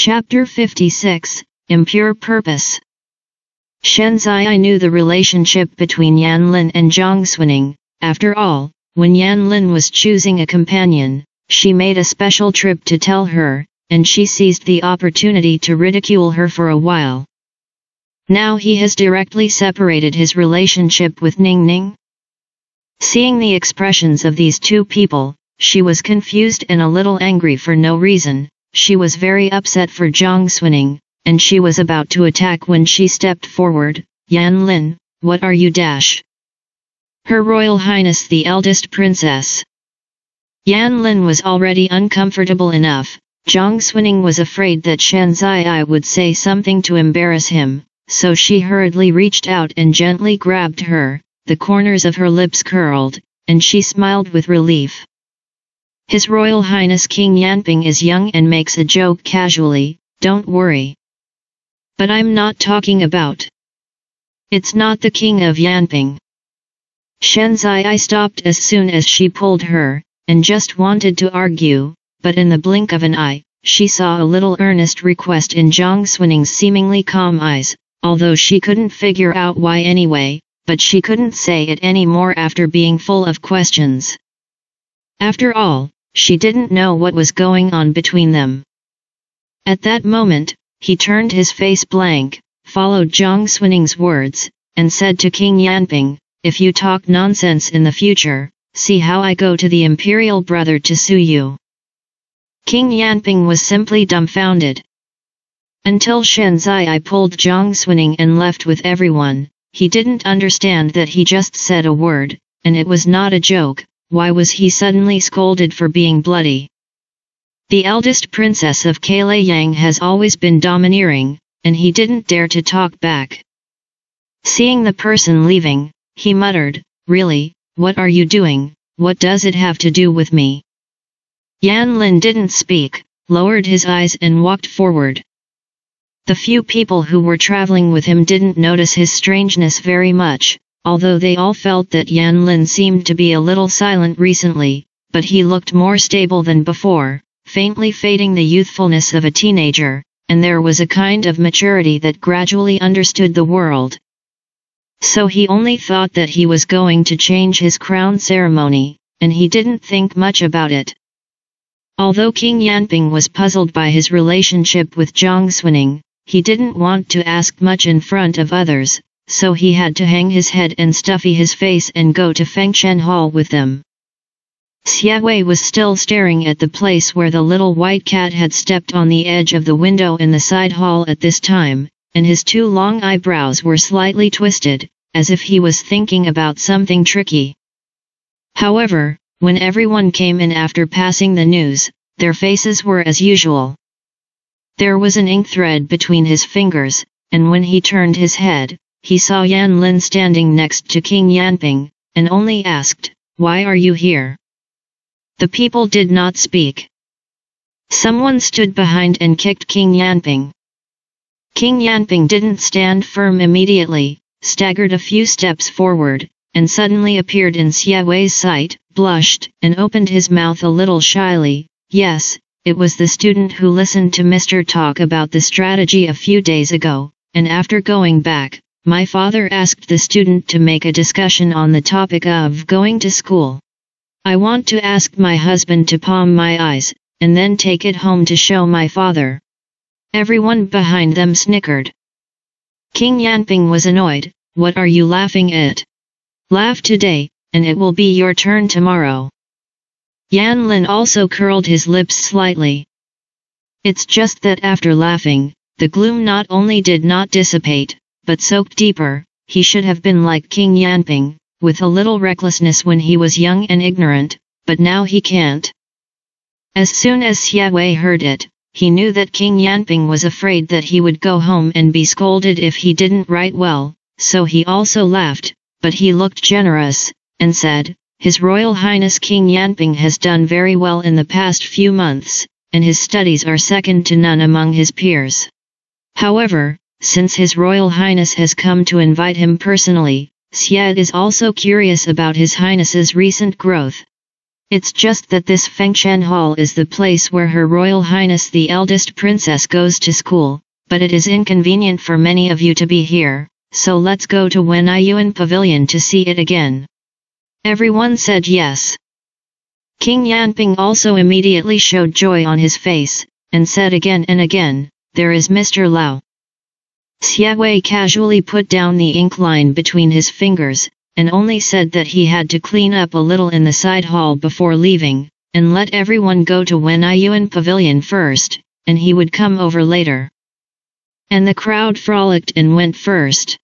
Chapter 56, Impure Purpose. Shenzai knew the relationship between Yanlin and Zhang Xuning. After all, when Yanlin was choosing a companion, she made a special trip to tell her, and she seized the opportunity to ridicule her for a while. Now he has directly separated his relationship with Ningning. Seeing the expressions of these two people, she was confused and a little angry for no reason. She was very upset for Zhang Xuning, and she was about to attack when she stepped forward. Yanlin, what are you dash? Her Royal Highness the eldest princess. Yanlin was already uncomfortable enough. Zhang Xuning was afraid that Shenzai would say something to embarrass him, so she hurriedly reached out and gently grabbed her. The corners of her lips curled, and she smiled with relief. His Royal Highness King Yanping is young and makes a joke casually, don't worry. But I'm not talking about. It's not the King of Yanping. Shenzai stopped as soon as she pulled her, and just wanted to argue, but in the blink of an eye, she saw a little earnest request in Zhang Xuning's seemingly calm eyes, although she couldn't figure out why anyway, but she couldn't say it anymore after being full of questions. After all, she didn't know what was going on between them. At that moment, he turned his face blank, followed Zhang Xuning's words, and said to King Yanping, if you talk nonsense in the future, see how I go to the imperial brother to sue you. King Yanping was simply dumbfounded. Until Shenzai pulled Zhang Xuning and left with everyone, he didn't understand that he just said a word, and it was not a joke. Why was he suddenly scolded for being bloody? The eldest princess of Kalayang has always been domineering, and he didn't dare to talk back. Seeing the person leaving, he muttered, really, what are you doing, what does it have to do with me? Yanlin didn't speak, lowered his eyes and walked forward. The few people who were traveling with him didn't notice his strangeness very much, although they all felt that Yanlin seemed to be a little silent recently, but he looked more stable than before, faintly fading the youthfulness of a teenager, and there was a kind of maturity that gradually understood the world. So he only thought that he was going to change his crown ceremony, and he didn't think much about it. Although King Yanping was puzzled by his relationship with Zhang Xuning, he didn't want to ask much in front of others, so he had to hang his head and stuffy his face and go to Fengshen Hall with them. Xiaowei was still staring at the place where the little white cat had stepped on the edge of the window in the side hall at this time, and his two long eyebrows were slightly twisted, as if he was thinking about something tricky. However, when everyone came in after passing the news, their faces were as usual. There was an ink thread between his fingers, and when he turned his head, he saw Yanlin standing next to King Yanping, and only asked, why are you here? The people did not speak. Someone stood behind and kicked King Yanping. King Yanping didn't stand firm immediately, staggered a few steps forward, and suddenly appeared in Xiaowei's sight, blushed, and opened his mouth a little shyly. Yes, it was the student who listened to Mr. talk about the strategy a few days ago, and after going back, my father asked the student to make a discussion on the topic of going to school. I want to ask my husband to palm my eyes, and then take it home to show my father. Everyone behind them snickered. King Yanping was annoyed. What are you laughing at? Laugh today, and it will be your turn tomorrow. Yanlin also curled his lips slightly. It's just that after laughing, the gloom not only did not dissipate, but soaked deeper. He should have been like King Yanping, with a little recklessness when he was young and ignorant, but now he can't. As soon as Xiaowei heard it, he knew that King Yanping was afraid that he would go home and be scolded if he didn't write well, so he also laughed, but he looked generous, and said, His Royal Highness King Yanping has done very well in the past few months, and his studies are second to none among his peers. However, since His Royal Highness has come to invite him personally, Xiad is also curious about His Highness's recent growth. It's just that this Fengshan Hall is the place where Her Royal Highness the eldest princess goes to school, but it is inconvenient for many of you to be here, so let's go to Wenyuan Pavilion to see it again." Everyone said yes. King Yanping also immediately showed joy on his face, and said again and again, "There is Mr. Lao." Xiaowei casually put down the ink line between his fingers, and only said that he had to clean up a little in the side hall before leaving, and let everyone go to Wenyuan Pavilion first, and he would come over later. And the crowd frolicked and went first.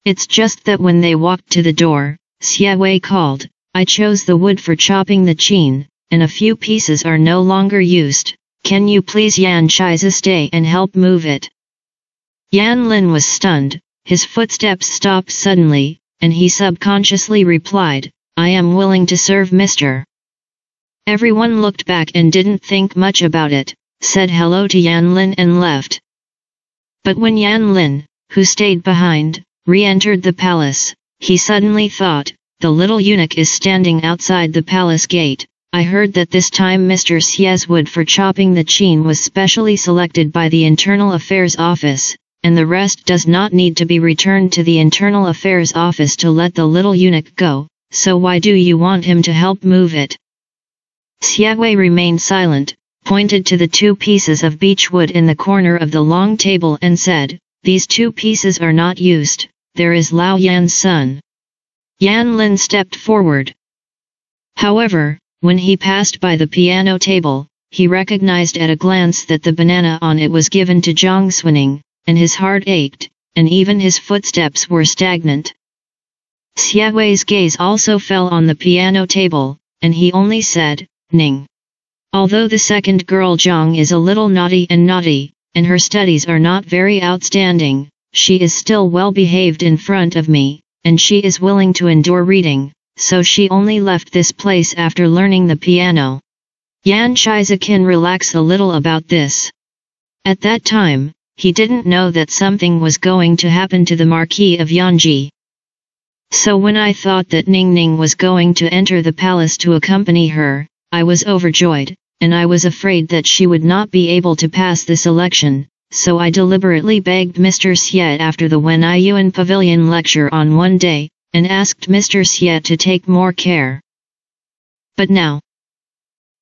It's just that when they walked to the door, Xiaowei called, "I chose the wood for chopping the qin, and a few pieces are no longer used. Can you please Yan Shiza stay and help move it?" Yan Lin was stunned, his footsteps stopped suddenly, and he subconsciously replied, "I am willing to serve Mr." Everyone looked back and didn't think much about it, said hello to Yan Lin and left. But when Yan Lin, who stayed behind, re-entered the palace, he suddenly thought, "The little eunuch is standing outside the palace gate. I heard that this time Mr. Xie's wood for chopping the qin was specially selected by the Internal Affairs Office, and the rest does not need to be returned to the Internal Affairs Office to let the little eunuch go, so why do you want him to help move it?" Xiaowei remained silent, pointed to the 2 pieces of beech wood in the corner of the long table and said, "These 2 pieces are not used, there is Lao Yan's son." Yan Lin stepped forward. However, when he passed by the piano table, he recognized at a glance that the banana on it was given to Zhang Xuning, and his heart ached, and even his footsteps were stagnant. Xiaowei's gaze also fell on the piano table, and he only said, "Ning." Although the second girl Zhang is a little naughty, and her studies are not very outstanding, she is still well behaved in front of me, and she is willing to endure reading, so she only left this place after learning the piano. Yan Shiza can relax a little about this. At that time, he didn't know that something was going to happen to the Marquis of Yanji. So when I thought that Ning Ning was going to enter the palace to accompany her, I was overjoyed, and I was afraid that she would not be able to pass this election, so I deliberately begged Mr. Xie after the Wenyuan Pavilion lecture on one day, and asked Mr. Xie to take more care. But now,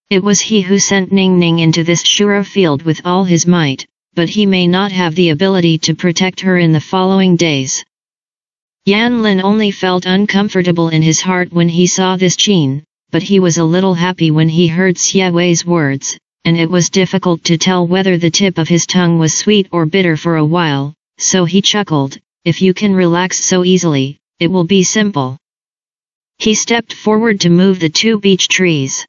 it was he who sent Ning Ning into this Shura field with all his might, but he may not have the ability to protect her in the following days. Yan Lin only felt uncomfortable in his heart when he saw this qin, but he was a little happy when he heard Xiaowei's words, and it was difficult to tell whether the tip of his tongue was sweet or bitter for a while, so he chuckled, "If you can relax so easily, it will be simple." He stepped forward to move the 2 beech trees.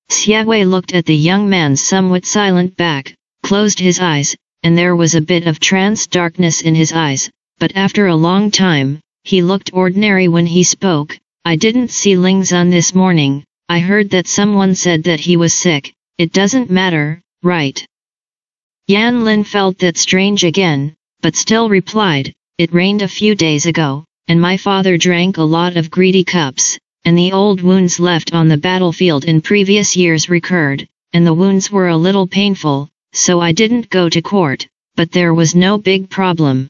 Xiaowei looked at the young man's somewhat silent back, closed his eyes, and there was a bit of trance darkness in his eyes, but after a long time, he looked ordinary when he spoke. "I didn't see Ling Zun this morning, I heard that someone said that he was sick, it doesn't matter, right?" Yan Lin felt that strange again, but still replied, "It rained a few days ago, and my father drank a lot of greedy cups, and the old wounds left on the battlefield in previous years recurred, and the wounds were a little painful, so I didn't go to court, but there was no big problem."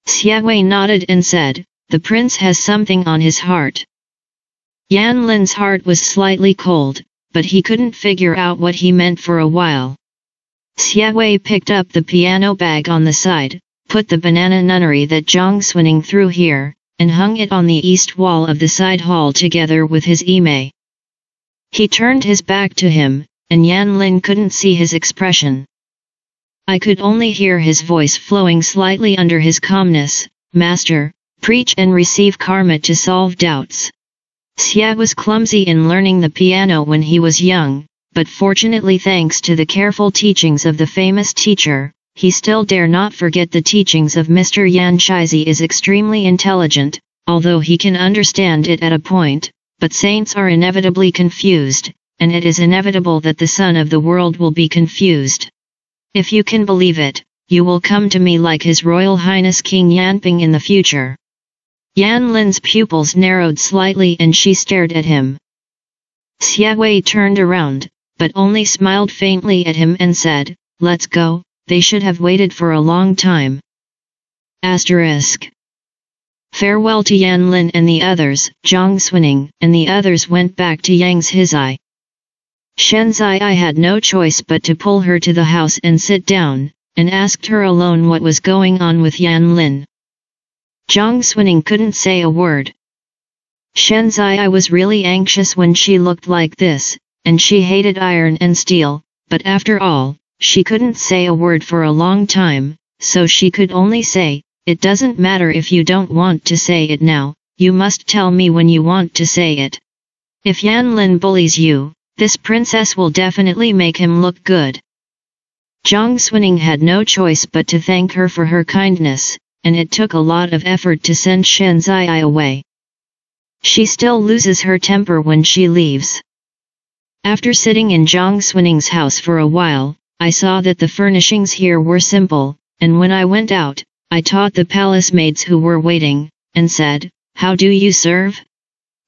Xiaowei nodded and said, "The prince has something on his heart." Yan Lin's heart was slightly cold, but he couldn't figure out what he meant for a while. Xiaowei picked up the piano bag on the side, put the banana nunnery that Zhang Xuning threw here, and hung it on the east wall of the side hall together with his ime. He turned his back to him, and Yan Lin couldn't see his expression. I could only hear his voice flowing slightly under his calmness, "Master, preach and receive karma to solve doubts." Xia was clumsy in learning the piano when he was young, but fortunately thanks to the careful teachings of the famous teacher, he still dare not forget the teachings of Mr. Yan Shizi is extremely intelligent, although he can understand it at a point, but saints are inevitably confused, and it is inevitable that the son of the world will be confused. If you can believe it, you will come to me like His Royal Highness King Yanping in the future. Yan Lin's pupils narrowed slightly and she stared at him. Xie Wei turned around, but only smiled faintly at him and said, "Let's go, they should have waited for a long time." Asterisk. Farewell to Yan Lin and the others. Zhang Xuning and the others went back to Yang's Hizai. Shen Zai had no choice but to pull her to the house and sit down, and asked her alone what was going on with Yan Lin. Zhang Xuning couldn't say a word. Shen Zai was really anxious when she looked like this, and she hated iron and steel, but after all, she couldn't say a word for a long time, so she could only say, "It doesn't matter if you don't want to say it now, you must tell me when you want to say it. If Yan Lin bullies you, this princess will definitely make him look good." Zhang Xuning had no choice but to thank her for her kindness, and it took a lot of effort to send Shen Zai away. She still loses her temper when she leaves. After sitting in Zhang Xunning's house for a while, I saw that the furnishings here were simple, and when I went out, I taught the palace maids who were waiting, and said, "How do you serve?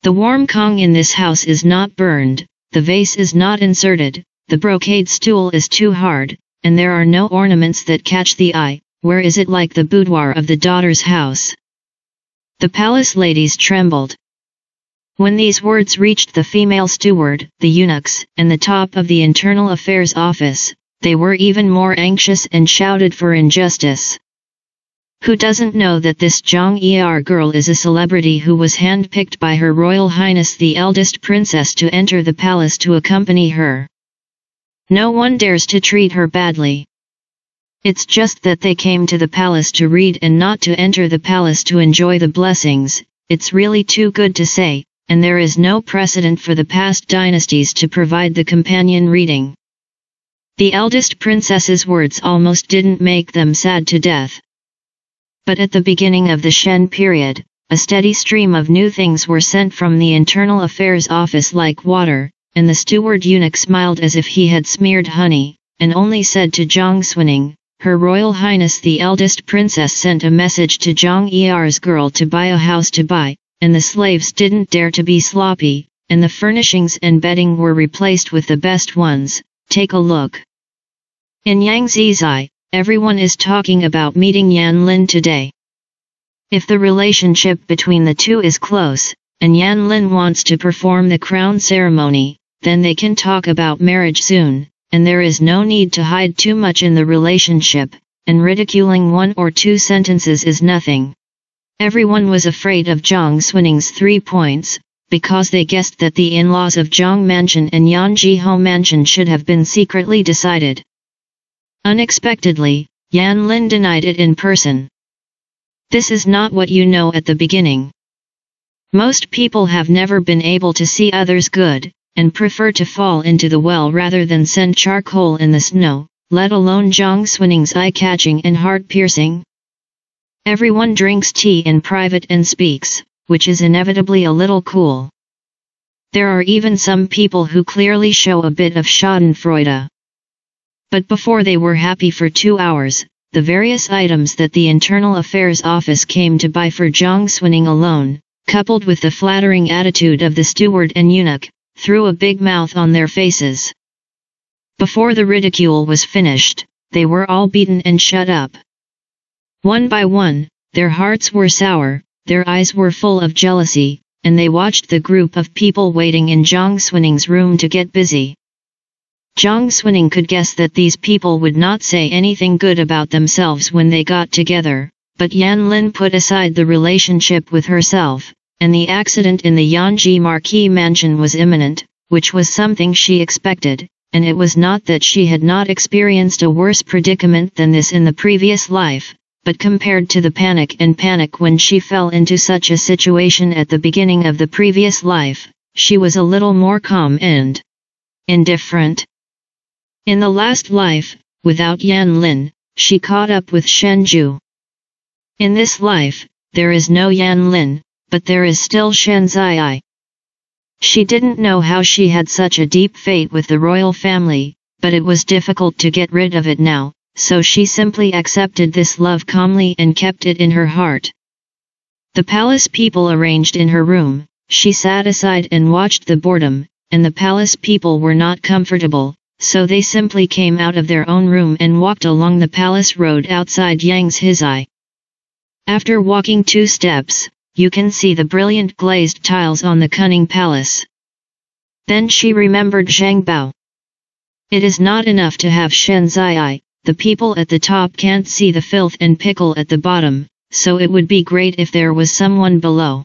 The warm kong in this house is not burned, the vase is not inserted, the brocade stool is too hard, and there are no ornaments that catch the eye, where is it like the boudoir of the daughter's house?" The palace ladies trembled. When these words reached the female steward, the eunuchs, and the top of the Internal Affairs office, they were even more anxious and shouted for injustice. Who doesn't know that this Zhang Er girl is a celebrity who was handpicked by Her Royal Highness the eldest princess to enter the palace to accompany her? No one dares to treat her badly. It's just that they came to the palace to read and not to enter the palace to enjoy the blessings. It's really too good to say, and there is no precedent for the past dynasties to provide the companion reading. The eldest princess's words almost didn't make them sad to death. But at the beginning of the Shen period, a steady stream of new things were sent from the Internal Affairs office like water, and the steward eunuch smiled as if he had smeared honey, and only said to Zhang Xuning, "Her Royal Highness the eldest princess sent a message to Zhang Er's girl to buy a house to buy, and the slaves didn't dare to be sloppy, and the furnishings and bedding were replaced with the best ones. Take a look." In Yangzizai, everyone is talking about meeting Yan Lin today. If the relationship between the two is close, and Yan Lin wants to perform the crown ceremony, then they can talk about marriage soon, and there is no need to hide too much in the relationship, and ridiculing 1 or 2 sentences is nothing. Everyone was afraid of Zhang Xunning's 3 points, because they guessed that the in-laws of Zhang Mansion and Yan Jiho Mansion should have been secretly decided. Unexpectedly, Yan Lin denied it in person. This is not what you know at the beginning. Most people have never been able to see others good, and prefer to fall into the well rather than send charcoal in the snow, let alone Zhang Xunning's eye-catching and heart-piercing. Everyone drinks tea in private and speaks, which is inevitably a little cool. There are even some people who clearly show a bit of schadenfreude. But before they were happy for 2 hours, the various items that the Internal Affairs office came to buy for Zhang Xuning alone, coupled with the flattering attitude of the steward and eunuch, threw a big mouth on their faces. Before the ridicule was finished, they were all beaten and shut up. One by one, their hearts were sour, their eyes were full of jealousy, and they watched the group of people waiting in Zhang Xunning's room to get busy. Zhang Xuning could guess that these people would not say anything good about themselves when they got together, but Yan Lin put aside the relationship with herself, and the accident in the Yanji Marquis mansion was imminent, which was something she expected, and it was not that she had not experienced a worse predicament than this in the previous life, but compared to the panic when she fell into such a situation at the beginning of the previous life, she was a little more calm and indifferent. In the last life, without Yan Lin, she caught up with Shen Zhu. In this life, there is no Yan Lin, but there is still Shen Zai. She didn't know how she had such a deep fate with the royal family, but it was difficult to get rid of it now, so she simply accepted this love calmly and kept it in her heart. The palace people arranged in her room, she sat aside and watched the boredom, and the palace people were not comfortable, so they simply came out of their own room and walked along the palace road outside Yang's Hizai. After walking 2 steps, you can see the brilliant glazed tiles on the cunning palace. Then she remembered Zhang Bao. It is not enough to have Shen Zai, the people at the top can't see the filth and pickle at the bottom, so it would be great if there was someone below.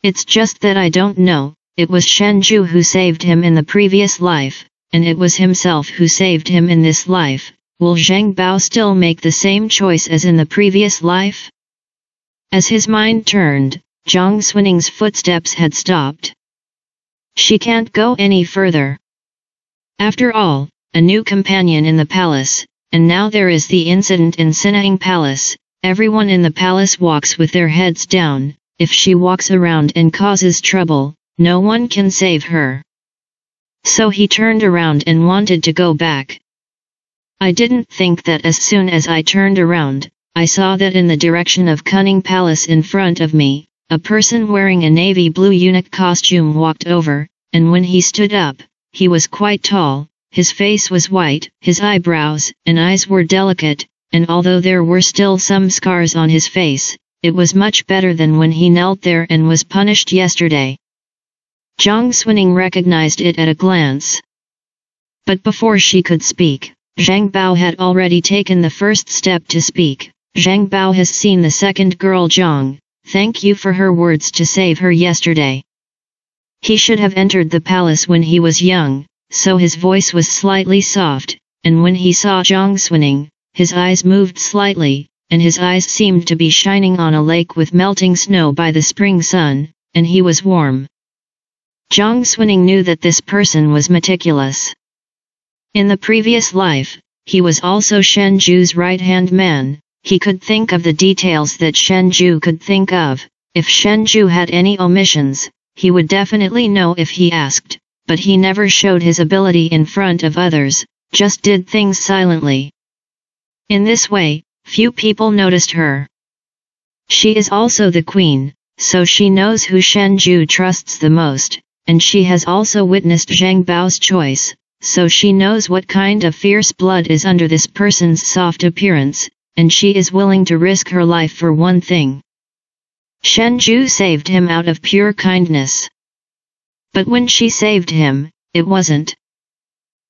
It's just that I don't know, it was Shen Zhu who saved him in the previous life, and it was himself who saved him in this life. Will Zhang Bao still make the same choice as in the previous life? As his mind turned, Zhang Xuaning's footsteps had stopped. She can't go any further. After all, a new companion in the palace, and now there is the incident in Sinang Palace. Everyone in the palace walks with their heads down. If she walks around and causes trouble, no one can save her. So he turned around and wanted to go back. I didn't think that as soon as I turned around, I saw that in the direction of Cunning Palace in front of me, a person wearing a navy blue eunuch costume walked over, and when he stood up, he was quite tall, his face was white, his eyebrows and eyes were delicate, and although there were still some scars on his face, it was much better than when he knelt there and was punished yesterday. Zhang Xuaning recognized it at a glance. But before she could speak, Zhang Bao had already taken the first step to speak. Zhang Bao has seen the second girl Zhang, thank you for her words to save her yesterday. He should have entered the palace when he was young, so his voice was slightly soft, and when he saw Zhang Xuaning, his eyes moved slightly, and his eyes seemed to be shining on a lake with melting snow by the spring sun, and he was warm. Zhang Xuaning knew that this person was meticulous. In the previous life, he was also Shen Zhu's right-hand man. He could think of the details that Shen Zhu could think of. If Shen Zhu had any omissions, he would definitely know if he asked, but he never showed his ability in front of others, just did things silently. In this way, few people noticed her. She is also the queen, so she knows who Shen Zhu trusts the most, and she has also witnessed Zhang Bao's choice, so she knows what kind of fierce blood is under this person's soft appearance, and she is willing to risk her life for one thing. Shen Zhu saved him out of pure kindness. But when she saved him, it wasn't.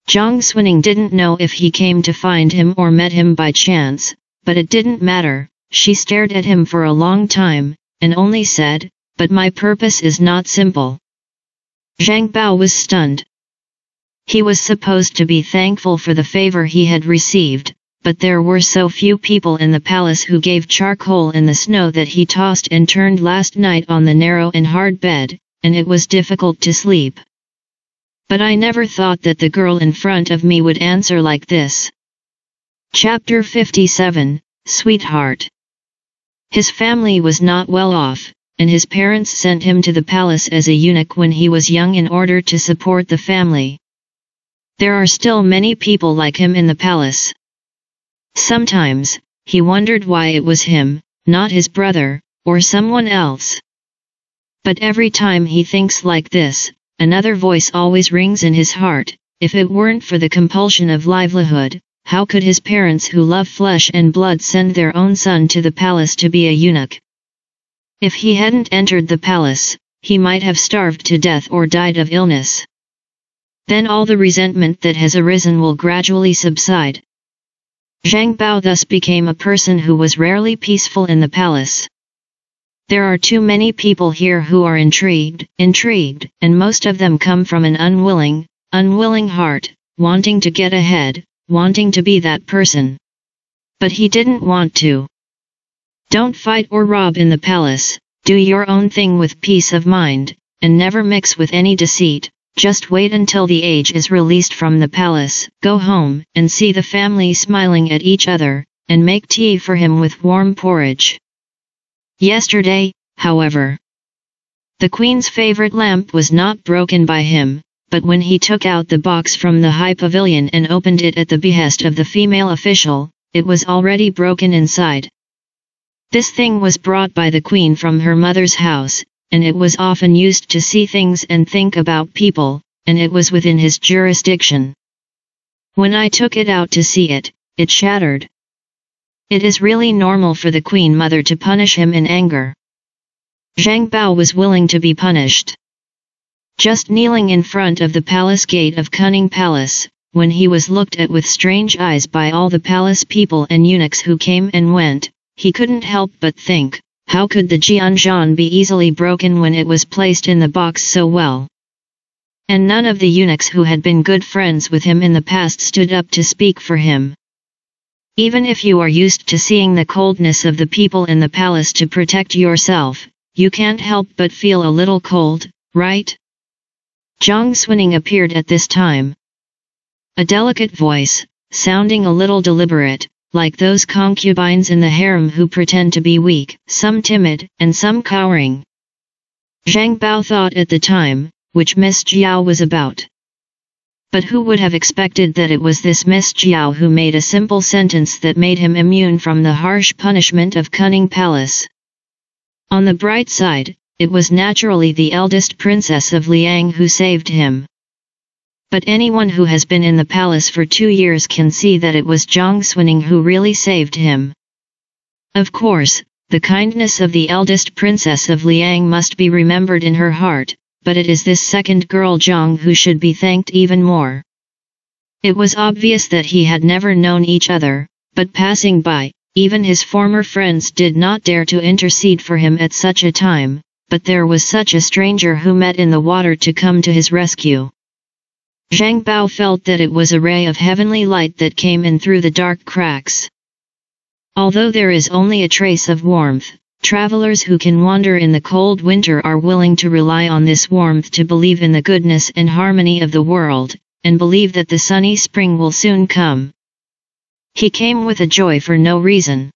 Zhang Xuaning didn't know if he came to find him or met him by chance, but it didn't matter. She stared at him for a long time, and only said, "But my purpose is not simple." Zhang Bao was stunned. He was supposed to be thankful for the favor he had received, but there were so few people in the palace who gave charcoal in the snow that he tossed and turned last night on the narrow and hard bed, and it was difficult to sleep. But I never thought that the girl in front of me would answer like this. Chapter 57, Sweetheart. His family was not well off, and his parents sent him to the palace as a eunuch when he was young in order to support the family. There are still many people like him in the palace. Sometimes, he wondered why it was him, not his brother, or someone else. But every time he thinks like this, another voice always rings in his heart. If it weren't for the compulsion of livelihood, how could his parents who love flesh and blood send their own son to the palace to be a eunuch? If he hadn't entered the palace, he might have starved to death or died of illness. Then all the resentment that has arisen will gradually subside. Zhang Bao thus became a person who was rarely peaceful in the palace. There are too many people here who are intrigued, and most of them come from an unwilling heart, wanting to get ahead, wanting to be that person. But he didn't want to. Don't fight or rob in the palace, do your own thing with peace of mind, and never mix with any deceit. Just wait until the age is released from the palace, go home, and see the family smiling at each other, and make tea for him with warm porridge. Yesterday, however, the queen's favorite lamp was not broken by him, but when he took out the box from the high pavilion and opened it at the behest of the female official, it was already broken inside. This thing was brought by the queen from her mother's house, and it was often used to see things and think about people, and it was within his jurisdiction. When I took it out to see it, it shattered. It is really normal for the Queen Mother to punish him in anger. Zhang Bao was willing to be punished. Just kneeling in front of the palace gate of Cunning Palace, when he was looked at with strange eyes by all the palace people and eunuchs who came and went, he couldn't help but think, how could the Jianzhan be easily broken when it was placed in the box so well? And none of the eunuchs who had been good friends with him in the past stood up to speak for him. Even if you are used to seeing the coldness of the people in the palace to protect yourself, you can't help but feel a little cold, right? Zhang Xuning appeared at this time. A delicate voice, sounding a little deliberate, like those concubines in the harem who pretend to be weak, some timid, and some cowering. Zhang Bao thought at the time, which Miss Jiao was about. But who would have expected that it was this Miss Jiao who made a simple sentence that made him immune from the harsh punishment of Cunning Palace? On the bright side, it was naturally the eldest princess of Liang who saved him. But anyone who has been in the palace for 2 years can see that it was Zhang Xuning who really saved him. Of course, the kindness of the eldest princess of Liang must be remembered in her heart, but it is this second girl Zhang who should be thanked even more. It was obvious that he had never known each other, but passing by, even his former friends did not dare to intercede for him at such a time, but there was such a stranger who met in the water to come to his rescue. Zhang Bao felt that it was a ray of heavenly light that came in through the dark cracks. Although there is only a trace of warmth, travelers who can wander in the cold winter are willing to rely on this warmth to believe in the goodness and harmony of the world, and believe that the sunny spring will soon come. He came with a joy for no reason.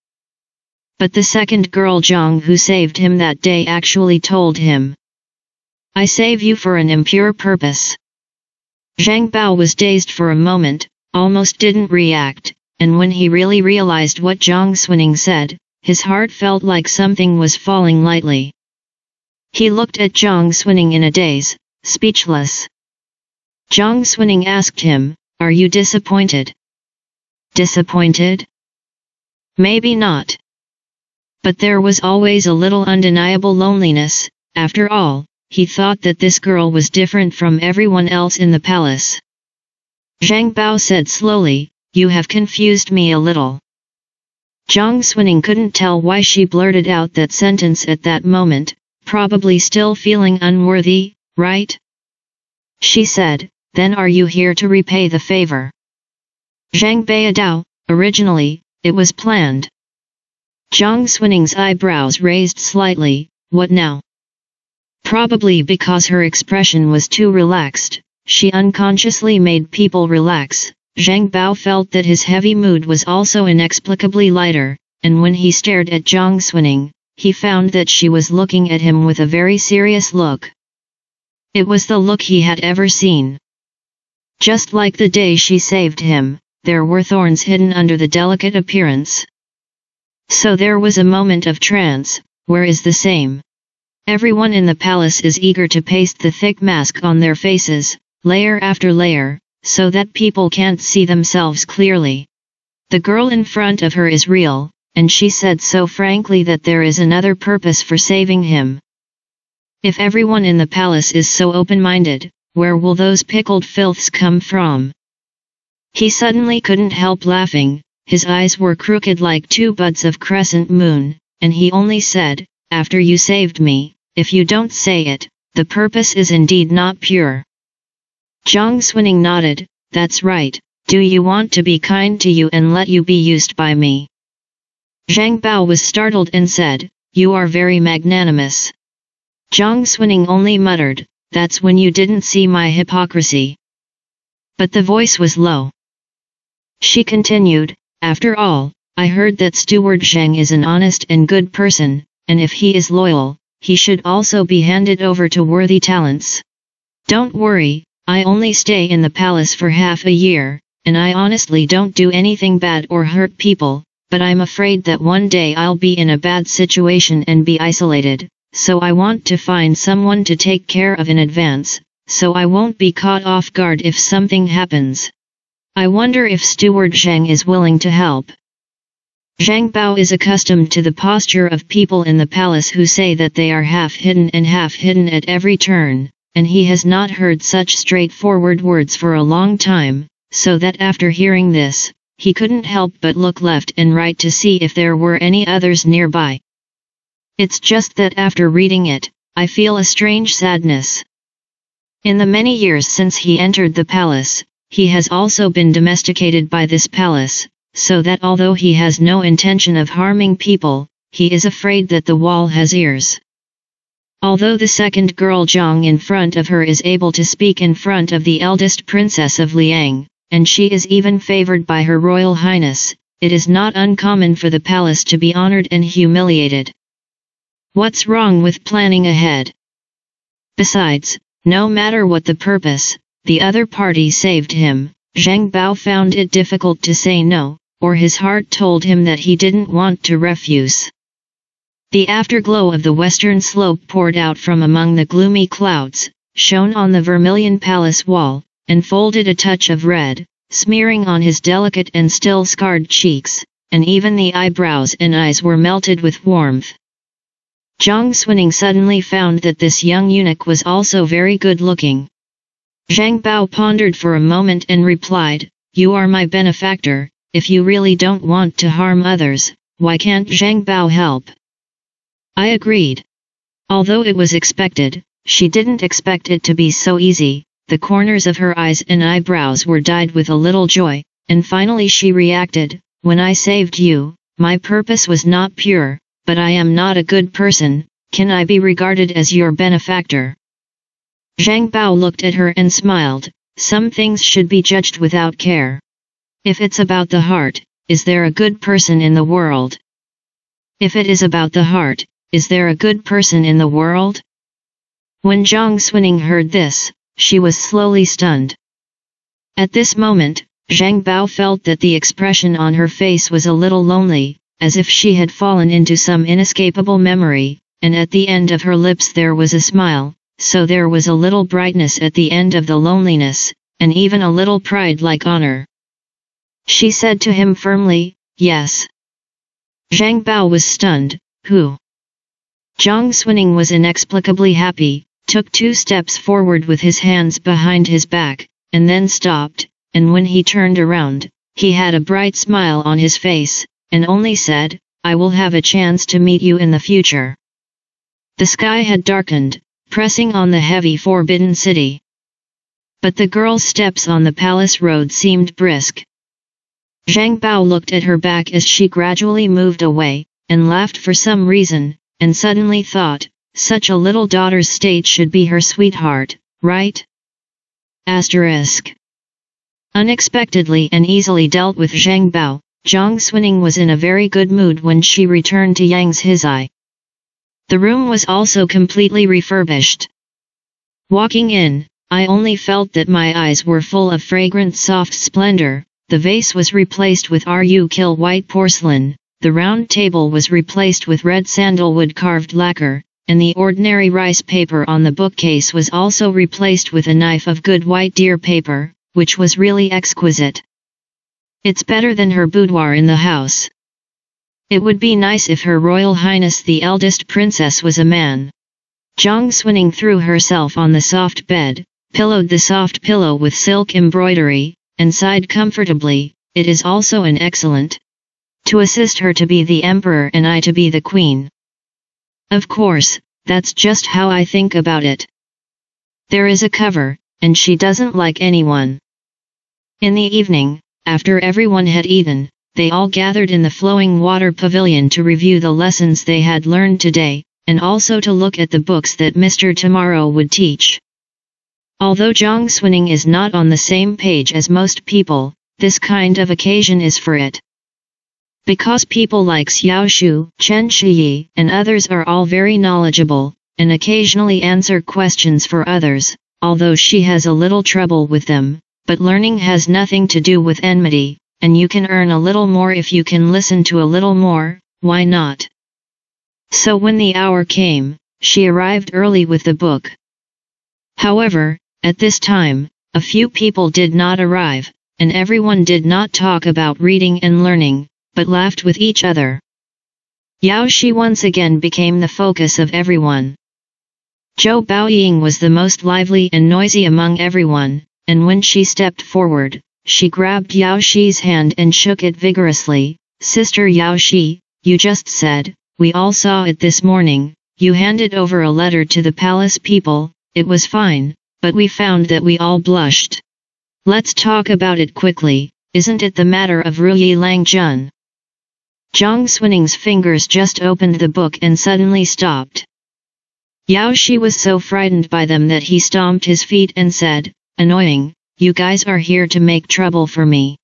But the second girl Zhang who saved him that day actually told him, "I save you for an impure purpose." Zhang Bao was dazed for a moment, almost didn't react, and when he really realized what Zhang Xuning said, his heart felt like something was falling lightly. He looked at Zhang Xuning in a daze, speechless. Zhang Xuning asked him, "Are you disappointed?" Disappointed? Maybe not. But there was always a little undeniable loneliness. After all, he thought that this girl was different from everyone else in the palace. Zhang Bao said slowly, "You have confused me a little." Zhang Xuning couldn't tell why she blurted out that sentence at that moment, probably still feeling unworthy, right? She said, "Then are you here to repay the favor?" Zhang Baidao, originally, it was planned. Zhang Xuning's eyebrows raised slightly, "What now?" Probably because her expression was too relaxed, she unconsciously made people relax. Zhang Bao felt that his heavy mood was also inexplicably lighter, and when he stared at Zhang Xuning, he found that she was looking at him with a very serious look. It was the look he had ever seen. Just like the day she saved him, there were thorns hidden under the delicate appearance. So there was a moment of trance, where is the same. Everyone in the palace is eager to paste the thick mask on their faces, layer after layer, so that people can't see themselves clearly. The girl in front of her is real, and she said so frankly that there is another purpose for saving him. If everyone in the palace is so open-minded, where will those pickled filths come from? He suddenly couldn't help laughing, his eyes were crooked like 2 buds of crescent moon, and he only said, "After you saved me, if you don't say it, the purpose is indeed not pure." Zhang Xuning nodded, "That's right, do you want to be kind to you and let you be used by me?" Zhang Bao was startled and said, "You are very magnanimous." Zhang Xuning only muttered, "That's when you didn't see my hypocrisy." But the voice was low. She continued, "After all, I heard that Steward Zheng is an honest and good person, and if he is loyal, he should also be handed over to worthy talents. Don't worry, I only stay in the palace for half a year, and I honestly don't do anything bad or hurt people, but I'm afraid that one day I'll be in a bad situation and be isolated, so I want to find someone to take care of in advance, so I won't be caught off guard if something happens. I wonder if Steward Zhang is willing to help. Zhang Bao is accustomed to the posture of people in the palace who say that they are half hidden at every turn, and he has not heard such straightforward words for a long time, so that after hearing this, he couldn't help but look left and right to see if there were any others nearby. It's just that after reading it, I feel a strange sadness. In the many years since he entered the palace, he has also been domesticated by this palace, so that although he has no intention of harming people, he is afraid that the wall has ears. Although the second girl Zhang in front of her is able to speak in front of the eldest princess of Liang, and she is even favored by her royal highness, it is not uncommon for the palace to be honored and humiliated. What's wrong with planning ahead? Besides, no matter what the purpose, the other party saved him. Zhang Bao found it difficult to say no, or his heart told him that he didn't want to refuse. The afterglow of the western slope poured out from among the gloomy clouds, shone on the vermilion palace wall, and folded a touch of red, smearing on his delicate and still scarred cheeks, and even the eyebrows and eyes were melted with warmth. Zhang Xuning suddenly found that this young eunuch was also very good-looking. Zhang Bao pondered for a moment and replied, "You are my benefactor, if you really don't want to harm others, why can't Zhang Bao help?" I agreed. Although it was expected, she didn't expect it to be so easy. The corners of her eyes and eyebrows were dyed with a little joy, and finally she reacted, "When I saved you, my purpose was not pure, but I am not a good person, can I be regarded as your benefactor?" Zhang Bao looked at her and smiled, "Some things should be judged without care. If it's about the heart, is there a good person in the world? If it is about the heart, is there a good person in the world?" When Zhang Xuning heard this, she was slowly stunned. At this moment, Zhang Bao felt that the expression on her face was a little lonely, as if she had fallen into some inescapable memory, and at the end of her lips there was a smile, so there was a little brightness at the end of the loneliness, and even a little pride like honor. She said to him firmly, "Yes." Zhang Bao was stunned. "Who?" Zhang Xuning was inexplicably happy, took 2 steps forward with his hands behind his back, and then stopped, and when he turned around, he had a bright smile on his face, and only said, "I will have a chance to meet you in the future." The sky had darkened, pressing on the heavy forbidden city. But the girl's steps on the palace road seemed brisk. Zhang Bao looked at her back as she gradually moved away, and laughed for some reason, and suddenly thought, such a little daughter's state should be her sweetheart, right? Asterisk. Unexpectedly and easily dealt with Zhang Bao, Zhang Xuning was in a very good mood when she returned to Yang's his eye. The room was also completely refurbished. Walking in, I only felt that my eyes were full of fragrant soft splendor. The vase was replaced with RU-Kill white porcelain, the round table was replaced with red sandalwood carved lacquer, and the ordinary rice paper on the bookcase was also replaced with a knife of good white deer paper, which was really exquisite. It's better than her boudoir in the house. It would be nice if Her Royal Highness the eldest princess was a man. Zhang Xuning threw herself on the soft bed, pillowed the soft pillow with silk embroidery, and sighed comfortably. It is also an excellent to assist her to be the emperor and I to be the queen. Of course, that's just how I think about it. There is a cover, and she doesn't like anyone. In the evening, after everyone had eaten, they all gathered in the flowing water pavilion to review the lessons they had learned today, and also to look at the books that Mr. Tomorrow would teach. Although Zhang Xuning is not on the same page as most people, this kind of occasion is for it. Because people like Xiaoshu, Chen Shiyi, and others are all very knowledgeable, and occasionally answer questions for others, although she has a little trouble with them, but learning has nothing to do with enmity, and you can earn a little more if you can listen to a little more, why not? So when the hour came, she arrived early with the book. However, At this time, a few people did not arrive, and everyone did not talk about reading and learning, but laughed with each other. Yao Shi once again became the focus of everyone. Zhou Baoying was the most lively and noisy among everyone, and when she stepped forward, she grabbed Yao Shi's hand and shook it vigorously. Sister Yao Shi, you just said, we all saw it this morning, you handed over a letter to the palace people, it was fine, but we found that we all blushed. Let's talk about it quickly, isn't it the matter of Ruyi Langjun? Zhang Xuaning's fingers just opened the book and suddenly stopped. Yao Shi was so frightened by them that he stomped his feet and said, annoying, you guys are here to make trouble for me.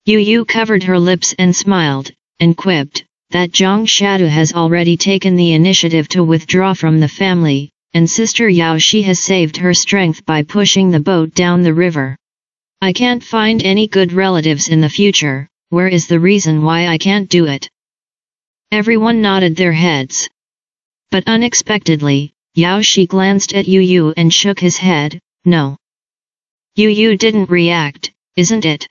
Yu Yu covered her lips and smiled, and quipped, that Zhang Shadu has already taken the initiative to withdraw from the family, and Sister Yao Shi has saved her strength by pushing the boat down the river. I can't find any good relatives in the future, where is the reason why I can't do it? Everyone nodded their heads. But unexpectedly, Yao Shi glanced at Yu Yu and shook his head, no. Yu Yu didn't react, isn't it?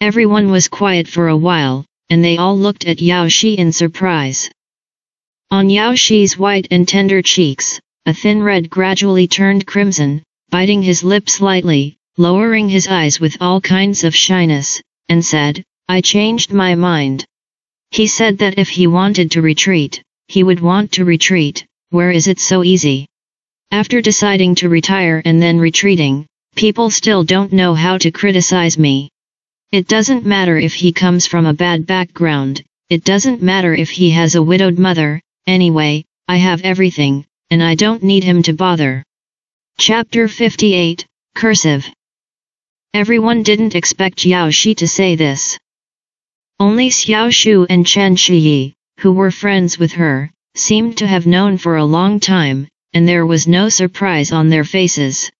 Everyone was quiet for a while, and they all looked at Yao Shi in surprise. On Yao Shi's white and tender cheeks, a thin red gradually turned crimson, biting his lips lightly, lowering his eyes with all kinds of shyness, and said, I changed my mind. He said that if he wanted to retreat, he would want to retreat, where is it so easy? After deciding to retire and then retreating, people still don't know how to criticize me. It doesn't matter if he comes from a bad background, it doesn't matter if he has a widowed mother, anyway, I have everything, and I don't need him to bother. Chapter 58, Cursive. Everyone didn't expect Yao Shi to say this. Only Xiao Shu and Chen Shiyi, who were friends with her, seemed to have known for a long time, and there was no surprise on their faces.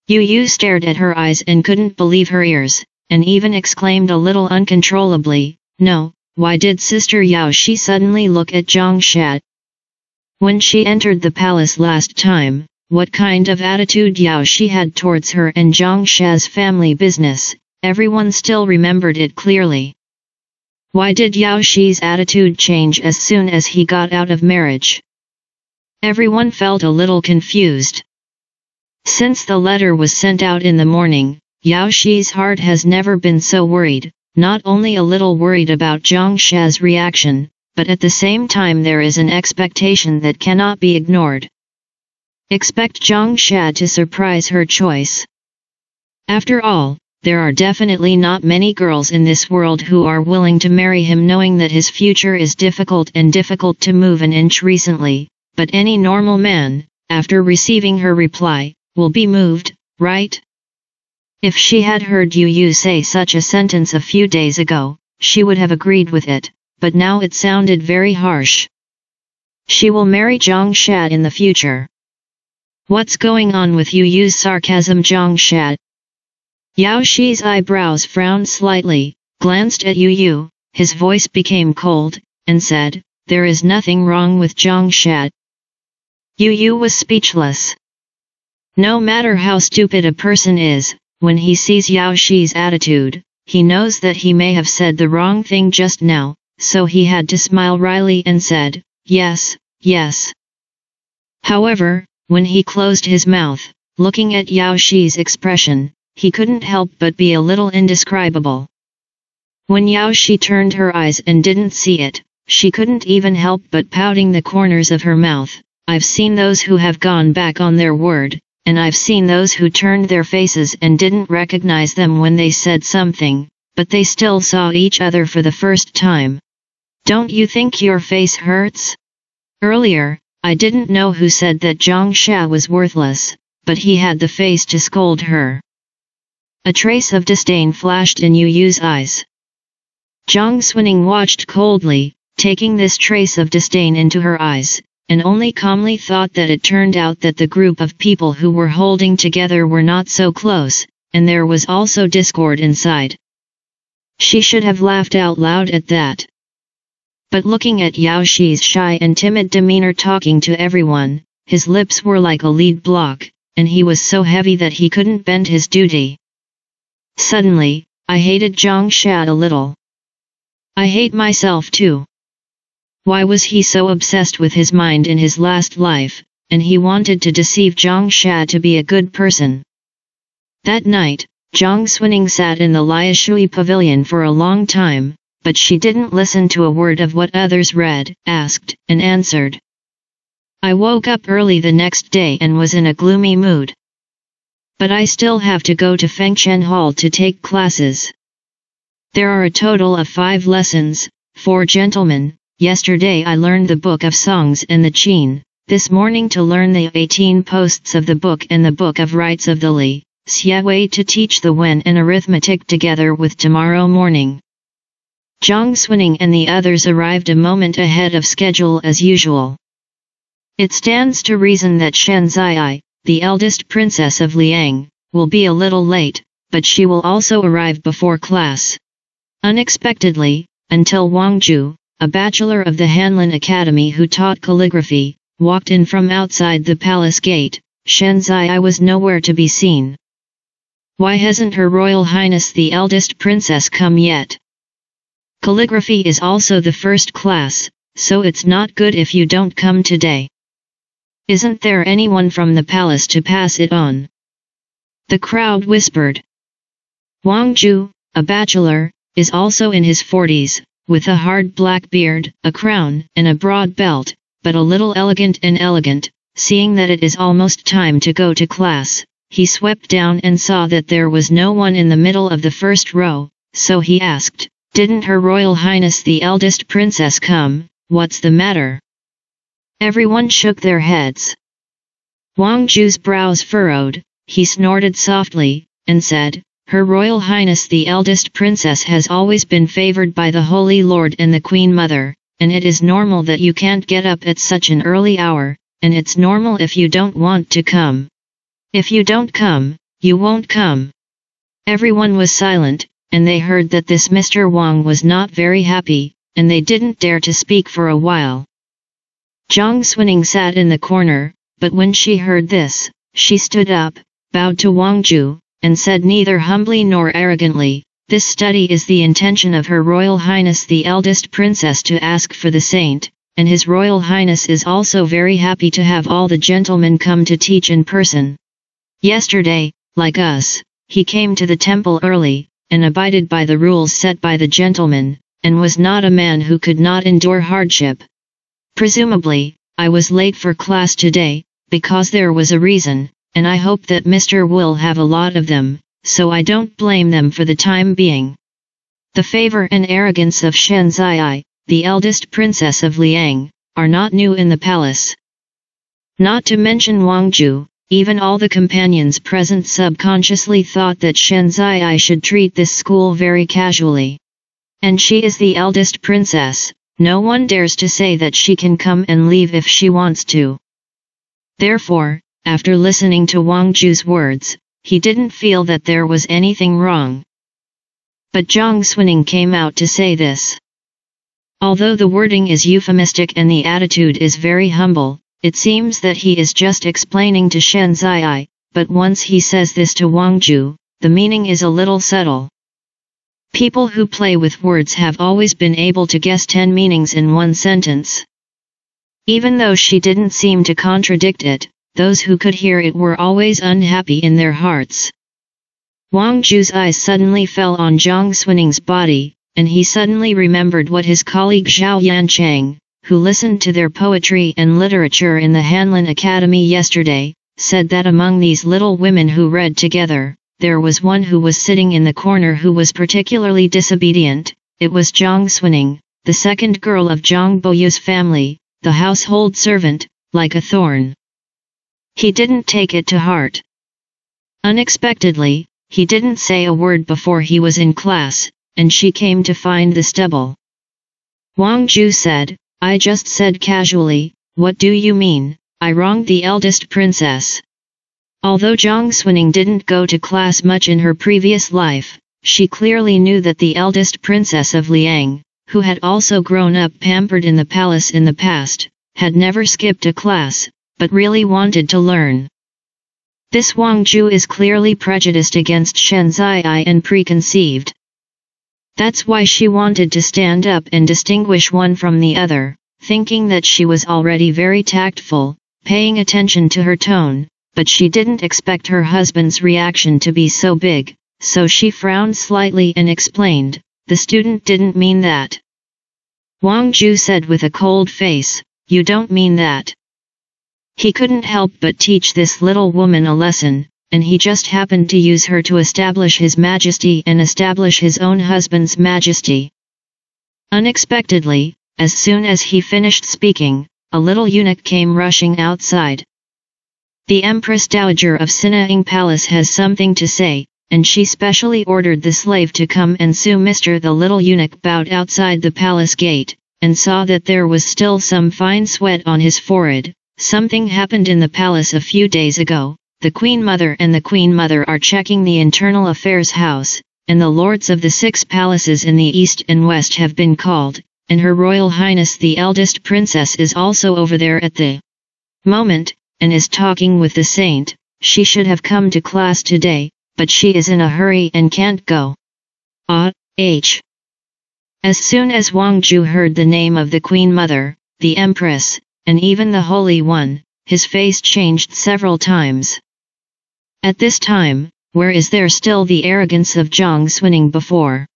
Yu Yu stared at her eyes and couldn't believe her ears, and even exclaimed a little uncontrollably, no, why did Sister Yao Shi suddenly look at Zhang Shat? When she entered the palace last time, what kind of attitude Yao Shi had towards her and Zhang Sha's family business, everyone still remembered it clearly. Why did Yao Shi's attitude change as soon as he got out of marriage? Everyone felt a little confused. Since the letter was sent out in the morning, Yao Shi's heart has never been so worried, not only a little worried about Zhang Sha's reaction, but at the same time there is an expectation that cannot be ignored. Expect Zhang Sha to surprise her choice. After all, there are definitely not many girls in this world who are willing to marry him knowing that his future is difficult and difficult to move an inch recently, but any normal man, after receiving her reply, will be moved, right? If she had heard Yu Yu say such a sentence a few days ago, she would have agreed with it, but now it sounded very harsh. She will marry Zhang Sha in the future. What's going on with Yu Yu's sarcasm? Zhang Sha? Yao Shi's eyebrows frowned slightly, glanced at Yu Yu, his voice became cold, and said, there is nothing wrong with Zhang Sha. Yu Yu was speechless. No matter how stupid a person is, when he sees Yao Shi's attitude, he knows that he may have said the wrong thing just now, so he had to smile wryly and said, yes, yes. However, when he closed his mouth, looking at Yao Shi's expression, he couldn't help but be a little indescribable. When Yao Shi turned her eyes and didn't see it, she couldn't even help but pouting the corners of her mouth. I've seen those who have gone back on their word, and I've seen those who turned their faces and didn't recognize them when they said something, but they still saw each other for the first time. Don't you think your face hurts? Earlier, I didn't know who said that Zhang Sha was worthless, but he had the face to scold her. A trace of disdain flashed in Yu Yu's eyes. Zhang Xuaning watched coldly, taking this trace of disdain into her eyes, and only calmly thought that it turned out that the group of people who were holding together were not so close, and there was also discord inside. She should have laughed out loud at that. But looking at Yao Shi's shy and timid demeanor talking to everyone, his lips were like a lead block, and he was so heavy that he couldn't bend his duty. Suddenly, I hated Zhang Sha a little. I hate myself too. Why was he so obsessed with his mind in his last life, and he wanted to deceive Zhang Sha to be a good person? That night, Zhang Xuning sat in the Liashui pavilion for a long time, but she didn't listen to a word of what others read, asked, and answered. I woke up early the next day and was in a gloomy mood. But I still have to go to Fengchen Hall to take classes. There are a total of 5 lessons, 4 gentlemen. Yesterday I learned the book of songs and the Qin, this morning to learn the 18 posts of the book and the book of rites of the Li, Xie Wei to teach the Wen and arithmetic together with tomorrow morning. Zhang Xuning and the others arrived a moment ahead of schedule as usual. It stands to reason that Shen Zai, the eldest princess of Liang, will be a little late, but she will also arrive before class. Unexpectedly, until Wang Ju, a bachelor of the Hanlin Academy who taught calligraphy, walked in from outside the palace gate, Shen Zai was nowhere to be seen. Why hasn't Her Royal Highness the eldest princess come yet? Calligraphy is also the first class, so it's not good if you don't come today. Isn't there anyone from the palace to pass it on? The crowd whispered. Wang Ju, a bachelor, is also in his 40s, with a hard black beard, a crown, and a broad belt, but a little elegant, seeing that it is almost time to go to class. He swept down and saw that there was no one in the middle of the first row, so he asked, Didn't Her Royal Highness the eldest princess come? What's the matter? Everyone shook their heads. Wang Ju's brows furrowed, he snorted softly, and said, Her Royal Highness the eldest princess has always been favored by the Holy Lord and the Queen Mother, and it is normal that you can't get up at such an early hour, and it's normal if you don't want to come. If you don't come, you won't come. Everyone was silent, and they heard that this Mr. Wang was not very happy, and they didn't dare to speak for a while. Zhang Xuning sat in the corner, but when she heard this, she stood up, bowed to Wang Ju, and said neither humbly nor arrogantly, This study is the intention of Her Royal Highness the eldest princess to ask for the saint, and His Royal Highness is also very happy to have all the gentlemen come to teach in person. Yesterday, like us, he came to the temple early, and abided by the rules set by the gentlemen, and was not a man who could not endure hardship. Presumably, I was late for class today, because there was a reason, and I hope that Mr. will have a lot of them, so I don't blame them for the time being. The favor and arrogance of Shen Zai, the eldest princess of Liang, are not new in the palace. Not to mention Wang Ju, even all the companions present subconsciously thought that Shen Zai should treat this school very casually. And she is the eldest princess, no one dares to say that she can come and leave if she wants to. Therefore, after listening to Wang Ju's words, he didn't feel that there was anything wrong. But Zhang Xuning came out to say this. Although the wording is euphemistic and the attitude is very humble, it seems that he is just explaining to Shen Zai, but once he says this to Wang Ju, the meaning is a little subtle. People who play with words have always been able to guess 10 meanings in one sentence. Even though she didn't seem to contradict it, those who could hear it were always unhappy in their hearts. Wang Ju's eyes suddenly fell on Zhang Xuning's body, and he suddenly remembered what his colleague Zhao Yanchang, who listened to their poetry and literature in the Hanlin Academy yesterday, said that among these little women who read together, there was one who was sitting in the corner who was particularly disobedient. It was Zhang Xuning, the second girl of Zhang Boyu's family, the household servant, like a thorn. He didn't take it to heart. Unexpectedly, he didn't say a word before he was in class, and she came to find the stubble. Wang Ju said, I just said casually, what do you mean, I wronged the eldest princess? Although Zhang Xuning didn't go to class much in her previous life, she clearly knew that the eldest princess of Liang, who had also grown up pampered in the palace in the past, had never skipped a class, but really wanted to learn. This Wang Ju is clearly prejudiced against Shen Zai and preconceived. That's why she wanted to stand up and distinguish one from the other, thinking that she was already very tactful, paying attention to her tone, but she didn't expect her husband's reaction to be so big, so she frowned slightly and explained, "The student didn't mean that." Wang Ju said with a cold face, "You don't mean that." He couldn't help but teach this little woman a lesson, and he just happened to use her to establish his majesty and establish his own husband's majesty. Unexpectedly, as soon as he finished speaking, a little eunuch came rushing outside. "The Empress Dowager of Sinaing Palace has something to say," and she specially ordered the slave to come and sue Mr. The little eunuch bowed outside the palace gate, and saw that there was still some fine sweat on his forehead. "Something happened in the palace a few days ago. The Queen Mother and the Queen Mother are checking the Internal Affairs House, and the lords of the 6 palaces in the east and west have been called, and Her Royal Highness the eldest princess is also over there at the moment, and is talking with the saint. She should have come to class today, but she is in a hurry and can't go." As soon as Wang Ju heard the name of the Queen Mother, the Empress, and even the Holy One, his face changed several times. At this time, where is there still the arrogance of Zhang Xuning before?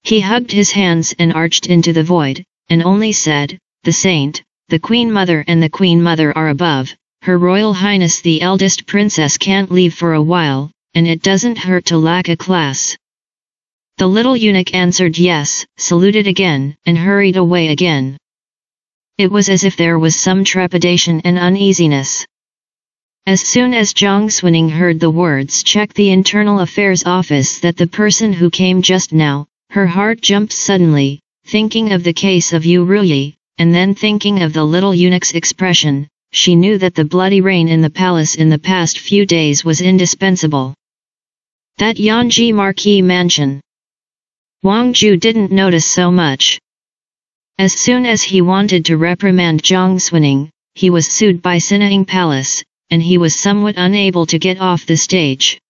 He hugged his hands and arched into the void, and only said, "The saint, the Queen Mother and the Queen Mother are above. Her Royal Highness the eldest princess can't leave for a while, and it doesn't hurt to lack a class." The little eunuch answered yes, saluted again, and hurried away again. It was as if there was some trepidation and uneasiness. As soon as Zhang Xuning heard the words "check the Internal Affairs Office," that the person who came just now, her heart jumped suddenly, thinking of the case of Yu Ruyi, and then thinking of the little eunuch's expression. She knew that the bloody rain in the palace in the past few days was indispensable. That Yanji Marquis mansion. Wang Ju didn't notice so much. As soon as he wanted to reprimand Zhang Xuning, he was sued by Sinaing Palace, and he was somewhat unable to get off the stage.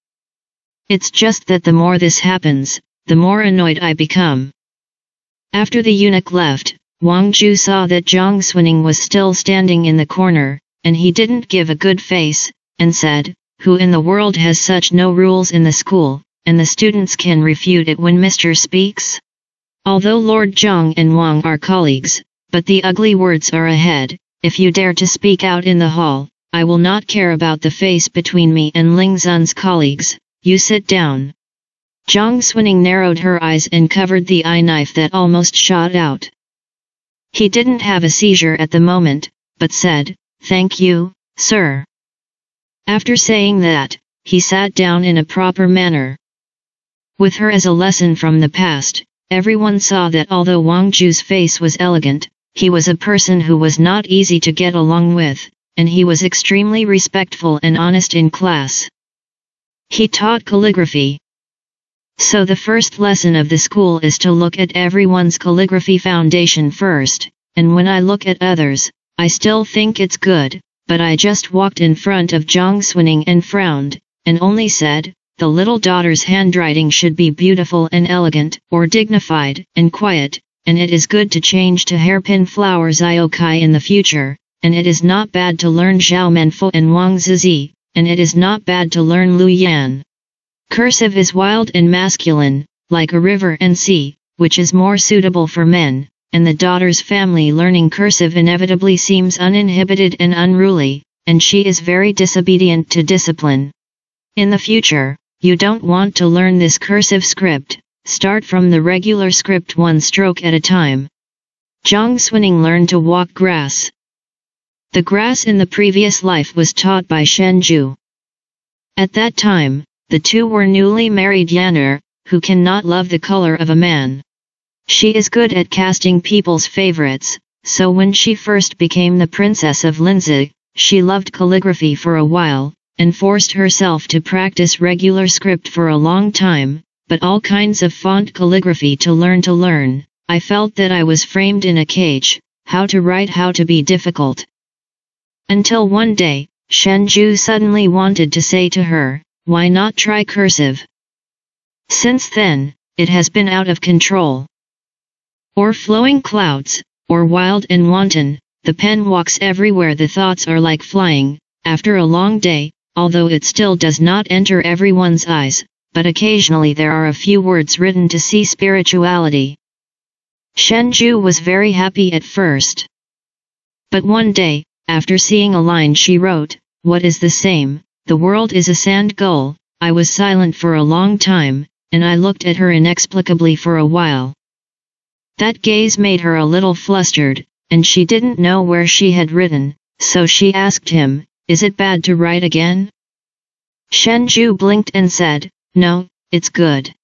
It's just that the more this happens, the more annoyed I become. After the eunuch left, Wang Ju saw that Zhang Xuning was still standing in the corner, and he didn't give a good face, and said, "Who in the world has such no rules in the school, and the students can refute it when Mr. speaks? Although Lord Zhang and Wang are colleagues, but the ugly words are ahead. If you dare to speak out in the hall, I will not care about the face between me and Ling Zun's colleagues. You sit down." Zhang Xuning narrowed her eyes and covered the eye knife that almost shot out. He didn't have a seizure at the moment, but said, "Thank you, sir." After saying that, he sat down in a proper manner. With her as a lesson from the past, everyone saw that although Wang Ju's face was elegant, he was a person who was not easy to get along with, and he was extremely respectful and honest in class. He taught calligraphy. So the first lesson of the school is to look at everyone's calligraphy foundation first, and when I look at others, I still think it's good, but I just walked in front of Zhang Xuning and frowned, and only said, "The little daughter's handwriting should be beautiful and elegant, or dignified and quiet, and it is good to change to hairpin flower Ziokai in the future, and it is not bad to learn Zhao Menfu and Wang Zizi, and it is not bad to learn Lu Yan. Cursive is wild and masculine, like a river and sea, which is more suitable for men, and the daughter's family learning cursive inevitably seems uninhibited and unruly, and she is very disobedient to discipline. In the future, you don't want to learn this cursive script, start from the regular script one stroke at a time." Zhang Xuning learned to walk grass. The grass in the previous life was taught by Shen Ju. At that time, the two were newly married Yan'er, who cannot love the color of a man. She is good at casting people's favorites, so when she first became the princess of Linzi, she loved calligraphy for a while, and forced herself to practice regular script for a long time, but all kinds of font calligraphy to learn. I felt that I was framed in a cage, how to write, how to be difficult. Until one day, Shenju suddenly wanted to say to her, why not try cursive? Since then, it has been out of control. Or flowing clouds, or wild and wanton, the pen walks everywhere, the thoughts are like flying, after a long day, although it still does not enter everyone's eyes, but occasionally there are a few words written to see spirituality. Shenju was very happy at first. But one day, after seeing a line she wrote, what is the same, the world is a sand gull, I was silent for a long time, and I looked at her inexplicably for a while. That gaze made her a little flustered, and she didn't know where she had written, so she asked him, is it bad to write again? Shenju blinked and said, no, it's good.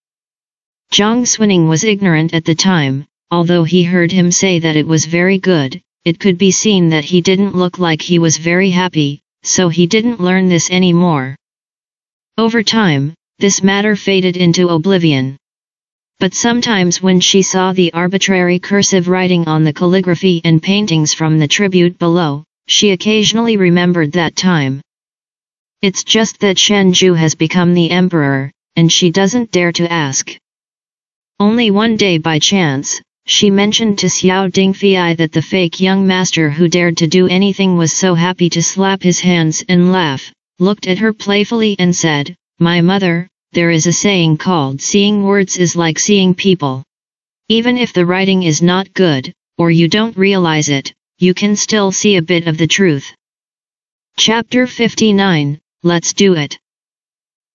Zhang Xuning was ignorant at the time, although he heard him say that it was very good, it could be seen that he didn't look like he was very happy, so he didn't learn this anymore. Over time, this matter faded into oblivion. But sometimes when she saw the arbitrary cursive writing on the calligraphy and paintings from the tribute below, she occasionally remembered that time. It's just that Shenju has become the emperor, and she doesn't dare to ask. Only one day by chance, she mentioned to Xiao Dingfei that the fake young master who dared to do anything was so happy to slap his hands and laugh, looked at her playfully and said, my mother, there is a saying called seeing words is like seeing people. Even if the writing is not good, or you don't realize it, you can still see a bit of the truth. Chapter 59, Let's Do It.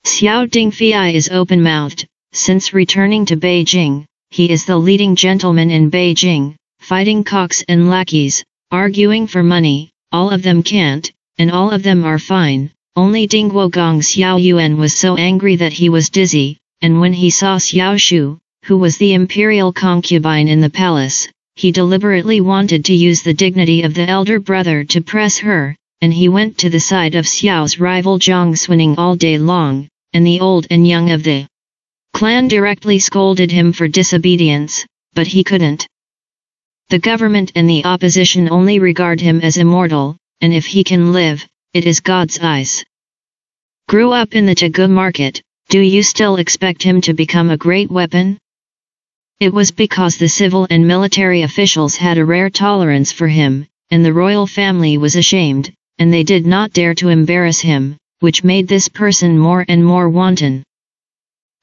Xiao Dingfei is open-mouthed. Since returning to Beijing, he is the leading gentleman in Beijing, fighting cocks and lackeys, arguing for money, all of them can't, and all of them are fine. Only Dingguogong Xiao Yuan was so angry that he was dizzy, and when he saw Xiao Shu, who was the imperial concubine in the palace, he deliberately wanted to use the dignity of the elder brother to press her, and he went to the side of Xiao's rival Zhang Xuning all day long, and the old and young of the clan directly scolded him for disobedience, but he couldn't. The government and the opposition only regard him as immortal, and if he can live, it is God's eyes. Grew up in the Tagu market, do you still expect him to become a great weapon? It was because the civil and military officials had a rare tolerance for him, and the royal family was ashamed, and they did not dare to embarrass him, which made this person more and more wanton.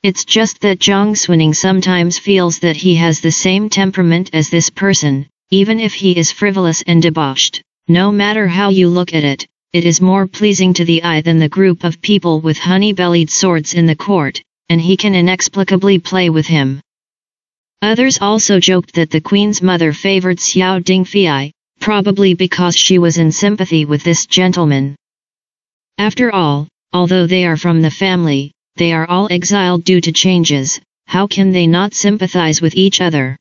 It's just that Zhang Xuning sometimes feels that he has the same temperament as this person, even if he is frivolous and debauched. No matter how you look at it, it is more pleasing to the eye than the group of people with honey-bellied swords in the court, and he can inexplicably play with him. Others also joked that the queen's mother favored Xiao Dingfei, probably because she was in sympathy with this gentleman. After all, although they are from the family, they are all exiled due to changes, how can they not sympathize with each other?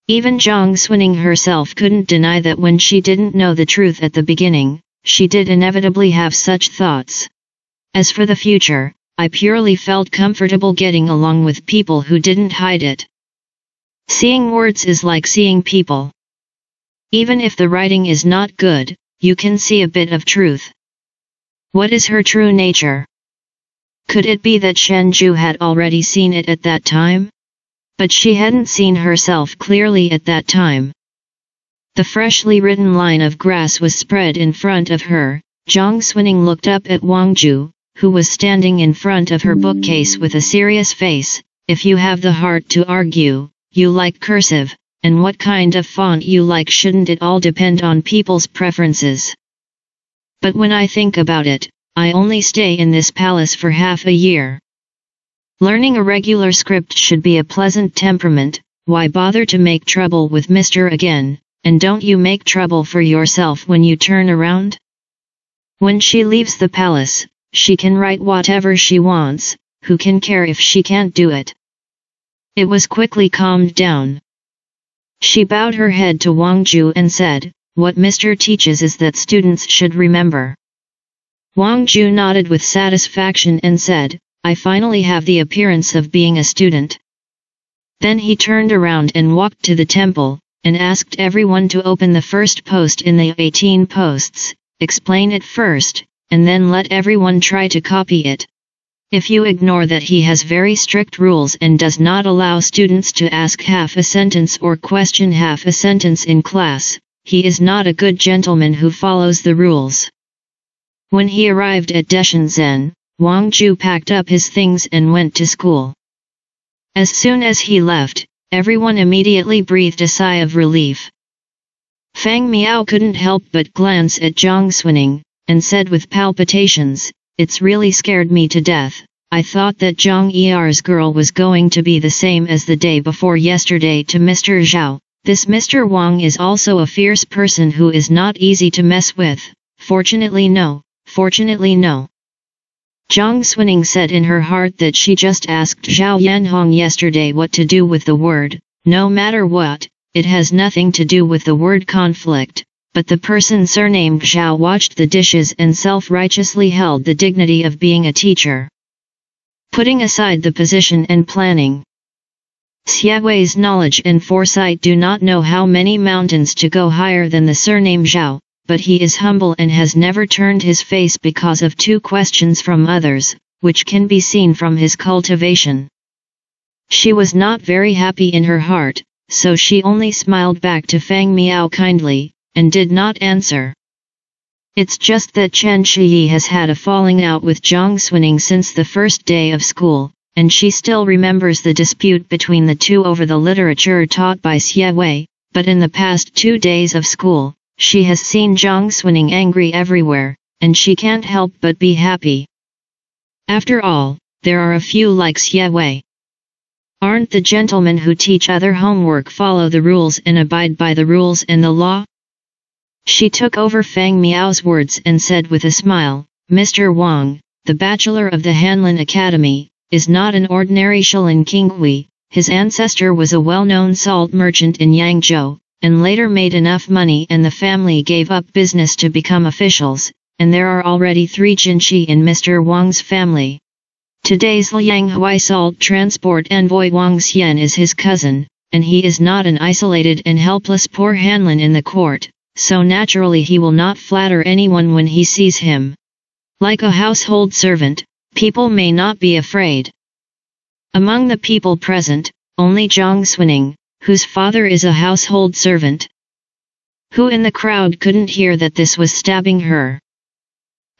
Even Zhang Xuning herself couldn't deny that when she didn't know the truth at the beginning, she did inevitably have such thoughts. As for the future, I purely felt comfortable getting along with people who didn't hide it. Seeing words is like seeing people. Even if the writing is not good, you can see a bit of truth. What is her true nature? Could it be that Shenju had already seen it at that time? But she hadn't seen herself clearly at that time. The freshly written line of grass was spread in front of her. Zhang Xuning looked up at Wang Ju, who was standing in front of her bookcase with a serious face. If you have the heart to argue, you like cursive, and what kind of font you like shouldn't it all depend on people's preferences? But when I think about it, I only stay in this palace for half a year. Learning a regular script should be a pleasant temperament, why bother to make trouble with Mr. again, and don't you make trouble for yourself when you turn around? When she leaves the palace, she can write whatever she wants, who can care if she can't do it? It was quickly calmed down. She bowed her head to Wang Ju and said, what Mr. teaches is that students should remember. Wang Ju nodded with satisfaction and said, I finally have the appearance of being a student. Then he turned around and walked to the temple, and asked everyone to open the first post in the 18 posts. explain it first, and then let everyone try to copy it. If you ignore that he has very strict rules and does not allow students to ask half a sentence or question half a sentence in class, he is not a good gentleman who follows the rules. When he arrived at Deshenzhen, Wang Ju packed up his things and went to school. As soon as he left, everyone immediately breathed a sigh of relief. Fang Miao couldn't help but glance at Zhang Suining, and said with palpitations, "It's really scared me to death. I thought that Zhang Er's girl was going to be the same as the day before yesterday to Mr. Zhao. This Mr. Wang is also a fierce person who is not easy to mess with. Fortunately no, fortunately no." Zhang Suining said in her heart that she just asked Zhao Yanhong yesterday what to do with the word, no matter what, it has nothing to do with the word conflict. But the person surnamed Zhao watched the dishes and self-righteously held the dignity of being a teacher. Putting aside the position and planning, Xiaowei's knowledge and foresight do not know how many mountains to go higher than the surname Zhao, but he is humble and has never turned his face because of 2 questions from others, which can be seen from his cultivation. She was not very happy in her heart, so she only smiled back to Fang Miao kindly, and did not answer. It's just that Chen Shiyi has had a falling out with Zhang Suining since the first day of school, and she still remembers the dispute between the two over the literature taught by Xiawei, but in the past 2 days of school, she has seen Zhang Suining angry everywhere, and she can't help but be happy. After all, there are a few like Xiawei. Aren't the gentlemen who teach other homework follow the rules and abide by the rules and the law? She took over Fang Miao's words and said with a smile, "Mr. Wang, the bachelor of the Hanlin Academy, is not an ordinary Shilin Kinghui. His ancestor was a well-known salt merchant in Yangzhou, and later made enough money and the family gave up business to become officials, and there are already 3 Jinshi in Mr. Wang's family. Today's Lianghui salt transport envoy Wang Xian is his cousin, and he is not an isolated and helpless poor Hanlin in the court. So naturally he will not flatter anyone when he sees him. Like a household servant, people may not be afraid." Among the people present, only Zhang Suining, whose father is a household servant, who in the crowd couldn't hear that this was stabbing her.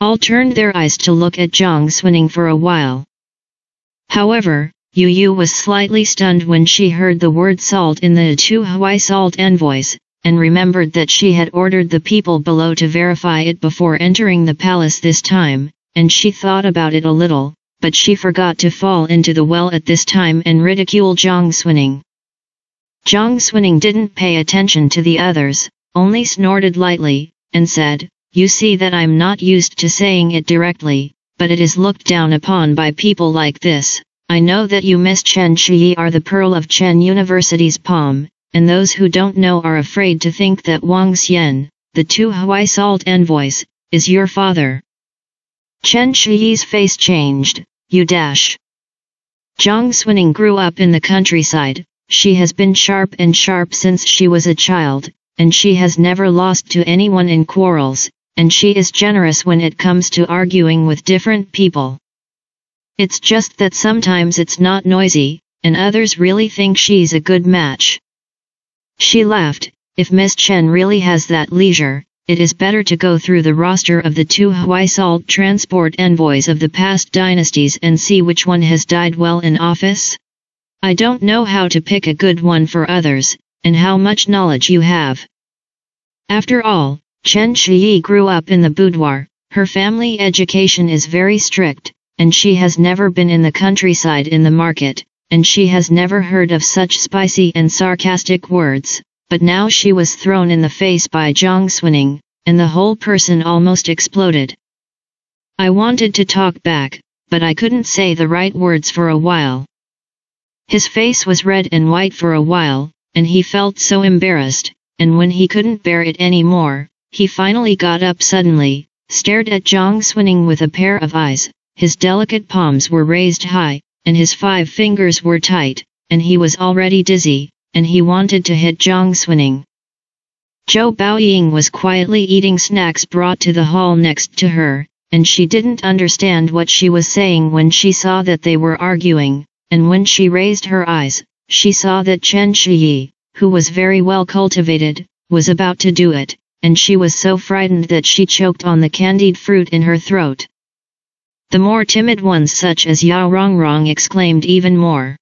All turned their eyes to look at Zhang Suining for a while. However, Yu Yu was slightly stunned when she heard the word salt in the 2 Hui salt envoys, and remembered that she had ordered the people below to verify it before entering the palace this time, and she thought about it a little, but she forgot to fall into the well at this time and ridicule Zhang Suining. Zhang Suining didn't pay attention to the others, only snorted lightly, and said, "You see that I'm not used to saying it directly, but it is looked down upon by people like this. I know that you Miss Chen Shi are the pearl of Chen University's palm, and those who don't know are afraid to think that Wang Xian, the 2 Hui salt envoys, is your father." Chen Shiyi's face changed, "You dash." Zhang Suining grew up in the countryside, she has been sharp since she was a child, and she has never lost to anyone in quarrels, and she is generous when it comes to arguing with different people. It's just that sometimes it's not noisy, and others really think she's a good match. She laughed, "If Miss Chen really has that leisure, it is better to go through the roster of the 2 Hui salt transport envoys of the past dynasties and see which one has died well in office. I don't know how to pick a good one for others, and how much knowledge you have." After all, Chen Shiyi grew up in the boudoir, her family education is very strict, and she has never been in the countryside in the market, and she has never heard of such spicy and sarcastic words, but now she was thrown in the face by Zhang Suining, and the whole person almost exploded. "I wanted to talk back, but I couldn't say the right words for a while." His face was red and white for a while, and he felt so embarrassed, and when he couldn't bear it anymore, he finally got up suddenly, stared at Zhang Suining with a pair of eyes, his delicate palms were raised high, and his 5 fingers were tight, and he was already dizzy, and he wanted to hit Zhang Suining. Zhou Baoying was quietly eating snacks brought to the hall next to her, and she didn't understand what she was saying when she saw that they were arguing, and when she raised her eyes, she saw that Chen Shiyi, who was very well cultivated, was about to do it, and she was so frightened that she choked on the candied fruit in her throat. The more timid ones such as Yao Rongrong exclaimed even more.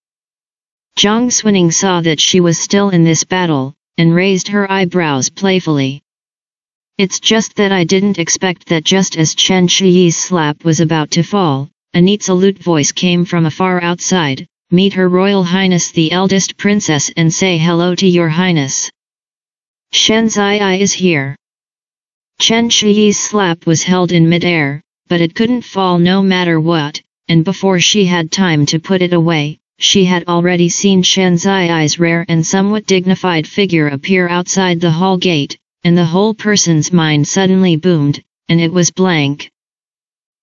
Zhang Xuning saw that she was still in this battle, and raised her eyebrows playfully. It's just that I didn't expect that. Just as Chen Shiyi's slap was about to fall, a neat salute voice came from afar outside. Meet Her Royal Highness the eldest princess and say hello to your highness. Shen Zai is here. Chen Shiyi's slap was held in midair, but it couldn't fall no matter what, and before she had time to put it away, she had already seen Shen Zai's rare and somewhat dignified figure appear outside the hall gate, and the whole person's mind suddenly boomed, and it was blank.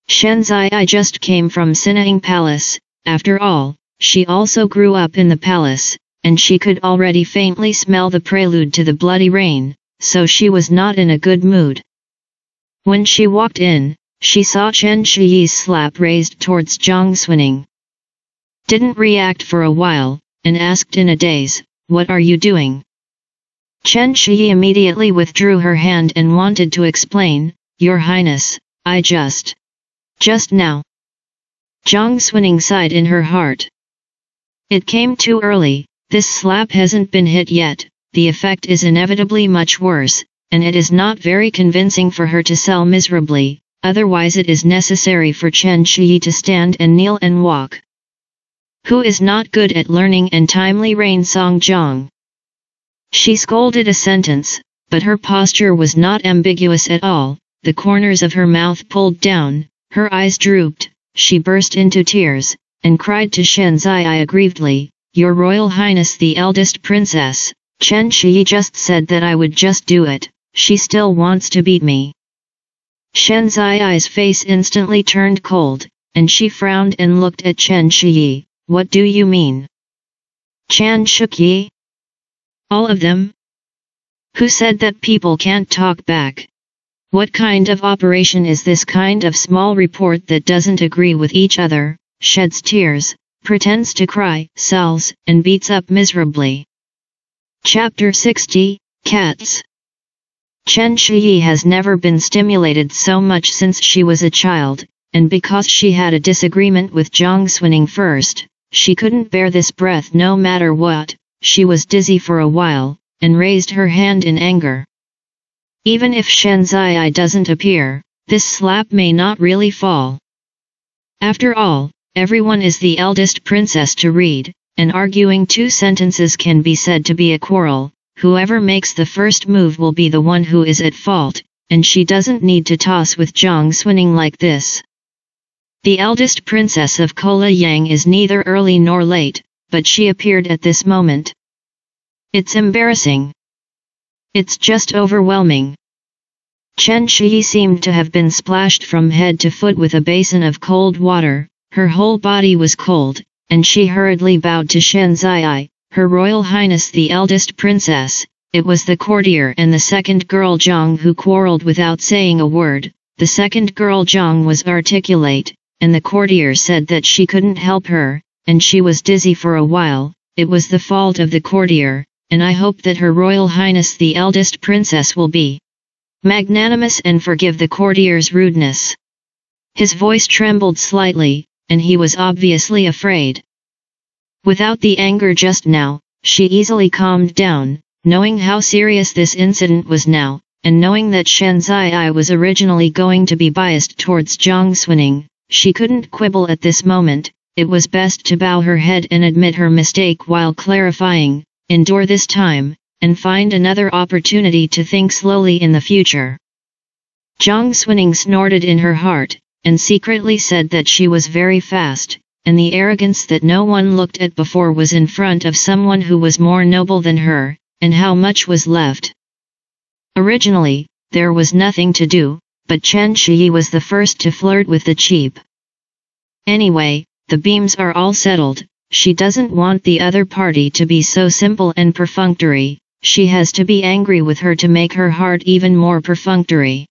Shen Zai just came from Sinning Palace. After all, she also grew up in the palace, and she could already faintly smell the prelude to the bloody rain, so she was not in a good mood. When she walked in, she saw Chen Shiyi's slap raised towards Zhang Xuning. Didn't react for a while, and asked in a daze, "What are you doing?" Chen Shiyi immediately withdrew her hand and wanted to explain, "Your Highness, I just now." Zhang Xuning sighed in her heart. It came too early. This slap hasn't been hit yet, the effect is inevitably much worse, and it is not very convincing for her to sell miserably, otherwise it is necessary for Chen Shiyi to stand and kneel and walk. Who is not good at learning and timely rain song Zhang? She scolded a sentence, but her posture was not ambiguous at all, the corners of her mouth pulled down, her eyes drooped, she burst into tears, and cried to Shen Zai aggrievedly, "Your Royal Highness the eldest princess, Chen Shiyi just said that I would just do it, she still wants to beat me." Shen Zai's face instantly turned cold, and she frowned and looked at Chen Shiyi. "What do you mean? Chan Shukyi? All of them? Who said that people can't talk back? What kind of operation is this kind of small report that doesn't agree with each other, sheds tears, pretends to cry, sells, and beats up miserably?" Chapter 60, Cats. Chen Shiyi has never been stimulated so much since she was a child, and because she had a disagreement with Zhang Xuning first, she couldn't bear this breath no matter what. She was dizzy for a while, and raised her hand in anger. Even if Shen Zai doesn't appear, this slap may not really fall. After all, everyone is the eldest princess to read, and arguing two sentences can be said to be a quarrel. Whoever makes the first move will be the one who is at fault, and she doesn't need to toss with Zhang Xuning like this. The eldest princess of Kola Yang is neither early nor late, but she appeared at this moment. It's embarrassing. It's just overwhelming. Chen Shiyi seemed to have been splashed from head to foot with a basin of cold water, her whole body was cold, and she hurriedly bowed to Shen Zai, "Her Royal Highness the eldest princess." It was the courtier and the second girl Zhang who quarreled without saying a word. The second girl Zhang was articulate, and the courtier said that she couldn't help her, and she was dizzy for a while. It was the fault of the courtier, and I hope that Her Royal Highness the eldest princess will be magnanimous and forgive the courtier's rudeness. His voice trembled slightly, and he was obviously afraid. Without the anger just now, she easily calmed down, knowing how serious this incident was now, and knowing that Shen Zai was originally going to be biased towards Zhang Xuning. She couldn't quibble at this moment. It was best to bow her head and admit her mistake while clarifying, endure this time, and find another opportunity to think slowly in the future. Zhang Xuning snorted in her heart, and secretly said that she was very fast, and the arrogance that no one looked at before was in front of someone who was more noble than her, and how much was left. Originally, there was nothing to do, but Chen Shiyi was the first to flirt with the cheap. Anyway, the beams are all settled. She doesn't want the other party to be so simple and perfunctory, she has to be angry with her to make her heart even more perfunctory.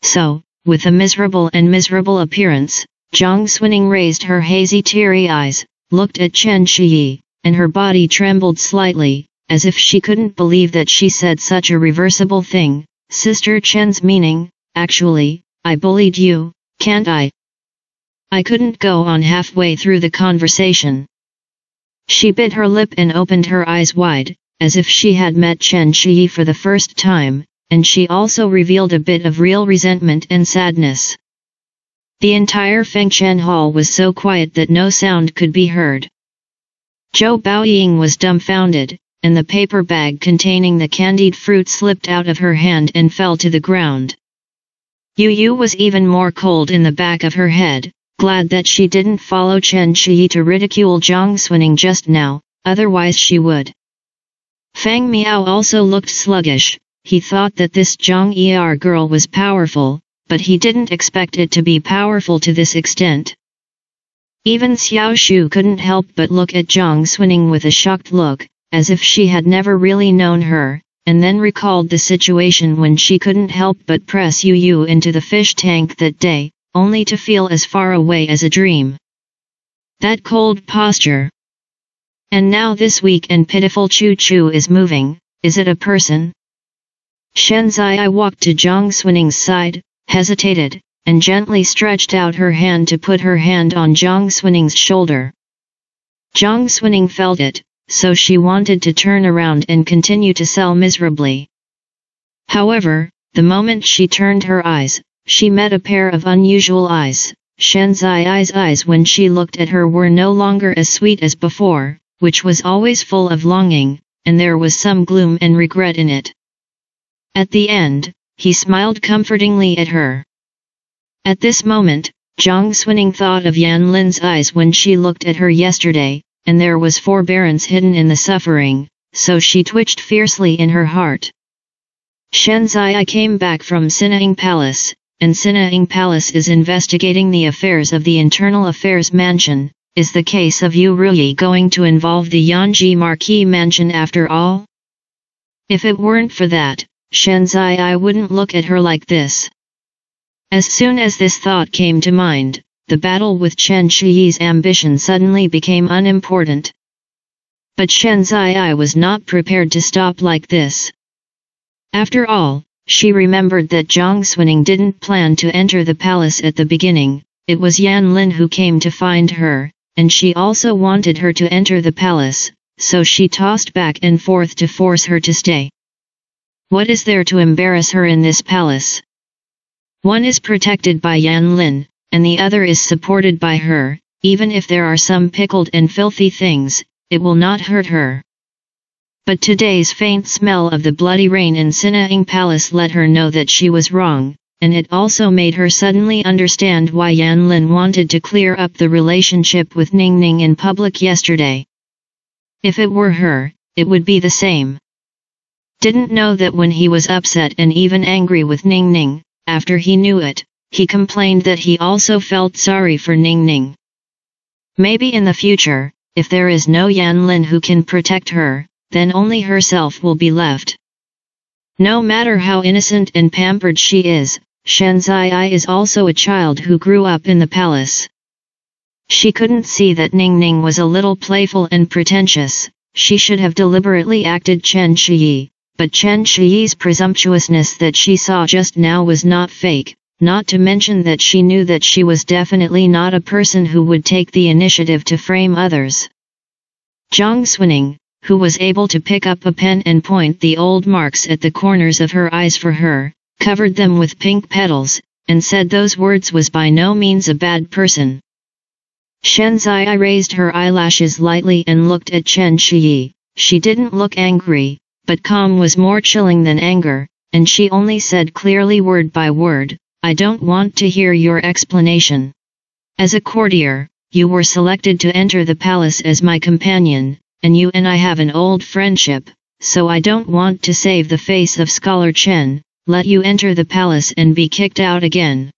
So, with a miserable appearance, Jiang Xuning raised her hazy teary eyes, looked at Chen Shiyi, and her body trembled slightly, as if she couldn't believe that she said such a reversible thing. Sister Chen's meaning, actually, I bullied you, can't I? I couldn't go on halfway through the conversation. She bit her lip and opened her eyes wide, as if she had met Chen Shiyi for the first time, and she also revealed a bit of real resentment and sadness. The entire Fengchen Hall was so quiet that no sound could be heard. Zhou Baoying was dumbfounded, and the paper bag containing the candied fruit slipped out of her hand and fell to the ground. Yu Yu was even more cold in the back of her head, glad that she didn't follow Chen Shiyi to ridicule Jiang Xuning just now, otherwise she would. Fang Miao also looked sluggish. He thought that this Zhang Er girl was powerful, but he didn't expect it to be powerful to this extent. Even Xiao Shu couldn't help but look at Jiang Xuning with a shocked look, as if she had never really known her, and then recalled the situation when she couldn't help but press Yu Yu into the fish tank that day, only to feel as far away as a dream. That cold posture. And now this weak and pitiful Chu Chu is moving. Is it a person? Shen Zai walked to Jiang Xuning's side, hesitated, and gently stretched out her hand to put her hand on Jiang Xuning's shoulder. Jiang Xuning felt it, so she wanted to turn around and continue to sell miserably. However, the moment she turned her eyes, she met a pair of unusual eyes. Shen Zai's eyes when she looked at her were no longer as sweet as before, which was always full of longing, and there was some gloom and regret in it. At the end, he smiled comfortingly at her. At this moment, Jiang Xuning thought of Yan Lin's eyes when she looked at her yesterday, and there was forbearance hidden in the suffering, so she twitched fiercely in her heart. Shen Zai came back from Sinaing Palace, and Sinaing Palace is investigating the affairs of the Internal Affairs Mansion. Is the case of Yu Ruyi going to involve the Yanji Marquis Mansion after all? If it weren't for that, Shen Zai wouldn't look at her like this. As soon as this thought came to mind, the battle with Chen Shiyi's ambition suddenly became unimportant. But Shen Zai was not prepared to stop like this. After all, she remembered that Jiang Xuning didn't plan to enter the palace at the beginning. It was Yan Lin who came to find her, and she also wanted her to enter the palace, so she tossed back and forth to force her to stay. What is there to embarrass her in this palace? One is protected by Yan Lin, and the other is supported by her. Even if there are some pickled and filthy things, it will not hurt her. But today's faint smell of the bloody rain in Sinaing Palace let her know that she was wrong, and it also made her suddenly understand why Yan Lin wanted to clear up the relationship with Ning Ning in public yesterday. If it were her, it would be the same. Didn't know that when he was upset and even angry with Ning Ning, after he knew it, he complained that he also felt sorry for Ning Ning. Maybe in the future, if there is no Yan Lin who can protect her, then only herself will be left. No matter how innocent and pampered she is, Shen Zai is also a child who grew up in the palace. She couldn't see that Ning Ning was a little playful and pretentious. She should have deliberately acted Chen Shiyi, but Chen Shiyi's presumptuousness that she saw just now was not fake, not to mention that she knew that she was definitely not a person who would take the initiative to frame others. Jiang Xuning, who was able to pick up a pen and point the old marks at the corners of her eyes for her, covered them with pink petals, and said those words was by no means a bad person. Shen Zai raised her eyelashes lightly and looked at Chen Shiyi. She didn't look angry, but calm was more chilling than anger, and she only said clearly word by word, I don't want to hear your explanation. As a courtier, you were selected to enter the palace as my companion, and you and I have an old friendship, so I don't want to save the face of Scholar Chen, let you enter the palace and be kicked out again.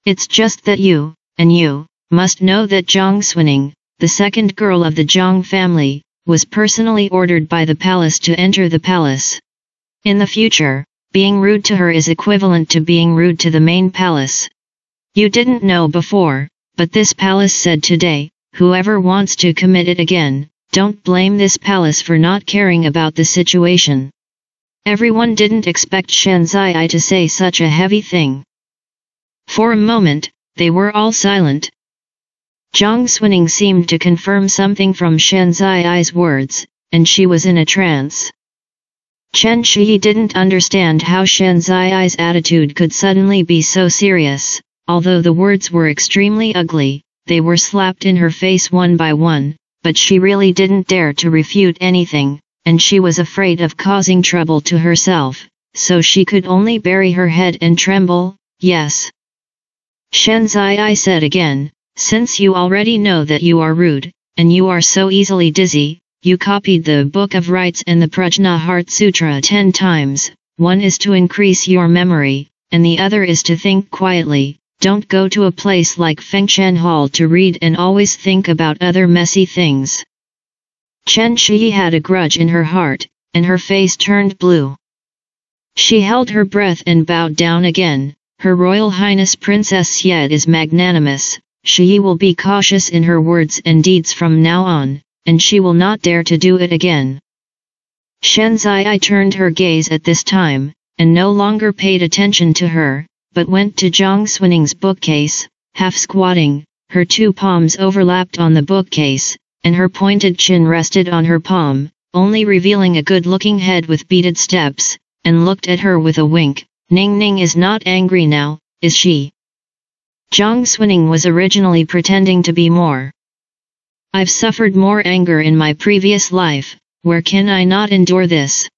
It's just that you, and you, must know that Jiang Xuning, the second girl of the Jiang family, was personally ordered by the palace to enter the palace. In the future, being rude to her is equivalent to being rude to the main palace. You didn't know before, but this palace said today, whoever wants to commit it again, don't blame this palace for not caring about the situation. Everyone didn't expect Shen Zai to say such a heavy thing. For a moment, they were all silent. Zhang Xuning seemed to confirm something from Shen Zai's words, and she was in a trance. Chen Shi didn't understand how Shen Zai's attitude could suddenly be so serious. Although the words were extremely ugly, they were slapped in her face one by one, but she really didn't dare to refute anything, and she was afraid of causing trouble to herself, so she could only bury her head and tremble. Yes. Shen Zai said again, since you already know that you are rude, and you are so easily dizzy, you copied the Book of Rites and the Prajna Heart Sutra 10 times, one is to increase your memory, and the other is to think quietly. Don't go to a place like Fengchen Hall to read and always think about other messy things. Chen Shi had a grudge in her heart, and her face turned blue. She held her breath and bowed down again. Her Royal Highness Princess Xie is magnanimous. She will be cautious in her words and deeds from now on, and she will not dare to do it again. Shen Zai turned her gaze at this time, and no longer paid attention to her, but went to Zhang Xuaning's bookcase, half squatting, her two palms overlapped on the bookcase, and her pointed chin rested on her palm, only revealing a good-looking head with beaded steps, and looked at her with a wink. Ning Ning is not angry now, is she? Zhang Xuaning was originally pretending to be more. I've suffered more anger in my previous life, where can I not endure this?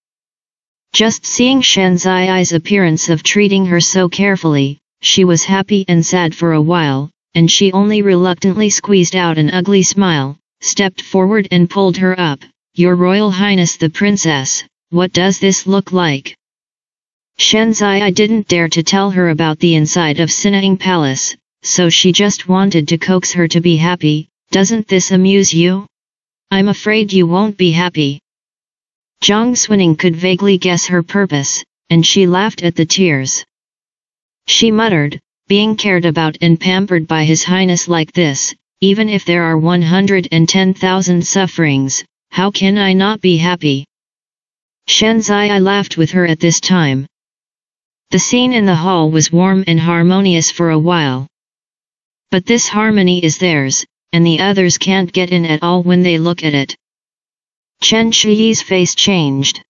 Just seeing Shen Zai's appearance of treating her so carefully, she was happy and sad for a while, and she only reluctantly squeezed out an ugly smile, stepped forward and pulled her up. Your Royal Highness the Princess, what does this look like? Shen Zai didn't dare to tell her about the inside of Sinaing Palace, so she just wanted to coax her to be happy. Doesn't this amuse you? I'm afraid you won't be happy. Zhang Xuning could vaguely guess her purpose, and she laughed at the tears. She muttered, being cared about and pampered by His Highness like this, even if there are 110,000 sufferings, how can I not be happy? Shen Zai laughed with her at this time. The scene in the hall was warm and harmonious for a while. But this harmony is theirs, and the others can't get in at all when they look at it. Chen Shi's face changed.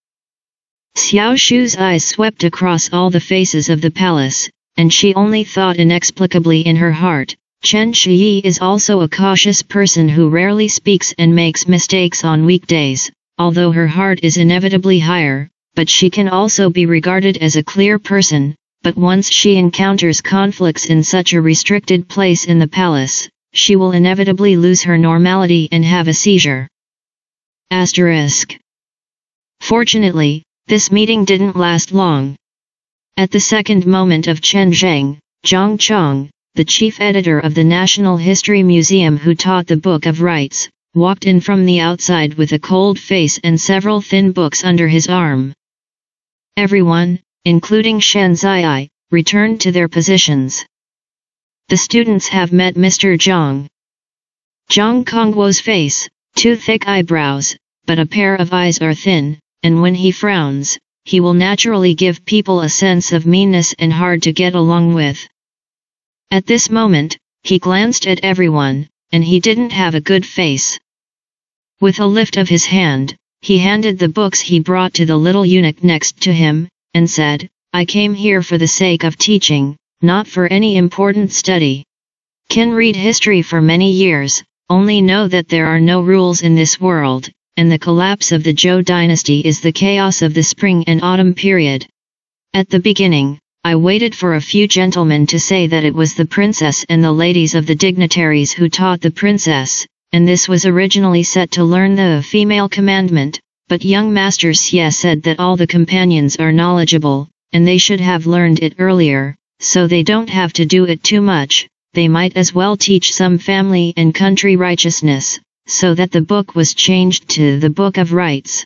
Xiao Shu's eyes swept across all the faces of the palace, and she only thought inexplicably in her heart, Chen Shi is also a cautious person who rarely speaks and makes mistakes on weekdays, although her heart is inevitably higher, but she can also be regarded as a clear person, but once she encounters conflicts in such a restricted place in the palace, she will inevitably lose her normality and have a seizure. Asterisk. Fortunately, this meeting didn't last long. At the second moment of Chen Zheng, Zhang Chong, the chief editor of the National History Museum who taught the Book of Rites, walked in from the outside with a cold face and several thin books under his arm. Everyone, including Shen Zai, returned to their positions. The students have met Mr. Zhang. Zhang Kongguo's face, two thick eyebrows, but a pair of eyes are thin, and when he frowns, he will naturally give people a sense of meanness and hard to get along with. At this moment, he glanced at everyone, and he didn't have a good face. With a lift of his hand, he handed the books he brought to the little eunuch next to him, and said, I came here for the sake of teaching, not for any important study. Can read history for many years, only know that there are no rules in this world, and the collapse of the Zhou dynasty is the chaos of the spring and autumn period. At the beginning, I waited for a few gentlemen to say that it was the princess and the ladies of the dignitaries who taught the princess, and this was originally set to learn the female commandment, but young Master Xie said that all the companions are knowledgeable, and they should have learned it earlier, so they don't have to do it too much. They might as well teach some family and country righteousness. so that the book was changed to the Book of Rites.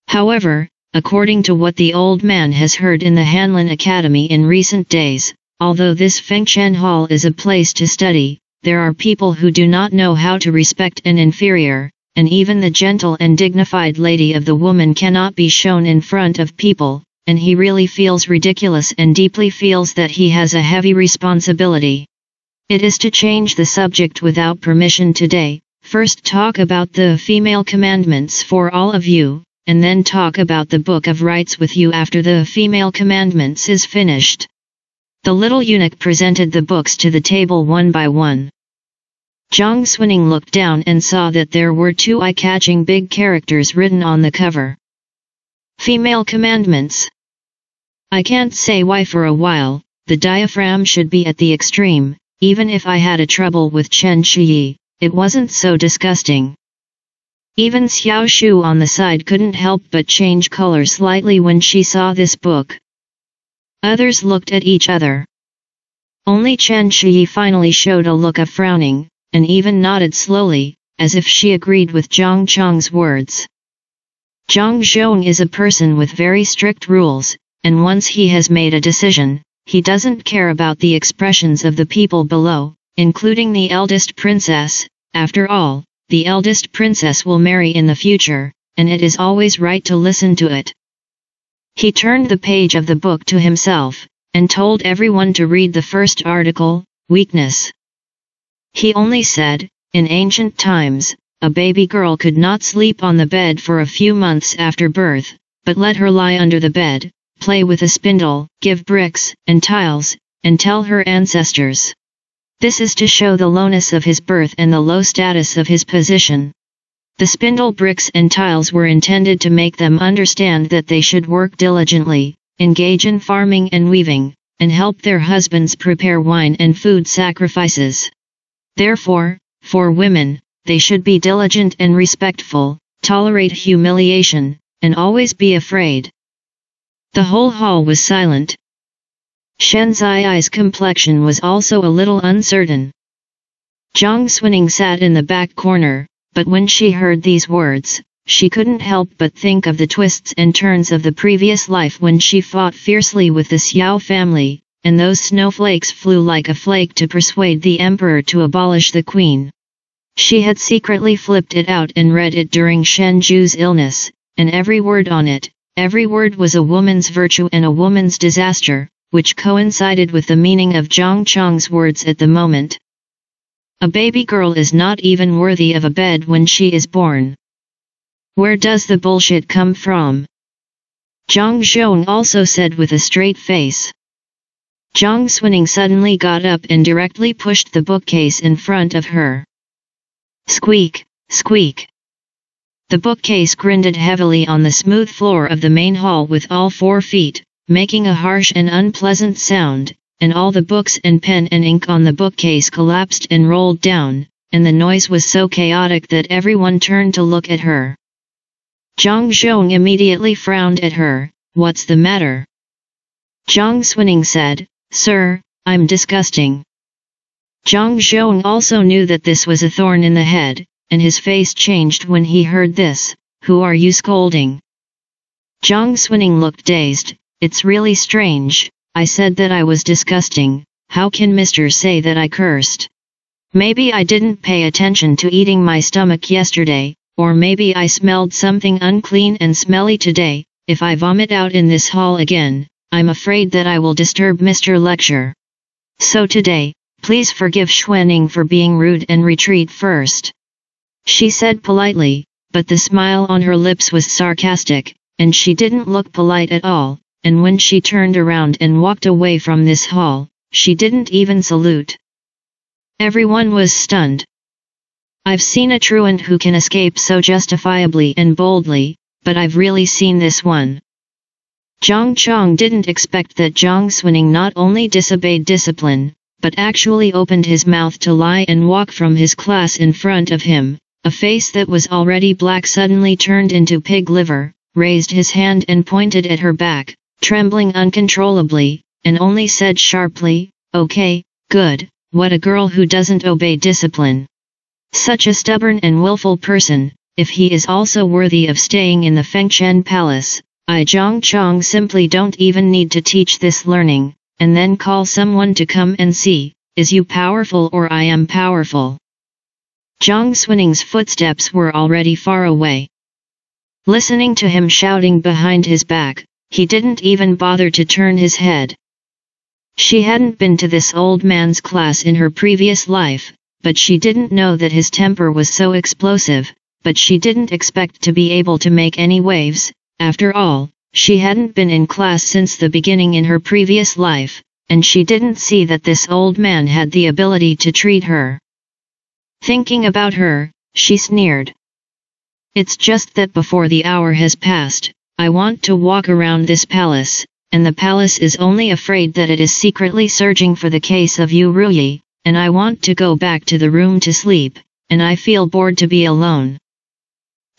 However, according to what the old man has heard in the Hanlin Academy in recent days, although this Fengshan Hall is a place to study, there are people who do not know how to respect an inferior, and even the gentle and dignified lady of the woman cannot be shown in front of people, and he really feels ridiculous and deeply feels that he has a heavy responsibility. It is to change the subject without permission today, first talk about the female commandments for all of you, and then talk about the Book of Rites with you after the female commandments is finished. The little eunuch presented the books to the table one by one. Zhang Xuning looked down and saw that there were two eye-catching big characters written on the cover. Female commandments. I can't say why for a while, the diaphragm should be at the extreme, even if I had a trouble with Chen Shiyi, it wasn't so disgusting. Even Xiao Shu on the side couldn't help but change color slightly when she saw this book. Others looked at each other. Only Chen Shiyi finally showed a look of frowning, and even nodded slowly, as if she agreed with Zhang Chong's words. Zhang Zhong is a person with very strict rules, and once he has made a decision, he doesn't care about the expressions of the people below, including the eldest princess. After all, the eldest princess will marry in the future, and it is always right to listen to it. He turned the page of the book to himself, and told everyone to read the first article, weakness. He only said, in ancient times, a baby girl could not sleep on the bed for a few months after birth, but let her lie under the bed, play with a spindle, give bricks and tiles, and tell her ancestors. This is to show the lowness of his birth and the low status of his position. The spindle, bricks and tiles were intended to make them understand that they should work diligently, engage in farming and weaving, and help their husbands prepare wine and food sacrifices. Therefore, for women, they should be diligent and respectful, tolerate humiliation, and always be afraid. The whole hall was silent. Shen Ziyi's complexion was also a little uncertain. Zhang Xuning sat in the back corner, but when she heard these words, she couldn't help but think of the twists and turns of the previous life when she fought fiercely with the Xiao family, and those snowflakes flew like a flake to persuade the emperor to abolish the queen. She had secretly flipped it out and read it during Shen Ju's illness, and every word on it, every word was a woman's virtue and a woman's disaster, which coincided with the meaning of Zhang Chong's words at the moment. A baby girl is not even worthy of a bed when she is born. Where does the bullshit come from? Zhang Zhong also said with a straight face. Zhang Xuning suddenly got up and directly pushed the bookcase in front of her. Squeak, squeak. The bookcase grinded heavily on the smooth floor of the main hall with all 4 feet, making a harsh and unpleasant sound, and all the books and pen and ink on the bookcase collapsed and rolled down, and the noise was so chaotic that everyone turned to look at her. Zhang Zhong immediately frowned at her. What's the matter? Zhang Xuning said, Sir, I'm disgusting. Zhang Zhong also knew that this was a thorn in the head, and his face changed when he heard this. Who are you scolding? Zhang Xuning looked dazed. It's really strange. I said that I was disgusting. How can Mr. say that I cursed? Maybe I didn't pay attention to eating my stomach yesterday, or maybe I smelled something unclean and smelly today. If I vomit out in this hall again, I'm afraid that I will disturb Mr. Lecture. So today, please forgive Xuaning for being rude and retreat first. She said politely, but the smile on her lips was sarcastic, and she didn't look polite at all, and when she turned around and walked away from this hall, she didn't even salute. Everyone was stunned. I've seen a truant who can escape so justifiably and boldly, but I've really seen this one. Zhang Chong didn't expect that Zhang Xuning not only disobeyed discipline, but actually opened his mouth to lie and walk from his class in front of him. A face that was already black suddenly turned into pig liver, raised his hand and pointed at her back, trembling uncontrollably, and only said sharply, Okay, good, what a girl who doesn't obey discipline. Such a stubborn and willful person, if he is also worthy of staying in the Fengchen Palace, I Zhang Chong simply don't even need to teach this learning, and then call someone to come and see, is you powerful or I am powerful. Zhang Xuaning's footsteps were already far away. Listening to him shouting behind his back, he didn't even bother to turn his head. She hadn't been to this old man's class in her previous life, but she didn't know that his temper was so explosive, but she didn't expect to be able to make any waves. After all, she hadn't been in class since the beginning in her previous life, and she didn't see that this old man had the ability to treat her. Thinking about her, she sneered. It's just that before the hour has passed, I want to walk around this palace, and the palace is only afraid that it is secretly searching for the case of Yu Ruyi, and I want to go back to the room to sleep, and I feel bored to be alone.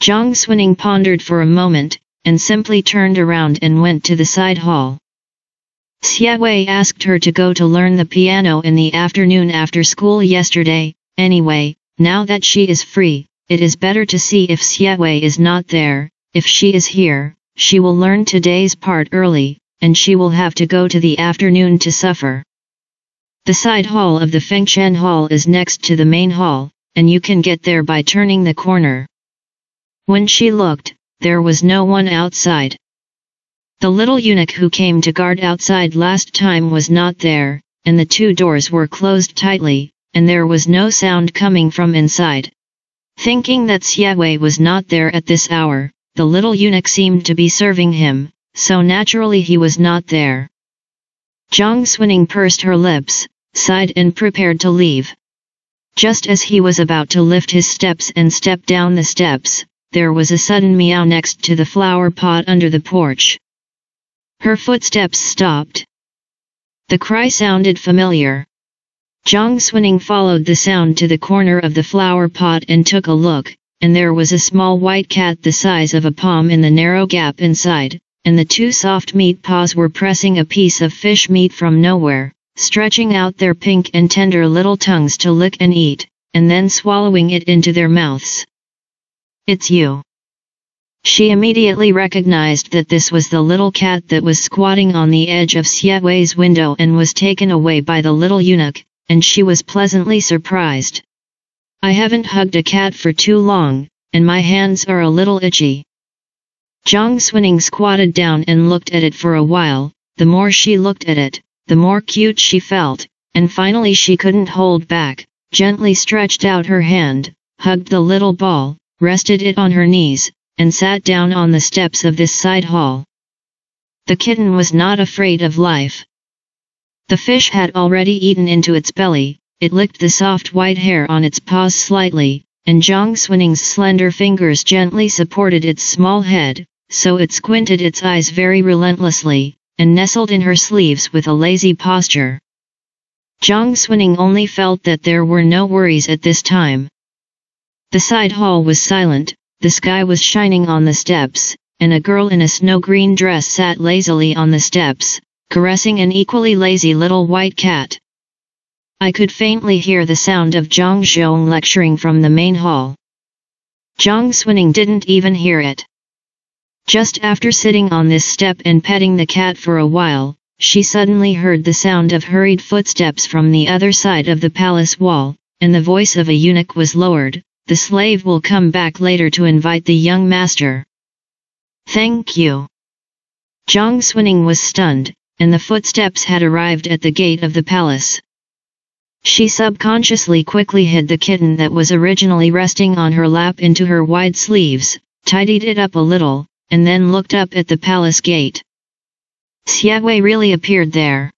Zhang Xuaning pondered for a moment, and simply turned around and went to the side hall. Xie Wei asked her to go to learn the piano in the afternoon after school yesterday. Anyway, now that she is free, it is better to see if Xie Wei is not there. If she is here, she will learn today's part early, and she will have to go to the afternoon to suffer. The side hall of the Fengchen Hall is next to the main hall, and you can get there by turning the corner. When she looked, there was no one outside. The little eunuch who came to guard outside last time was not there, and the two doors were closed tightly, and there was no sound coming from inside. Thinking that Xie Wei was not there at this hour, the little eunuch seemed to be serving him, so naturally he was not there. Zhang Xuaning pursed her lips, sighed and prepared to leave. Just as he was about to lift his steps and step down the steps, there was a sudden meow next to the flower pot under the porch. Her footsteps stopped. The cry sounded familiar. Zhang Xuaning followed the sound to the corner of the flower pot and took a look, and there was a small white cat the size of a palm in the narrow gap inside, and the two soft meat paws were pressing a piece of fish meat from nowhere, stretching out their pink and tender little tongues to lick and eat, and then swallowing it into their mouths. It's you. She immediately recognized that this was the little cat that was squatting on the edge of Xie Wei's window and was taken away by the little eunuch, and she was pleasantly surprised. I haven't hugged a cat for too long, and my hands are a little itchy. Zhang Xuaning squatted down and looked at it for a while. The more she looked at it, the more cute she felt, and finally she couldn't hold back, gently stretched out her hand, hugged the little ball, rested it on her knees, and sat down on the steps of this side hall. The kitten was not afraid of life. The fish had already eaten into its belly, it licked the soft white hair on its paws slightly, and Zhang Xuaning's slender fingers gently supported its small head, so it squinted its eyes very relentlessly, and nestled in her sleeves with a lazy posture. Zhang Xuaning only felt that there were no worries at this time. The side hall was silent, the sky was shining on the steps, and a girl in a snow-green dress sat lazily on the steps, caressing an equally lazy little white cat. I could faintly hear the sound of Zhang Zhong lecturing from the main hall. Zhang Xuaning didn't even hear it. Just after sitting on this step and petting the cat for a while, she suddenly heard the sound of hurried footsteps from the other side of the palace wall, and the voice of a eunuch was lowered. The slave will come back later to invite the young master. Thank you. Zhang Xuaning was stunned, and the footsteps had arrived at the gate of the palace. She subconsciously quickly hid the kitten that was originally resting on her lap into her wide sleeves, tidied it up a little, and then looked up at the palace gate. Xie Wei really appeared there.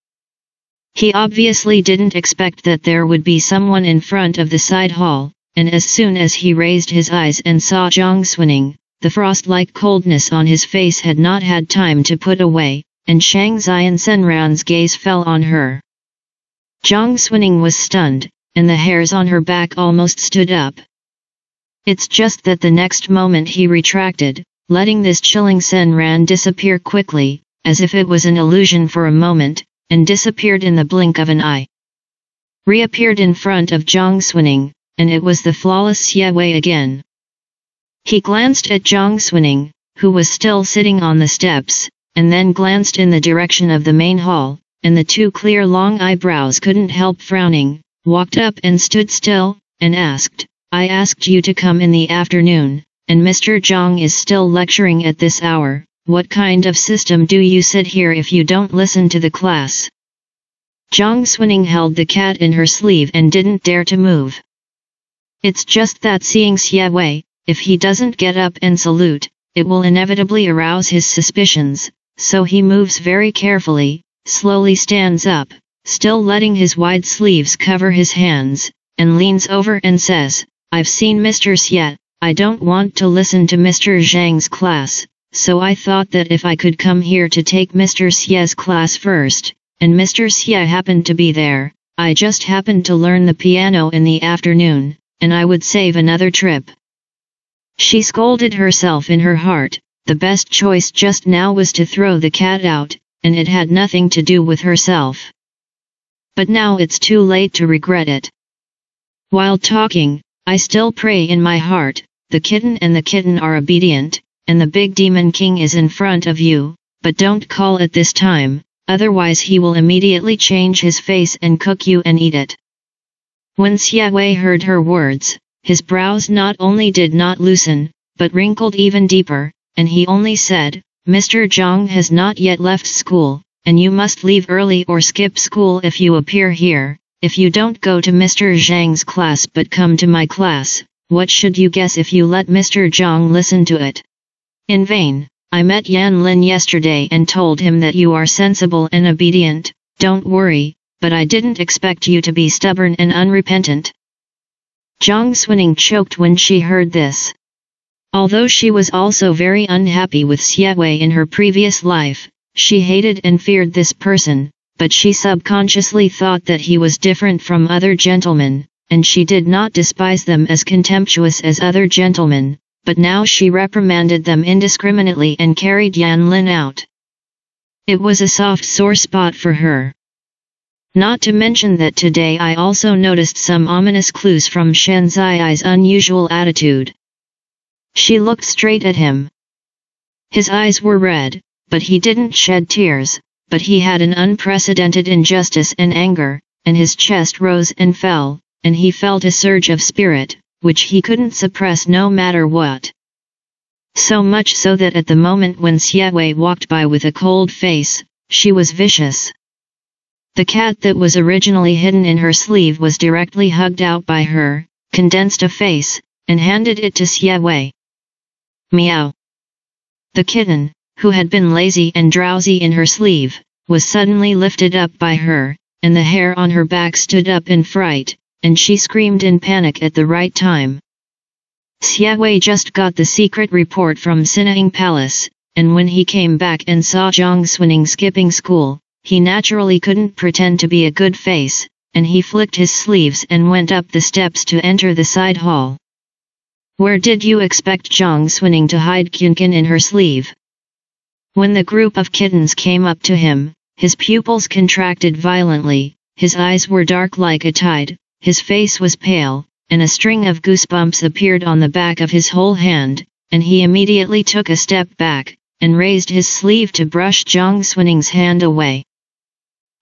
He obviously didn't expect that there would be someone in front of the side hall, and as soon as he raised his eyes and saw Zhang Xuaning, the frost-like coldness on his face had not had time to put away, and Shang Xian Senran's gaze fell on her. Zhang Xuaning was stunned, and the hairs on her back almost stood up. It's just that the next moment he retracted, letting this chilling Senran disappear quickly, as if it was an illusion for a moment, and disappeared in the blink of an eye. Reappeared in front of Zhang Xuaning, and it was the flawless Xie again. He glanced at Zhang Xuning, who was still sitting on the steps, and then glanced in the direction of the main hall, and the two clear long eyebrows couldn't help frowning, walked up and stood still, and asked, "I asked you to come in the afternoon, and Mr. Zhang is still lecturing at this hour. What kind of system do you sit here if you don't listen to the class?" Zhang Xuning held the cat in her sleeve and didn't dare to move. It's just that seeing Xie, if he doesn't get up and salute, it will inevitably arouse his suspicions, so he moves very carefully, slowly stands up, still letting his wide sleeves cover his hands, and leans over and says, "I've seen Mr. Xie, I don't want to listen to Mr. Zhang's class, so I thought that if I could come here to take Mr. Xie's class first, and Mr. Xie happened to be there, I just happened to learn the piano in the afternoon, and I would save another trip." She scolded herself in her heart. The best choice just now was to throw the cat out, and it had nothing to do with herself. But now it's too late to regret it. While talking, I still pray in my heart, the kitten and the kitten are obedient, and the big demon king is in front of you, but don't call at this time, otherwise he will immediately change his face and cook you and eat it. When Xie heard her words, his brows not only did not loosen, but wrinkled even deeper, and he only said, "Mr. Zhang has not yet left school, and you must leave early or skip school if you appear here. If you don't go to Mr. Zhang's class but come to my class, what should you guess if you let Mr. Zhang listen to it?" In vain, I met Yan Lin yesterday and told him that you are sensible and obedient, don't worry, but I didn't expect you to be stubborn and unrepentant. Zhang Xuning choked when she heard this. Although she was also very unhappy with Xie in her previous life, she hated and feared this person, but she subconsciously thought that he was different from other gentlemen, and she did not despise them as contemptuous as other gentlemen, but now she reprimanded them indiscriminately and carried Yan Lin out. It was a soft sore spot for her. Not to mention that today I also noticed some ominous clues from Shen Zi's unusual attitude. She looked straight at him. His eyes were red, but he didn't shed tears, but he had an unprecedented injustice and anger, and his chest rose and fell, and he felt a surge of spirit, which he couldn't suppress no matter what. So much so that at the moment when Xie walked by with a cold face, she was vicious. The cat that was originally hidden in her sleeve was directly hugged out by her, condensed a face, and handed it to Xie. Meow. The kitten, who had been lazy and drowsy in her sleeve, was suddenly lifted up by her, and the hair on her back stood up in fright, and she screamed in panic at the right time. Xie just got the secret report from Sinaing Palace, and when he came back and saw Zhang Xuning skipping school, he naturally couldn't pretend to be a good face, and he flicked his sleeves and went up the steps to enter the side hall. Where did you expect Zhang Xuning to hide Qinqin in her sleeve? When the group of kittens came up to him, his pupils contracted violently, his eyes were dark like a tide, his face was pale, and a string of goosebumps appeared on the back of his whole hand, and he immediately took a step back, and raised his sleeve to brush Zhang Xunning's hand away.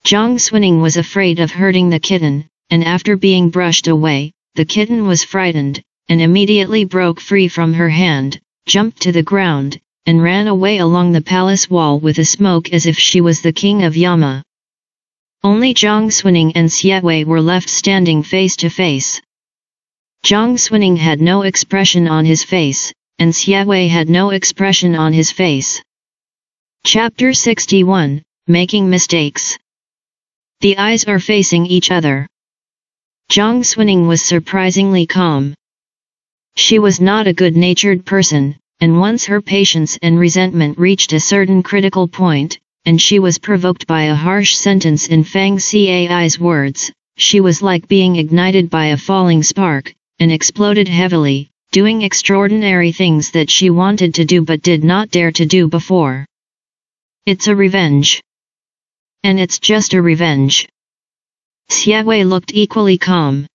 Zhang Xuning was afraid of hurting the kitten, and after being brushed away, the kitten was frightened, and immediately broke free from her hand, jumped to the ground, and ran away along the palace wall with a smoke as if she was the king of Yama. Only Zhang Xuning and Xie were left standing face to face. Zhang Xuning had no expression on his face, and Xie had no expression on his face. Chapter 61, Making Mistakes. The eyes are facing each other. Zhang Xuning was surprisingly calm. She was not a good-natured person, and once her patience and resentment reached a certain critical point, and she was provoked by a harsh sentence in Fang Cai's words, she was like being ignited by a falling spark, and exploded heavily, doing extraordinary things that she wanted to do but did not dare to do before. It's a revenge. And it's just a revenge. Xie looked equally calm.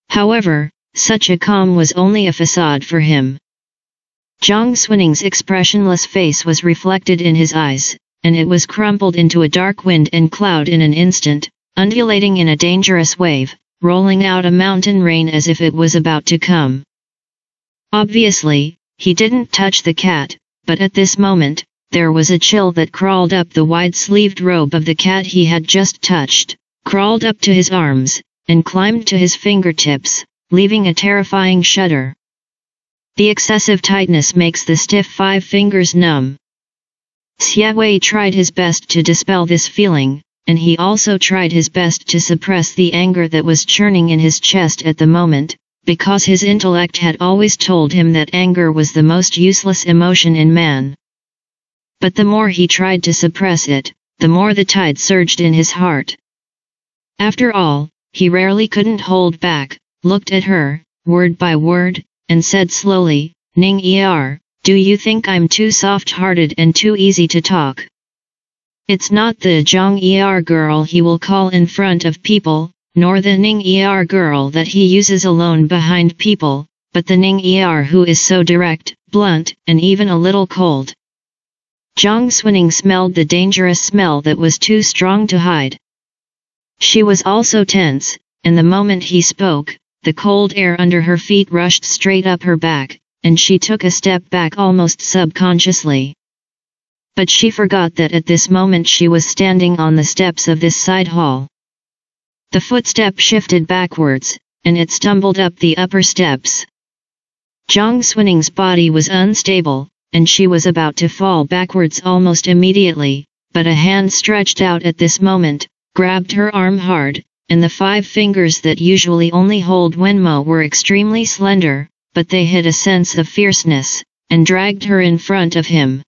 However, such a calm was only a facade for him. Zhang Xunning's expressionless face was reflected in his eyes, and it was crumpled into a dark wind and cloud in an instant, undulating in a dangerous wave, rolling out a mountain rain as if it was about to come. Obviously, he didn't touch the cat, but at this moment, there was a chill that crawled up the wide-sleeved robe of the cat he had just touched, crawled up to his arms, and climbed to his fingertips, leaving a terrifying shudder. The excessive tightness makes the stiff 5 fingers numb. Xie Wei tried his best to dispel this feeling, and he also tried his best to suppress the anger that was churning in his chest at the moment, because his intellect had always told him that anger was the most useless emotion in man. But the more he tried to suppress it, the more the tide surged in his heart. After all, he rarely couldn't hold back, looked at her, word by word, and said slowly, "Ning Er, do you think I'm too soft-hearted and too easy to talk? It's not the Zhang Er girl he will call in front of people, nor the Ning Er girl that he uses alone behind people, but the Ning Er who is so direct, blunt, and even a little cold." Zhang Xuning smelled the dangerous smell that was too strong to hide. She was also tense, and the moment he spoke, the cold air under her feet rushed straight up her back, and she took a step back almost subconsciously. But she forgot that at this moment she was standing on the steps of this side hall. The footstep shifted backwards, and it stumbled up the upper steps. Zhang Xunning's body was unstable, and she was about to fall backwards almost immediately, but a hand stretched out at this moment, grabbed her arm hard, and the 5 fingers that usually only hold Wenmo were extremely slender, but they hid a sense of fierceness, and dragged her in front of him.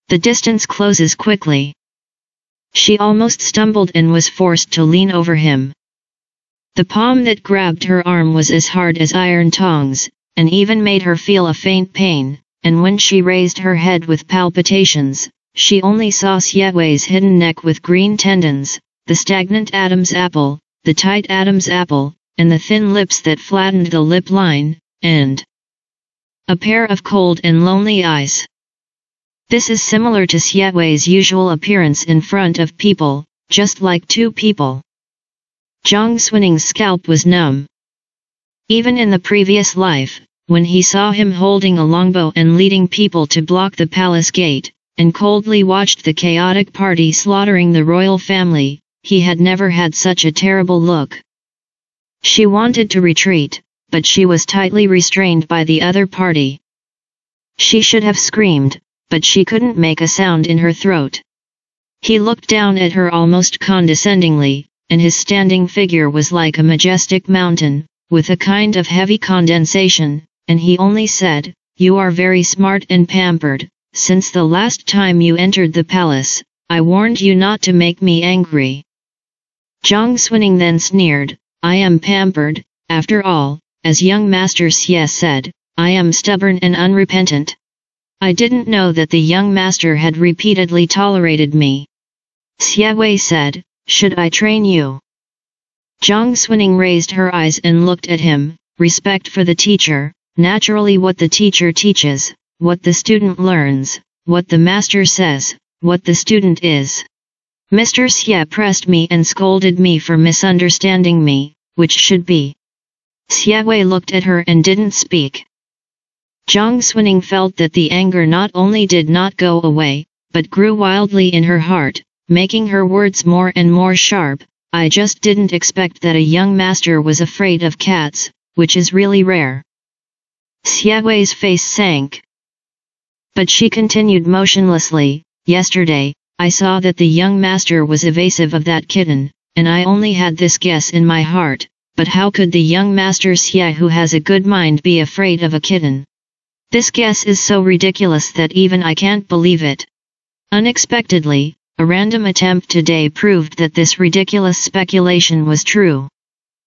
The distance closes quickly. She almost stumbled and was forced to lean over him. The palm that grabbed her arm was as hard as iron tongs, and even made her feel a faint pain, and when she raised her head with palpitations, she only saw Xie Wei's hidden neck with green tendons, the stagnant Adam's apple, the tight Adam's apple, and the thin lips that flattened the lip line, and a pair of cold and lonely eyes. This is similar to Xie Wei's usual appearance in front of people, just like 2 people. Zhang Xunning's scalp was numb. Even in the previous life, when he saw him holding a longbow and leading people to block the palace gate, and coldly watched the chaotic party slaughtering the royal family, he had never had such a terrible look. She wanted to retreat, but she was tightly restrained by the other party. She should have screamed, but she couldn't make a sound in her throat. He looked down at her almost condescendingly, and his standing figure was like a majestic mountain, with a kind of heavy condensation, and he only said, "You are very smart and pampered. Since the last time you entered the palace, I warned you not to make me angry." Zhang Xuning then sneered, "I am pampered, after all, as young Master Xie said, I am stubborn and unrepentant. I didn't know that the young master had repeatedly tolerated me." Xie Wei said, "Should I train you?" Zhang Xuning raised her eyes and looked at him, respect for the teacher, naturally what the teacher teaches, what the student learns, what the master says, what the student is. Mr. Xie pressed me and scolded me for misunderstanding me, which should be. Xie Wei looked at her and didn't speak. Zhang Xuning felt that the anger not only did not go away, but grew wildly in her heart, making her words more and more sharp. "I just didn't expect that a young master was afraid of cats, which is really rare." Xie Wei's face sank. But she continued motionlessly, "Yesterday, I saw that the young master was evasive of that kitten, and I only had this guess in my heart, but how could the young master Xie who has a good mind be afraid of a kitten? This guess is so ridiculous that even I can't believe it." Unexpectedly, a random attempt today proved that this ridiculous speculation was true.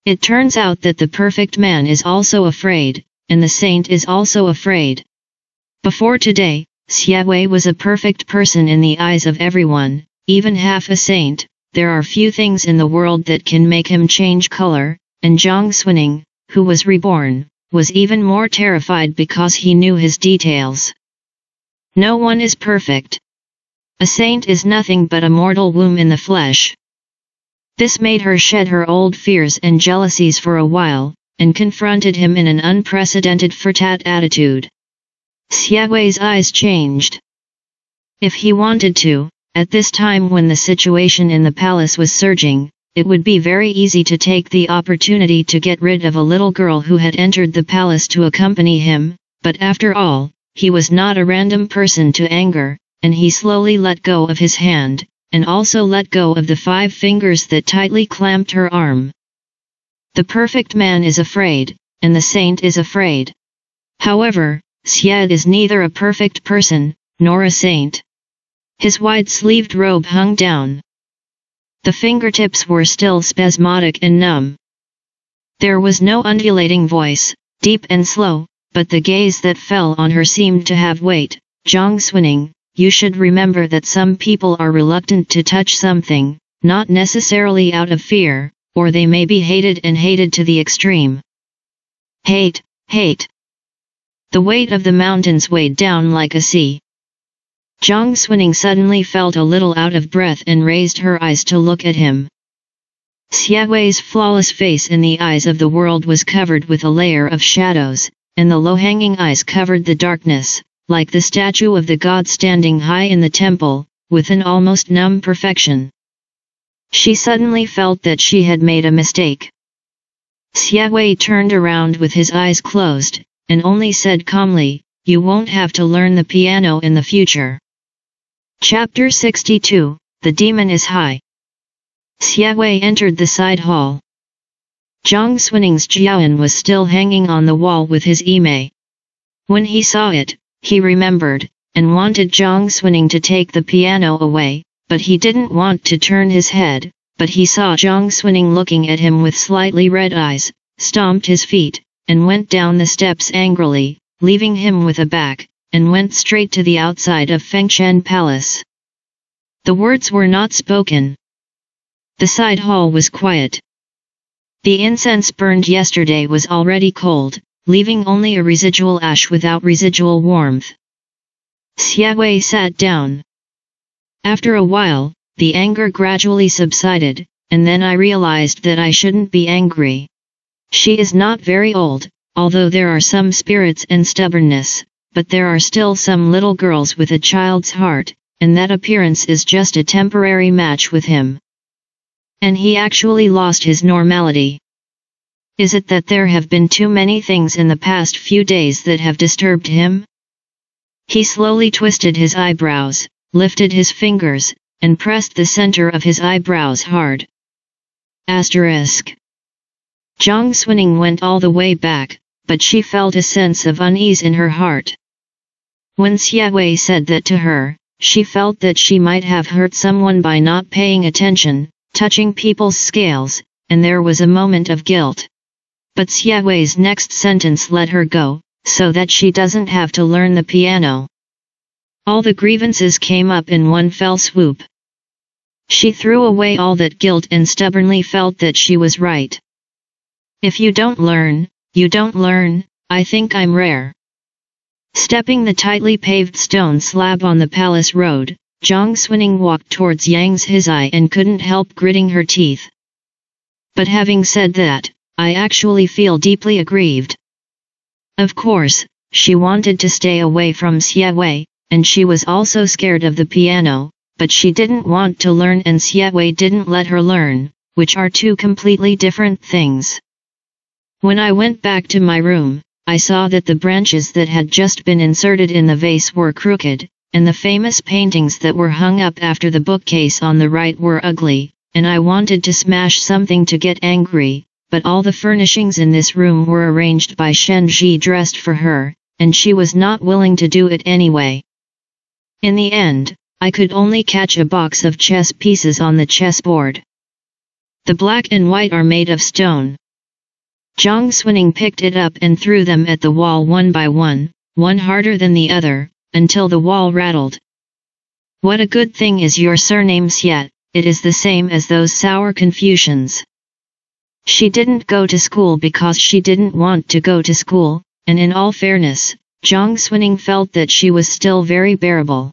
It turns out that the perfect man is also afraid, and the saint is also afraid. Before today, Xie Wei was a perfect person in the eyes of everyone, even half a saint. There are few things in the world that can make him change color, and Zhang Xuning, who was reborn, was even more terrified because he knew his details. No one is perfect. A saint is nothing but a mortal womb in the flesh. This made her shed her old fears and jealousies for a while, and confronted him in an unprecedented flirtat attitude. Xiaowei's eyes changed. If he wanted to, at this time when the situation in the palace was surging, it would be very easy to take the opportunity to get rid of a little girl who had entered the palace to accompany him, but after all, he was not a random person to anger, and he slowly let go of his hand, and also let go of the 5 fingers that tightly clamped her arm. The perfect man is afraid, and the saint is afraid. However, Xiao is neither a perfect person, nor a saint. His wide-sleeved robe hung down. The fingertips were still spasmodic and numb. There was no undulating voice, deep and slow, but the gaze that fell on her seemed to have weight. Zhang Xuning, you should remember that some people are reluctant to touch something, not necessarily out of fear, or they may be hated and hated to the extreme. Hate, hate. The weight of the mountains weighed down like a sea. Zhang Xuning suddenly felt a little out of breath and raised her eyes to look at him. Xiaowei's flawless face in the eyes of the world was covered with a layer of shadows, and the low-hanging eyes covered the darkness, like the statue of the god standing high in the temple, with an almost numb perfection. She suddenly felt that she had made a mistake. Xiaowei turned around with his eyes closed, and only said calmly, "You won't have to learn the piano in the future." Chapter 62, The Demon is High. Xiaowei entered the side hall. Zhang Xuning's jiayan was still hanging on the wall with his ime. When he saw it, he remembered, and wanted Zhang Xuning to take the piano away, but he didn't want to turn his head, but he saw Zhang Xuning looking at him with slightly red eyes, stomped his feet, and went down the steps angrily, leaving him with a back, and went straight to the outside of Fengshan Palace. The words were not spoken. The side hall was quiet. The incense burned yesterday was already cold, leaving only a residual ash without residual warmth. Xiaowei sat down. After a while, the anger gradually subsided, and then I realized that I shouldn't be angry. She is not very old, although there are some spirits and stubbornness, but there are still some little girls with a child's heart, and that appearance is just a temporary match with him. And he actually lost his normality. Is it that there have been too many things in the past few days that have disturbed him? He slowly twisted his eyebrows, lifted his fingers, and pressed the center of his eyebrows hard. Asterisk. Zhang Xuning went all the way back, but she felt a sense of unease in her heart. When Xiaowei said that to her, she felt that she might have hurt someone by not paying attention, touching people's scales, and there was a moment of guilt. But Xiaowei's next sentence let her go, so that she doesn't have to learn the piano. All the grievances came up in one fell swoop. She threw away all that guilt and stubbornly felt that she was right. If you don't learn, you don't learn, I think I'm rare. Stepping the tightly paved stone slab on the palace road, Zhang Xuning walked towards Yang Hizai and couldn't help gritting her teeth. But having said that, I actually feel deeply aggrieved. Of course, she wanted to stay away from Xiaowei, and she was also scared of the piano, but she didn't want to learn and Xiaowei didn't let her learn, which are two completely different things. When I went back to my room, I saw that the branches that had just been inserted in the vase were crooked, and the famous paintings that were hung up after the bookcase on the right were ugly, and I wanted to smash something to get angry, but all the furnishings in this room were arranged by Shen Ji dressed for her, and she was not willing to do it anyway. In the end, I could only catch a box of chess pieces on the chessboard. The black and white are made of stone. Zhang Xuning picked it up and threw them at the wall one by one harder than the other, until the wall rattled. What a good thing is your surname Xiet, it is the same as those sour Confucians. She didn't go to school because she didn't want to go to school, and in all fairness, Zhang Xuning felt that she was still very bearable.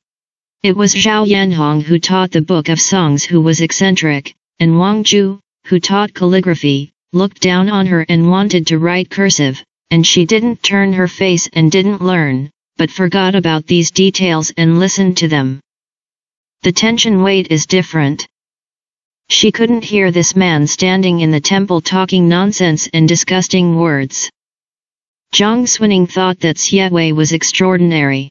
It was Zhao Yanhong who taught the book of songs who was eccentric, and Wang Zhu, who taught calligraphy, looked down on her and wanted to write cursive, and she didn't turn her face and didn't learn, but forgot about these details and listened to them. The tension weight is different. She couldn't hear this man standing in the temple talking nonsense and disgusting words. Zhang Xuning thought that Xie Wei was extraordinary.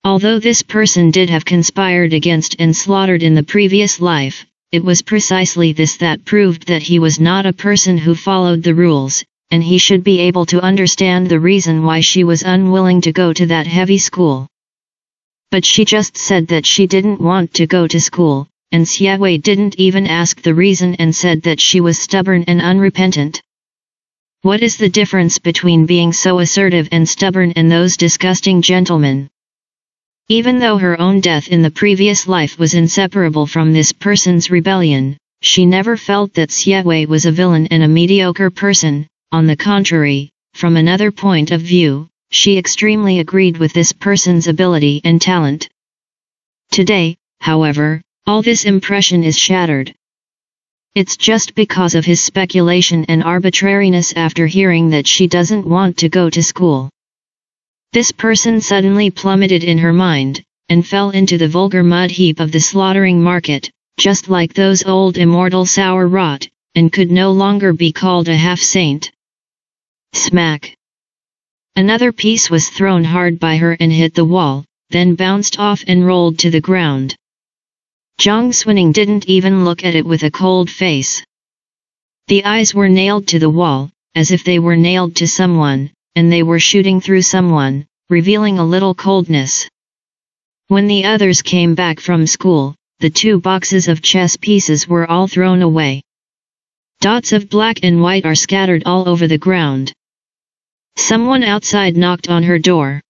Although this person did have conspired against and slaughtered in the previous life, it was precisely this that proved that he was not a person who followed the rules, and he should be able to understand the reason why she was unwilling to go to that heavy school. But she just said that she didn't want to go to school, and Xie Wei didn't even ask the reason and said that she was stubborn and unrepentant. What is the difference between being so assertive and stubborn and those disgusting gentlemen? Even though her own death in the previous life was inseparable from this person's rebellion, she never felt that Xie Wei was a villain and a mediocre person. On the contrary, from another point of view, she extremely agreed with this person's ability and talent. Today, however, all this impression is shattered. It's just because of his speculation and arbitrariness after hearing that she doesn't want to go to school. This person suddenly plummeted in her mind, and fell into the vulgar mud heap of the slaughtering market, just like those old immortal sour rot, and could no longer be called a half-saint. Smack! Another piece was thrown hard by her and hit the wall, then bounced off and rolled to the ground. Zhang Xuning didn't even look at it with a cold face. The eyes were nailed to the wall, as if they were nailed to someone, and they were shooting through someone, revealing a little coldness. When the others came back from school, the 2 boxes of chess pieces were all thrown away. Dots of black and white are scattered all over the ground. Someone outside knocked on her door.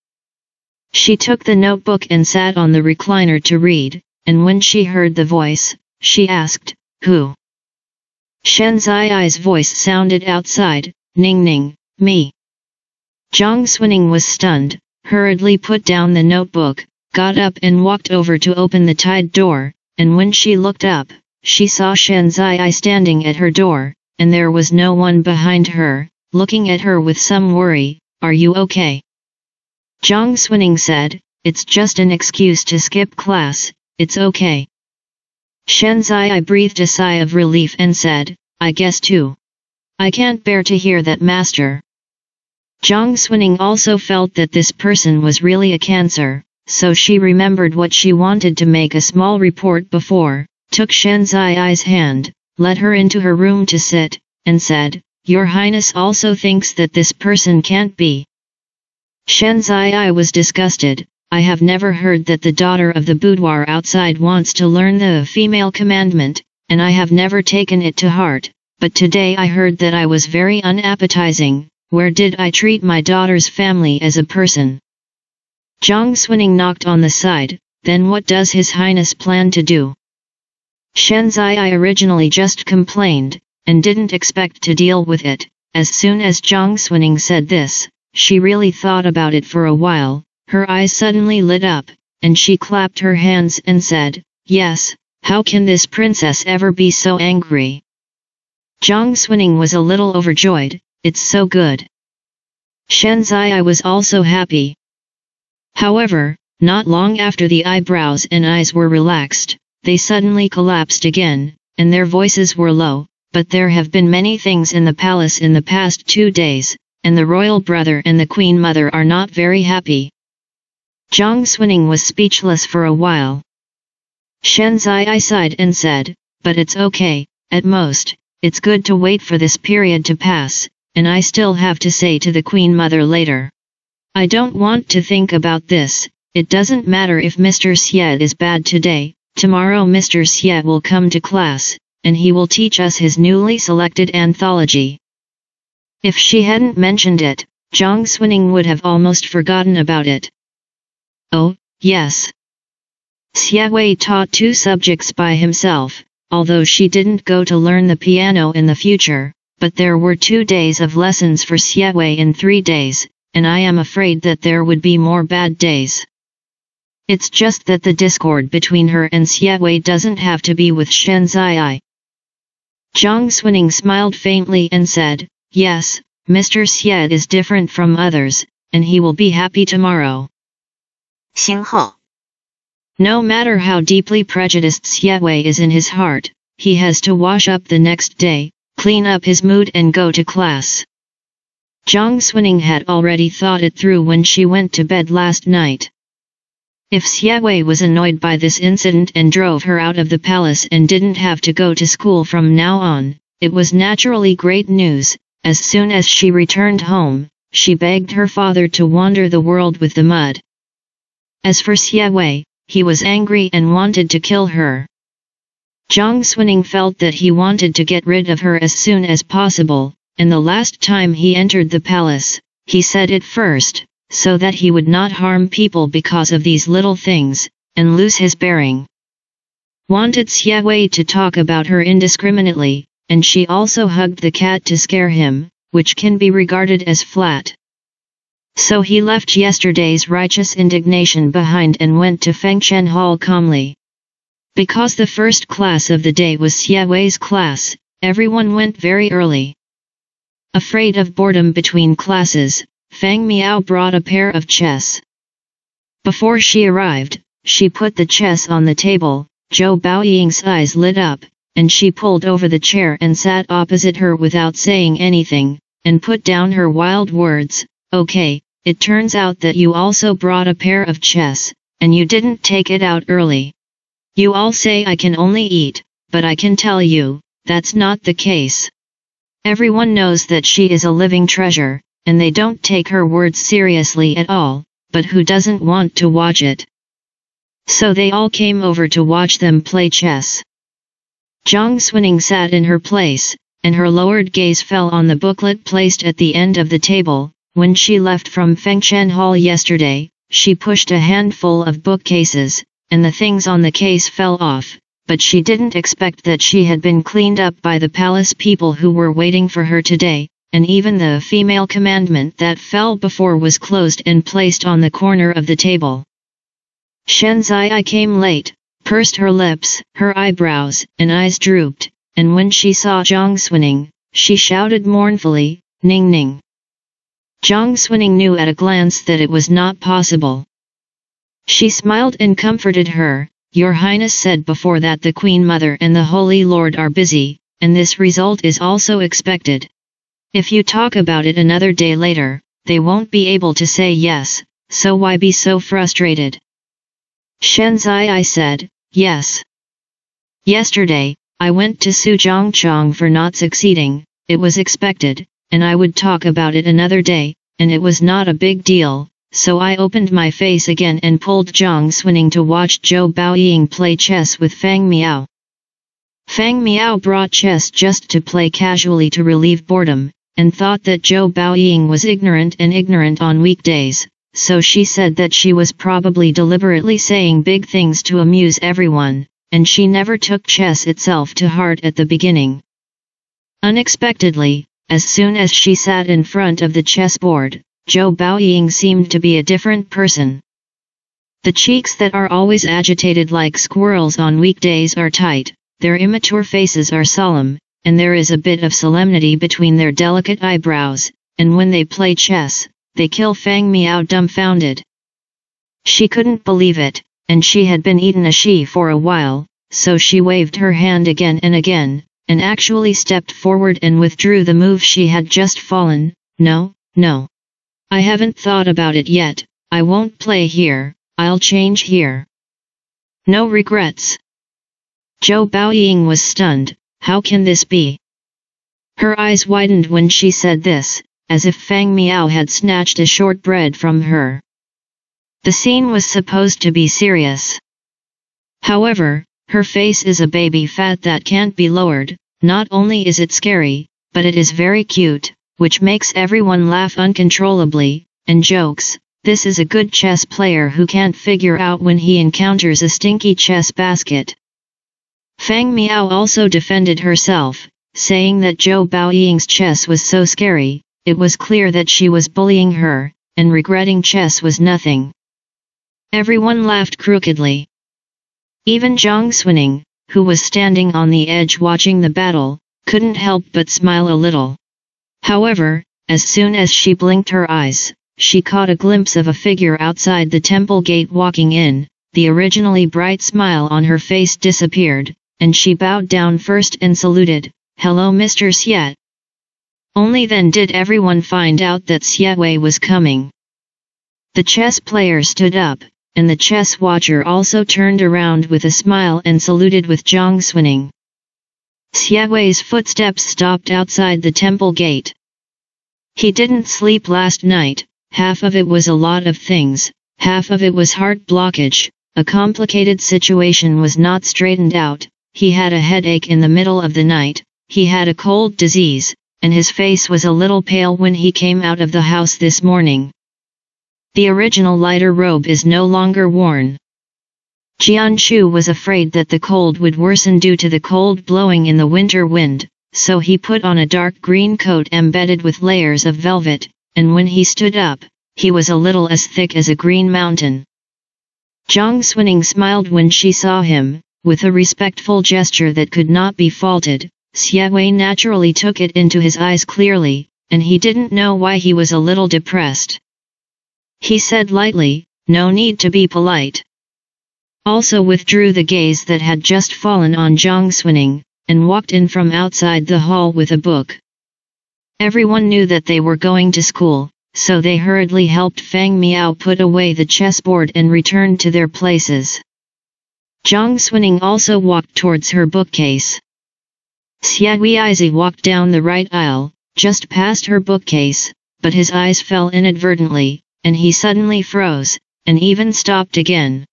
She took the notebook and sat on the recliner to read, and when she heard the voice, she asked, "Who?" Shen Ziyi's voice sounded outside, "Ning Ning, me." Zhang Xuning was stunned, hurriedly put down the notebook, got up and walked over to open the tied door, and when she looked up, she saw Shen Ziyi standing at her door, and there was no one behind her, looking at her with some worry. "Are you okay?" Zhang Xuning said, "It's just an excuse to skip class, it's okay." Shen Ziyi breathed a sigh of relief and said, "I guess too. I can't bear to hear that, master." Zhang Xuning also felt that this person was really a cancer, so she remembered what she wanted to make a small report before, took Shen Ziyi's hand, led her into her room to sit, and said, "Your Highness also thinks that this person can't be." Shen Ziyi was disgusted. "I have never heard that the daughter of the boudoir outside wants to learn the female commandment, and I have never taken it to heart, but today I heard that I was very unappetizing. Where did I treat my daughter's family as a person?" Zhang Xuning knocked on the side. "Then what does His Highness plan to do?" Shen Ziyi originally just complained, and didn't expect to deal with it. As soon as Zhang Xuning said this, she really thought about it for a while. Her eyes suddenly lit up, and she clapped her hands and said, "Yes, how can this princess ever be so angry?" Zhang Xuning was a little overjoyed. "It's so good." Shen Ziyi was also happy. However, not long after the eyebrows and eyes were relaxed, they suddenly collapsed again, and their voices were low. "But there have been many things in the palace in the past 2 days, and the royal brother and the queen mother are not very happy." Zhang Xuning was speechless for a while. Shen Ziyi sighed and said, "But it's okay, at most, it's good to wait for this period to pass, and I still have to say to the queen mother later. I don't want to think about this. It doesn't matter if Mr. Xie is bad today, tomorrow Mr. Xie will come to class, and he will teach us his newly selected anthology." If she hadn't mentioned it, Zhang Xuning would have almost forgotten about it. Oh, yes. Xie Wei taught 2 subjects by himself, although she didn't go to learn the piano in the future, but there were 2 days of lessons for Xie in 3 days, and I am afraid that there would be more bad days. It's just that the discord between her and Xie doesn't have to be with Shen Zai. Zhang Xuning smiled faintly and said, yes, Mr. Xie is different from others, and he will be happy tomorrow. 星后 No matter how deeply prejudiced Xie is in his heart, he has to wash up the next day, clean up his mood and go to class. Zhang Xuning had already thought it through when she went to bed last night. If Xie was annoyed by this incident and drove her out of the palace and didn't have to go to school from now on, it was naturally great news. As soon as she returned home, she begged her father to wander the world with the mud. As for Xie, he was angry and wanted to kill her. Zhang Xuning felt that he wanted to get rid of her as soon as possible, and the last time he entered the palace, he said it first, so that he would not harm people because of these little things, and lose his bearing. Wanted Xie to talk about her indiscriminately, and she also hugged the cat to scare him, which can be regarded as flat. So he left yesterday's righteous indignation behind and went to Fengshen Hall calmly. Because the first class of the day was Xie's class, everyone went very early. Afraid of boredom between classes, Fang Miao brought a pair of chess. Before she arrived, she put the chess on the table. Zhou Baoying's eyes lit up, and she pulled over the chair and sat opposite her without saying anything, and put down her wild words. Okay, it turns out that you also brought a pair of chess, and you didn't take it out early. You all say I can only eat, but I can tell you, that's not the case. Everyone knows that she is a living treasure, and they don't take her words seriously at all, but who doesn't want to watch it? So they all came over to watch them play chess. Zhang Xuning sat in her place, and her lowered gaze fell on the booklet placed at the end of the table. When she left from Fengshen Hall yesterday, she pushed a handful of bookcases, and the things on the case fell off, but she didn't expect that she had been cleaned up by the palace people who were waiting for her today. And even the female commandment that fell before was closed and placed on the corner of the table. Shen Zai came late, pursed her lips, her eyebrows and eyes drooped, and when she saw Zhang Xuning, she shouted mournfully, Ning Ning. Zhang Xuning knew at a glance that it was not possible. She smiled and comforted her. Your Highness said before that the Queen Mother and the Holy Lord are busy, and this result is also expected. If you talk about it another day later, they won't be able to say yes, so why be so frustrated? Shen Zai said, yes. Yesterday, I went to Su Zhangchang for not succeeding, it was expected, and I would talk about it another day, and it was not a big deal, so I opened my face again and pulled Zhang Xuning to watch Zhou Baoying play chess with Fang Miao. Fang Miao brought chess just to play casually to relieve boredom, and thought that Zhou Baoying was ignorant on weekdays, so she said that she was probably deliberately saying big things to amuse everyone, and she never took chess itself to heart at the beginning. Unexpectedly, as soon as she sat in front of the chessboard, Zhou Baoying seemed to be a different person. The cheeks that are always agitated like squirrels on weekdays are tight, their immature faces are solemn, and there is a bit of solemnity between their delicate eyebrows, and when they play chess, they kill Fang Miao dumbfounded. She couldn't believe it, and she had been eaten a she for a while, so she waved her hand again, and actually stepped forward and withdrew the move she had just fallen. No. I haven't thought about it yet, I won't play here, I'll change here. No regrets. Zhou Baoying was stunned. How can this be? Her eyes widened when she said this, as if Fang Miao had snatched a shortbread from her. The scene was supposed to be serious. However, her face is a baby fat that can't be lowered. Not only is it scary, but it is very cute, which makes everyone laugh uncontrollably, and jokes. This is a good chess player who can't figure out when he encounters a stinky chess basket. Fang Miao also defended herself, saying that Zhou Baoying's chess was so scary. It was clear that she was bullying her, and regretting chess was nothing. Everyone laughed crookedly. Even Zhang Xuning, who was standing on the edge watching the battle, couldn't help but smile a little. However, as soon as she blinked her eyes, she caught a glimpse of a figure outside the temple gate walking in. The originally bright smile on her face disappeared, and she bowed down first and saluted, "Hello Mr. Xie." Only then did everyone find out that Xie Wei was coming. The chess player stood up, and the chess watcher also turned around with a smile and saluted with Zhang Xuning. Xie Wei's footsteps stopped outside the temple gate. He didn't sleep last night. Half of it was a lot of things, half of it was heart blockage. A complicated situation was not straightened out. He had a headache in the middle of the night, he had a cold disease, and his face was a little pale when he came out of the house this morning. The original lighter robe is no longer worn. Jianshu was afraid that the cold would worsen due to the cold blowing in the winter wind, so he put on a dark green coat embedded with layers of velvet, and when he stood up, he was a little as thick as a green mountain. Zhang Xuning smiled when she saw him, with a respectful gesture that could not be faulted. Xie Wei naturally took it into his eyes clearly, and he didn't know why he was a little depressed. He said lightly, "No need to be polite." Also withdrew the gaze that had just fallen on Zhang Xuning, and walked in from outside the hall with a book. Everyone knew that they were going to school, so they hurriedly helped Fang Miao put away the chessboard and returned to their places. Zhang Xuning also walked towards her bookcase. Xie Weizi walked down the right aisle, just past her bookcase, but his eyes fell inadvertently, and he suddenly froze, and even stopped again.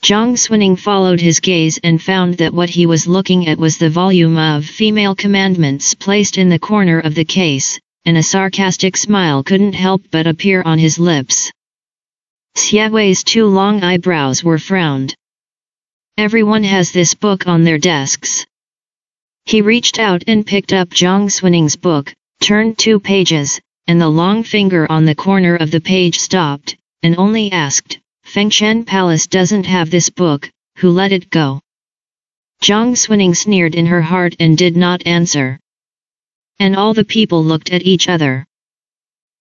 Zhang Xuning followed his gaze and found that what he was looking at was the volume of Female Commandments placed in the corner of the case, and a sarcastic smile couldn't help but appear on his lips. Xie Wei's two long eyebrows were frowned. Everyone has this book on their desks. He reached out and picked up Zhang Xuning's book, turned 2 pages, and the long finger on the corner of the page stopped, and only asked, "Fengshen Palace doesn't have this book, who let it go?" Zhang Xuning sneered in her heart and did not answer. And all the people looked at each other.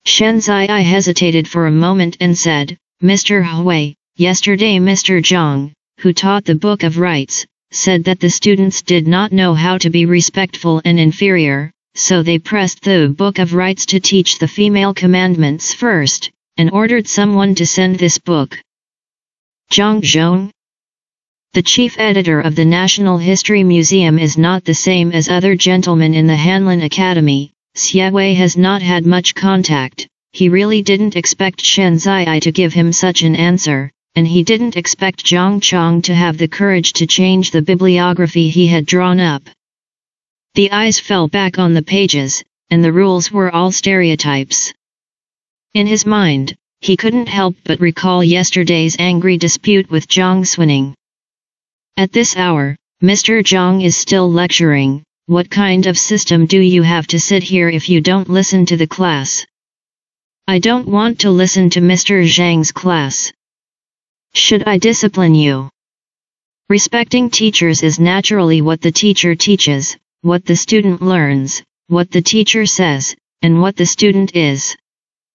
Shen Zai hesitated for a moment and said, "Mr. Hui, yesterday Mr. Zhang, who taught the Book of Rites, said that the students did not know how to be respectful and inferior, so they pressed the Book of Rites to teach the female commandments first, and ordered someone to send this book." Zhang Zhong? The chief editor of the National History Museum is not the same as other gentlemen in the Hanlin Academy. Xie Wei has not had much contact. He really didn't expect Shen Zai to give him such an answer, and he didn't expect Zhang Chong to have the courage to change the bibliography he had drawn up. The eyes fell back on the pages, and the rules were all stereotypes. In his mind, he couldn't help but recall yesterday's angry dispute with Zhang Xuning. At this hour, Mr. Zhang is still lecturing. What kind of system do you have to sit here if you don't listen to the class? I don't want to listen to Mr. Zhang's class. Should I discipline you? Respecting teachers is naturally what the teacher teaches, what the student learns, what the teacher says, and what the student is.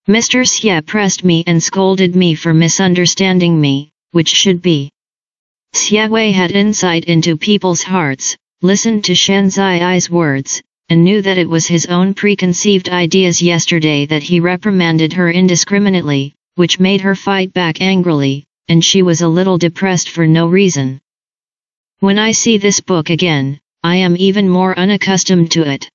Mr. Xie pressed me and scolded me for misunderstanding me, which should be. Xie Wei had insight into people's hearts, listened to Shen Zai's words, and knew that it was his own preconceived ideas yesterday that he reprimanded her indiscriminately, which made her fight back angrily, and she was a little depressed for no reason. When I see this book again, I am even more unaccustomed to it.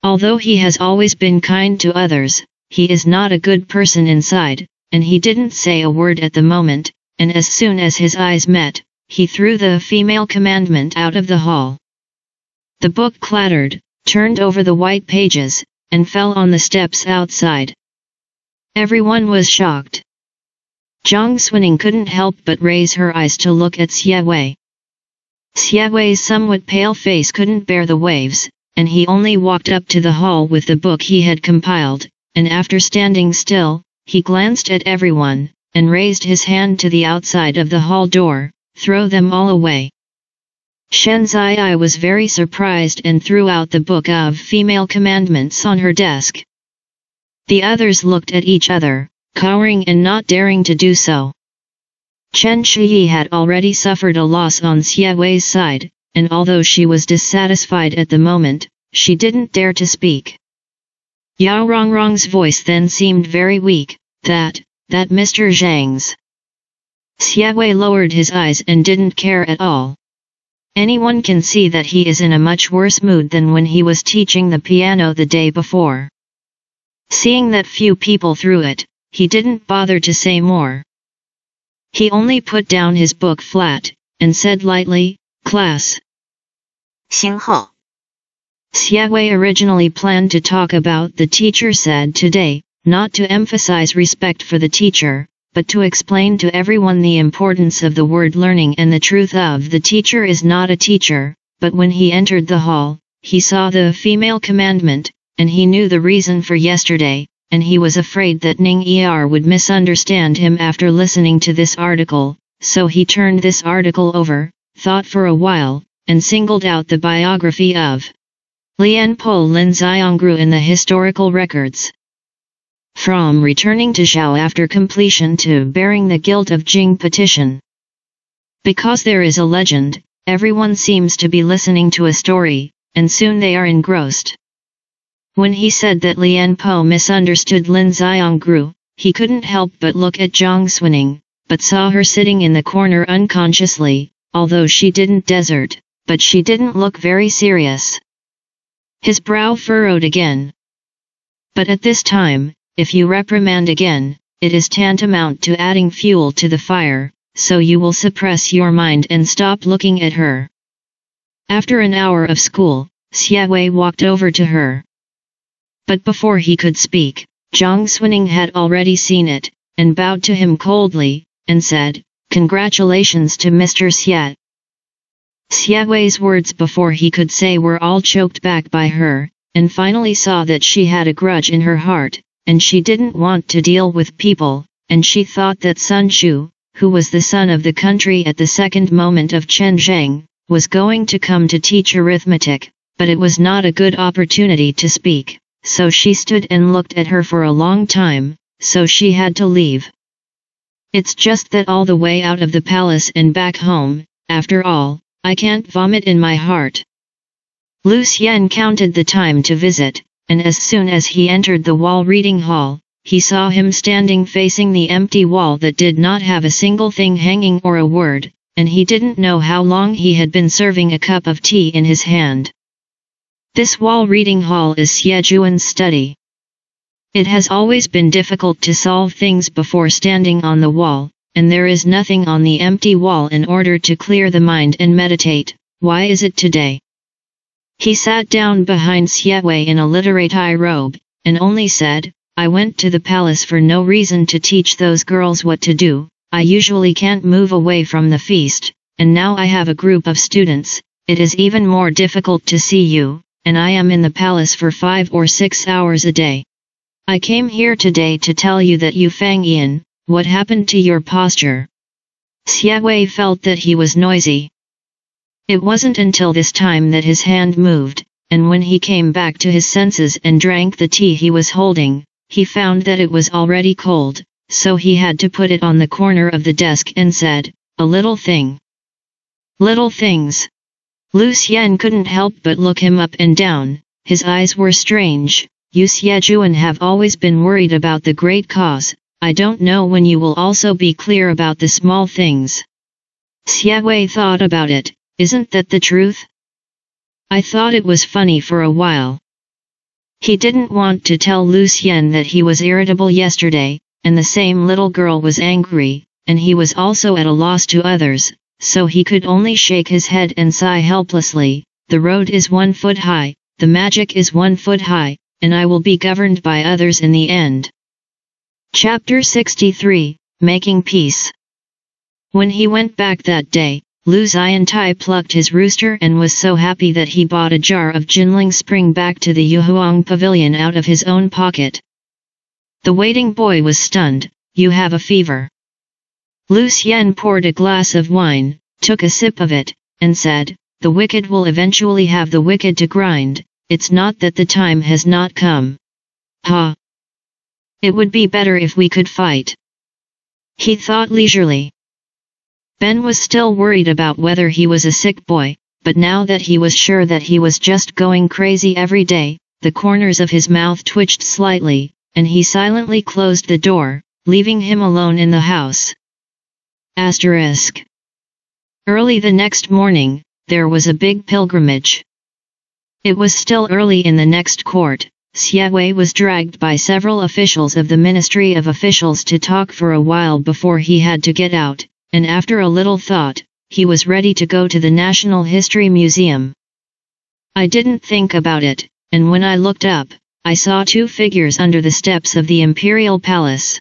Although he has always been kind to others, he is not a good person inside, and he didn't say a word at the moment, and as soon as his eyes met, he threw the female commandment out of the hall. The book clattered, turned over the white pages, and fell on the steps outside. Everyone was shocked. Zhang Xuning couldn't help but raise her eyes to look at Xie Wei. Xie Wei's somewhat pale face couldn't bear the waves, and he only walked up to the hall with the book he had compiled, and after standing still, he glanced at everyone, and raised his hand to the outside of the hall door, "Throw them all away." Shen Zai was very surprised and threw out the book of female commandments on her desk. The others looked at each other, cowering and not daring to do so. Chen Shiyi had already suffered a loss on Xie Wei's side, and although she was dissatisfied at the moment, she didn't dare to speak. Yao Rongrong's voice then seemed very weak, that Mr. Zhang's. Xie Wei lowered his eyes and didn't care at all. Anyone can see that he is in a much worse mood than when he was teaching the piano the day before. Seeing that few people threw it, he didn't bother to say more. He only put down his book flat, and said lightly, "Class." 星后 Xie Wei originally planned to talk about the teacher said today, not to emphasize respect for the teacher, but to explain to everyone the importance of the word learning and the truth of the teacher is not a teacher, but when he entered the hall, he saw the female commandment, and he knew the reason for yesterday, and he was afraid that Ning Er would misunderstand him after listening to this article, so he turned this article over, thought for a while, and singled out the biography of Lian Po Lin Xiongru in the historical records. From returning to Zhao after completion to bearing the guilt of Jing petition. Because there is a legend, everyone seems to be listening to a story, and soon they are engrossed. When he said that Lian Po misunderstood Lin Xiongru, he couldn't help but look at Zhang Xuning, but saw her sitting in the corner unconsciously, although she didn't desert, but she didn't look very serious. His brow furrowed again. But at this time, if you reprimand again, it is tantamount to adding fuel to the fire, so you will suppress your mind and stop looking at her. After an hour of school, Xie Wei walked over to her. But before he could speak, Zhang Xuning had already seen it, and bowed to him coldly, and said, "Congratulations to Mr. Xie." Xie Wei's words before he could say were all choked back by her, and finally saw that she had a grudge in her heart, and she didn't want to deal with people, and she thought that Sun Shu, who was the son of the country at the second moment of Chen Zheng, was going to come to teach arithmetic, but it was not a good opportunity to speak, so she stood and looked at her for a long time, so she had to leave. It's just that all the way out of the palace and back home, after all, I can't vomit in my heart. Lu Xian counted the time to visit, and as soon as he entered the wall reading hall, he saw him standing facing the empty wall that did not have a single thing hanging or a word, and he didn't know how long he had been serving a cup of tea in his hand. This wall reading hall is Xie Zhuan's study. It has always been difficult to solve things before standing on the wall, and there is nothing on the empty wall in order to clear the mind and meditate. Why is it today? He sat down behind Xie Wei in a literate robe, and only said, "I went to the palace for no reason to teach those girls what to do. I usually can't move away from the feast, and now I have a group of students. It is even more difficult to see you, and I am in the palace for 5 or 6 hours a day. I came here today to tell you that you Fang Yin, what happened to your posture?" Xie Wei felt that he was noisy. It wasn't until this time that his hand moved, and when he came back to his senses and drank the tea he was holding, he found that it was already cold, so he had to put it on the corner of the desk and said, "A little thing." Little things. Lu Xian couldn't help but look him up and down, his eyes were strange. "You Xie Zhuan have always been worried about the great cause, I don't know when you will also be clear about the small things." Xie Wei thought about it. Isn't that the truth? I thought it was funny for a while. He didn't want to tell Lu Xian that he was irritable yesterday, and the same little girl was angry, and he was also at a loss to others, so he could only shake his head and sigh helplessly. "The road is 1 foot high, the magic is 1 foot high, and I will be governed by others in the end." Chapter 63, Making Peace. When he went back that day, Lu Xiantai plucked his rooster and was so happy that he bought a jar of Jinling Spring back to the Yuhuang Pavilion out of his own pocket. The waiting boy was stunned. "You have a fever." Lu Xian poured a glass of wine, took a sip of it, and said, "The wicked will eventually have the wicked to grind, it's not that the time has not come. Ha! It would be better if we could fight." He thought leisurely. Ben was still worried about whether he was a sick boy, but now that he was sure that he was just going crazy every day, the corners of his mouth twitched slightly, and he silently closed the door, leaving him alone in the house. Asterisk. Early the next morning, there was a big pilgrimage. It was still early in the next court. Xie Wei was dragged by several officials of the Ministry of Officials to talk for a while before he had to get out, and after a little thought, he was ready to go to the National History Museum. I didn't think about it, and when I looked up, I saw two figures under the steps of the Imperial Palace.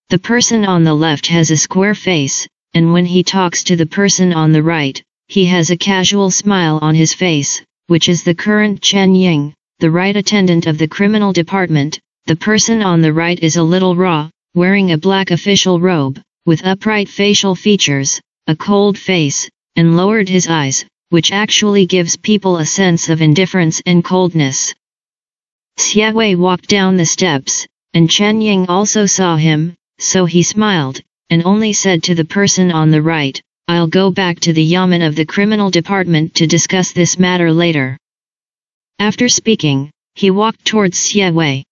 The person on the left has a square face, and when he talks to the person on the right, he has a casual smile on his face, which is the current Chen Ying, the right attendant of the criminal department. The person on the right is a little raw, wearing a black official robe, with upright facial features, a cold face, and lowered his eyes, which actually gives people a sense of indifference and coldness. Xie Wei walked down the steps, and Chen Ying also saw him, so he smiled, and only said to the person on the right, "I'll go back to the Yamen of the criminal department to discuss this matter later." After speaking, he walked towards Xie Wei.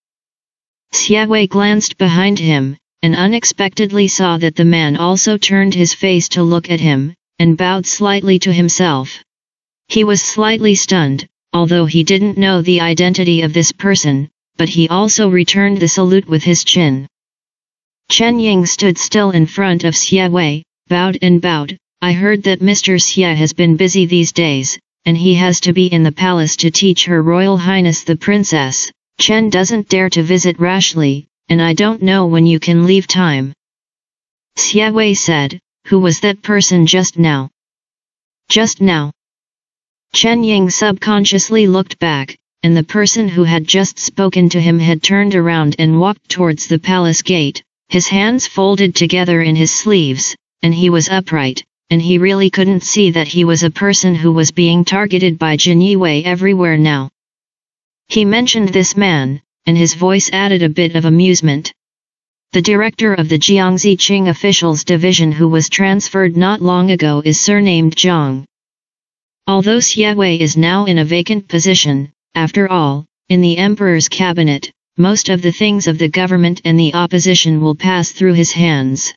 Xie Wei glanced behind him, and unexpectedly saw that the man also turned his face to look at him, and bowed slightly to himself. He was slightly stunned, although he didn't know the identity of this person, but he also returned the salute with his chin. Chen Ying stood still in front of Xie Wei, bowed and bowed. "I heard that Mr. Xie has been busy these days, and he has to be in the palace to teach Her Royal Highness the Princess. Chen doesn't dare to visit rashly, and I don't know when you can leave time." Xie Wei said, "Who was that person just now?" "Just now." Chen Ying subconsciously looked back, and the person who had just spoken to him had turned around and walked towards the palace gate, his hands folded together in his sleeves, and he was upright, and he really couldn't see that he was a person who was being targeted by Jin Yiwei everywhere now. He mentioned this man, and his voice added a bit of amusement. The director of the Jiangxi Qing Officials Division who was transferred not long ago is surnamed Zhang. Although Xie Wei is now in a vacant position, after all, in the emperor's cabinet, most of the things of the government and the opposition will pass through his hands.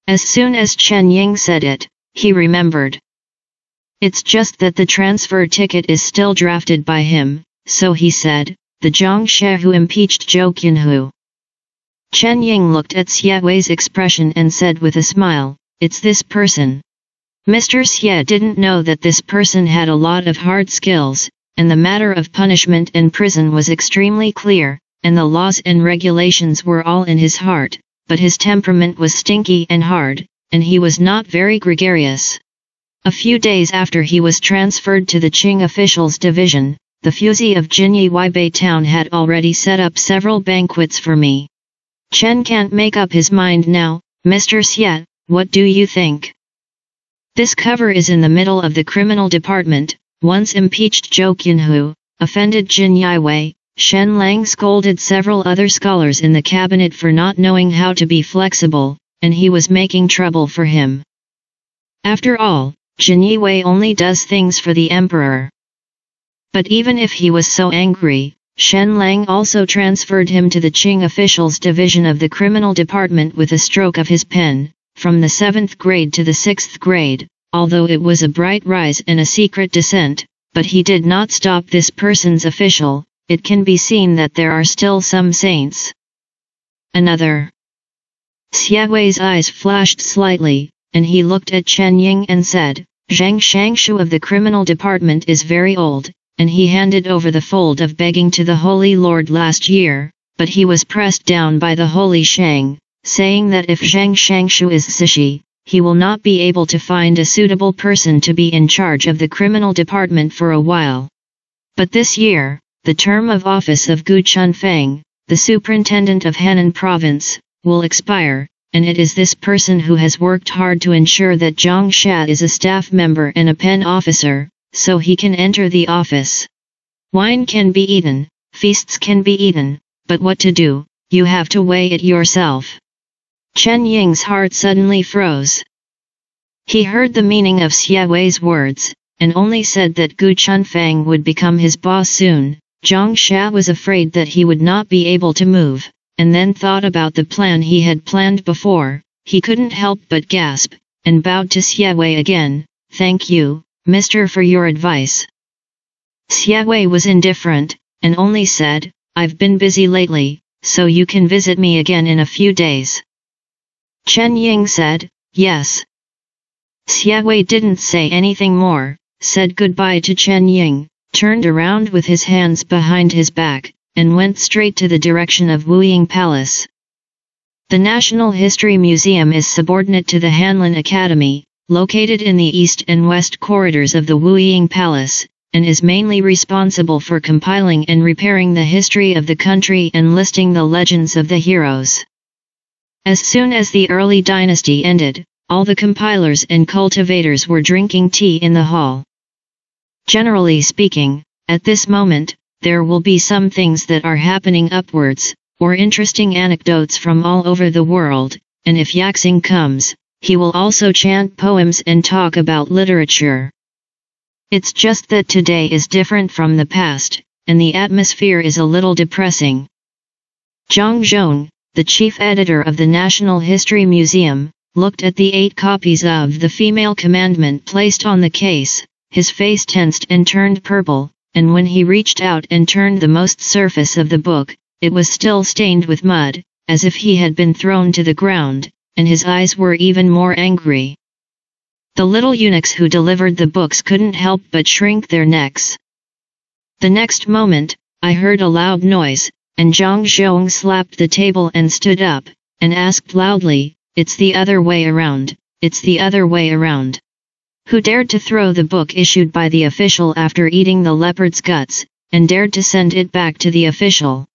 As soon as Chen Ying said it, he remembered. It's just that the transfer ticket is still drafted by him, so he said, "The Zhang She who impeached Zhou Qinhu." Chen Ying looked at Xie Wei's expression and said with a smile, "It's this person." Mr. Xie didn't know that this person had a lot of hard skills, and the matter of punishment and prison was extremely clear, and the laws and regulations were all in his heart, but his temperament was stinky and hard, and he was not very gregarious. A few days after he was transferred to the Qing Officials Division, the Fuzi of Jinyi Weibei town had already set up several banquets for me. Chen can't make up his mind now. Mr. Xie, what do you think? This cover is in the middle of the criminal department. Once impeached Zhou Qinhu, offended Jin Yiwei. Shen Lang scolded several other scholars in the cabinet for not knowing how to be flexible, and he was making trouble for him. After all, Jin Yiwei only does things for the emperor. But even if he was so angry, Shen Lang also transferred him to the Qing Officials Division of the Criminal Department with a stroke of his pen, from the 7th grade to the 6th grade, although it was a bright rise and a secret descent, but he did not stop this person's official. It can be seen that there are still some saints. Another. Xie Wei's eyes flashed slightly, and he looked at Chen Ying and said, "Zhang Shangshu of the criminal department is very old, and he handed over the fold of begging to the Holy Lord last year, but he was pressed down by the Holy Shang, saying that if Zhang Shangshu is Sishi, he will not be able to find a suitable person to be in charge of the criminal department for a while. But this year, the term of office of Gu Chunfeng, the superintendent of Henan province, will expire, and it is this person who has worked hard to ensure that Zhang Sha is a staff member and a pen officer, so he can enter the office. Wine can be eaten, feasts can be eaten, but what to do, you have to weigh it yourself. Chen Ying's heart suddenly froze. He heard the meaning of Xie Wei's words, and only said that Gu Chunfeng would become his boss soon. Zhang Sha was afraid that he would not be able to move, and then thought about the plan he had planned before. He couldn't help but gasp, and bowed to Xie Wei again. Thank you, mister, for your advice. Xie Wei was indifferent, and only said, I've been busy lately, so you can visit me again in a few days. Chen Ying said, yes. Xie Wei didn't say anything more, said goodbye to Chen Ying, turned around with his hands behind his back, and went straight to the direction of Wuying Palace. The National History Museum is subordinate to the Hanlin Academy, located in the east and west corridors of the Wuying Palace, and is mainly responsible for compiling and repairing the history of the country and listing the legends of the heroes. As soon as the early dynasty ended, all the compilers and cultivators were drinking tea in the hall. Generally speaking, at this moment, there will be some things that are happening upwards, or interesting anecdotes from all over the world, and if Yaxing comes, he will also chant poems and talk about literature. It's just that today is different from the past, and the atmosphere is a little depressing. Zhang Zhong, the chief editor of the National History Museum, looked at the 8 copies of the female commandment placed on the case. His face tensed and turned purple, and when he reached out and turned the most surface of the book, it was still stained with mud, as if he had been thrown to the ground, and his eyes were even more angry. The little eunuchs who delivered the books couldn't help but shrink their necks. The next moment, I heard a loud noise, and Zhang Zhong slapped the table and stood up, and asked loudly, it's the other way around, it's the other way around. Who dared to throw the book issued by the official after eating the leopard's guts, and dared to send it back to the official?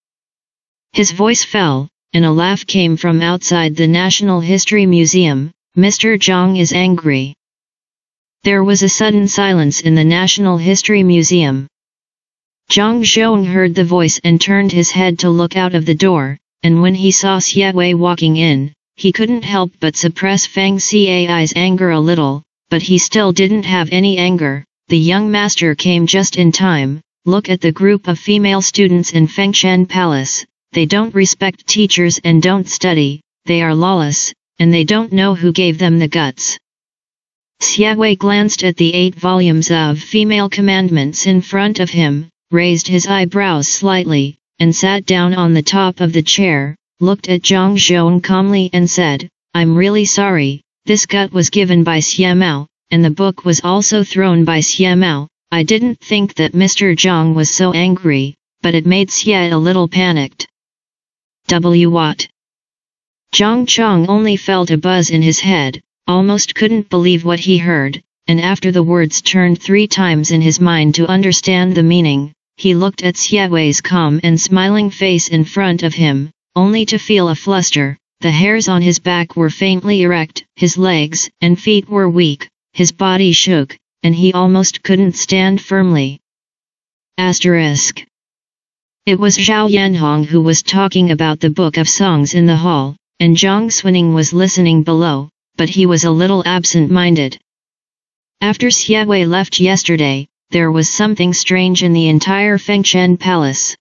His voice fell, and a laugh came from outside the National History Museum. Mr. Zhang is angry. There was a sudden silence in the National History Museum. Zhang Zhong heard the voice and turned his head to look out of the door, and when he saw Xie Wei walking in, he couldn't help but suppress Fang Cai's anger a little, but he still didn't have any anger. The young master came just in time. Look at the group of female students in Fengshen Palace. They don't respect teachers and don't study, they are lawless, and they don't know who gave them the guts. Xie Wei glanced at the 8 volumes of female commandments in front of him, raised his eyebrows slightly, and sat down on the top of the chair, looked at Zhang Zhong calmly and said, I'm really sorry, this gut was given by Xie Mao, and the book was also thrown by Xie Mao. I didn't think that Mr. Zhang was so angry, but it made Xie a little panicked. What? Zhang Chong only felt a buzz in his head, almost couldn't believe what he heard, and after the words turned 3 times in his mind to understand the meaning, he looked at Xie Wei's calm and smiling face in front of him, only to feel a fluster. The hairs on his back were faintly erect, his legs and feet were weak, his body shook, and he almost couldn't stand firmly. Asterisk. It was Zhao Yanhong who was talking about the book of songs in the hall, and Zhang Xuning was listening below, but he was a little absent-minded. After Xie Wei left yesterday, there was something strange in the entire Fengshen Palace.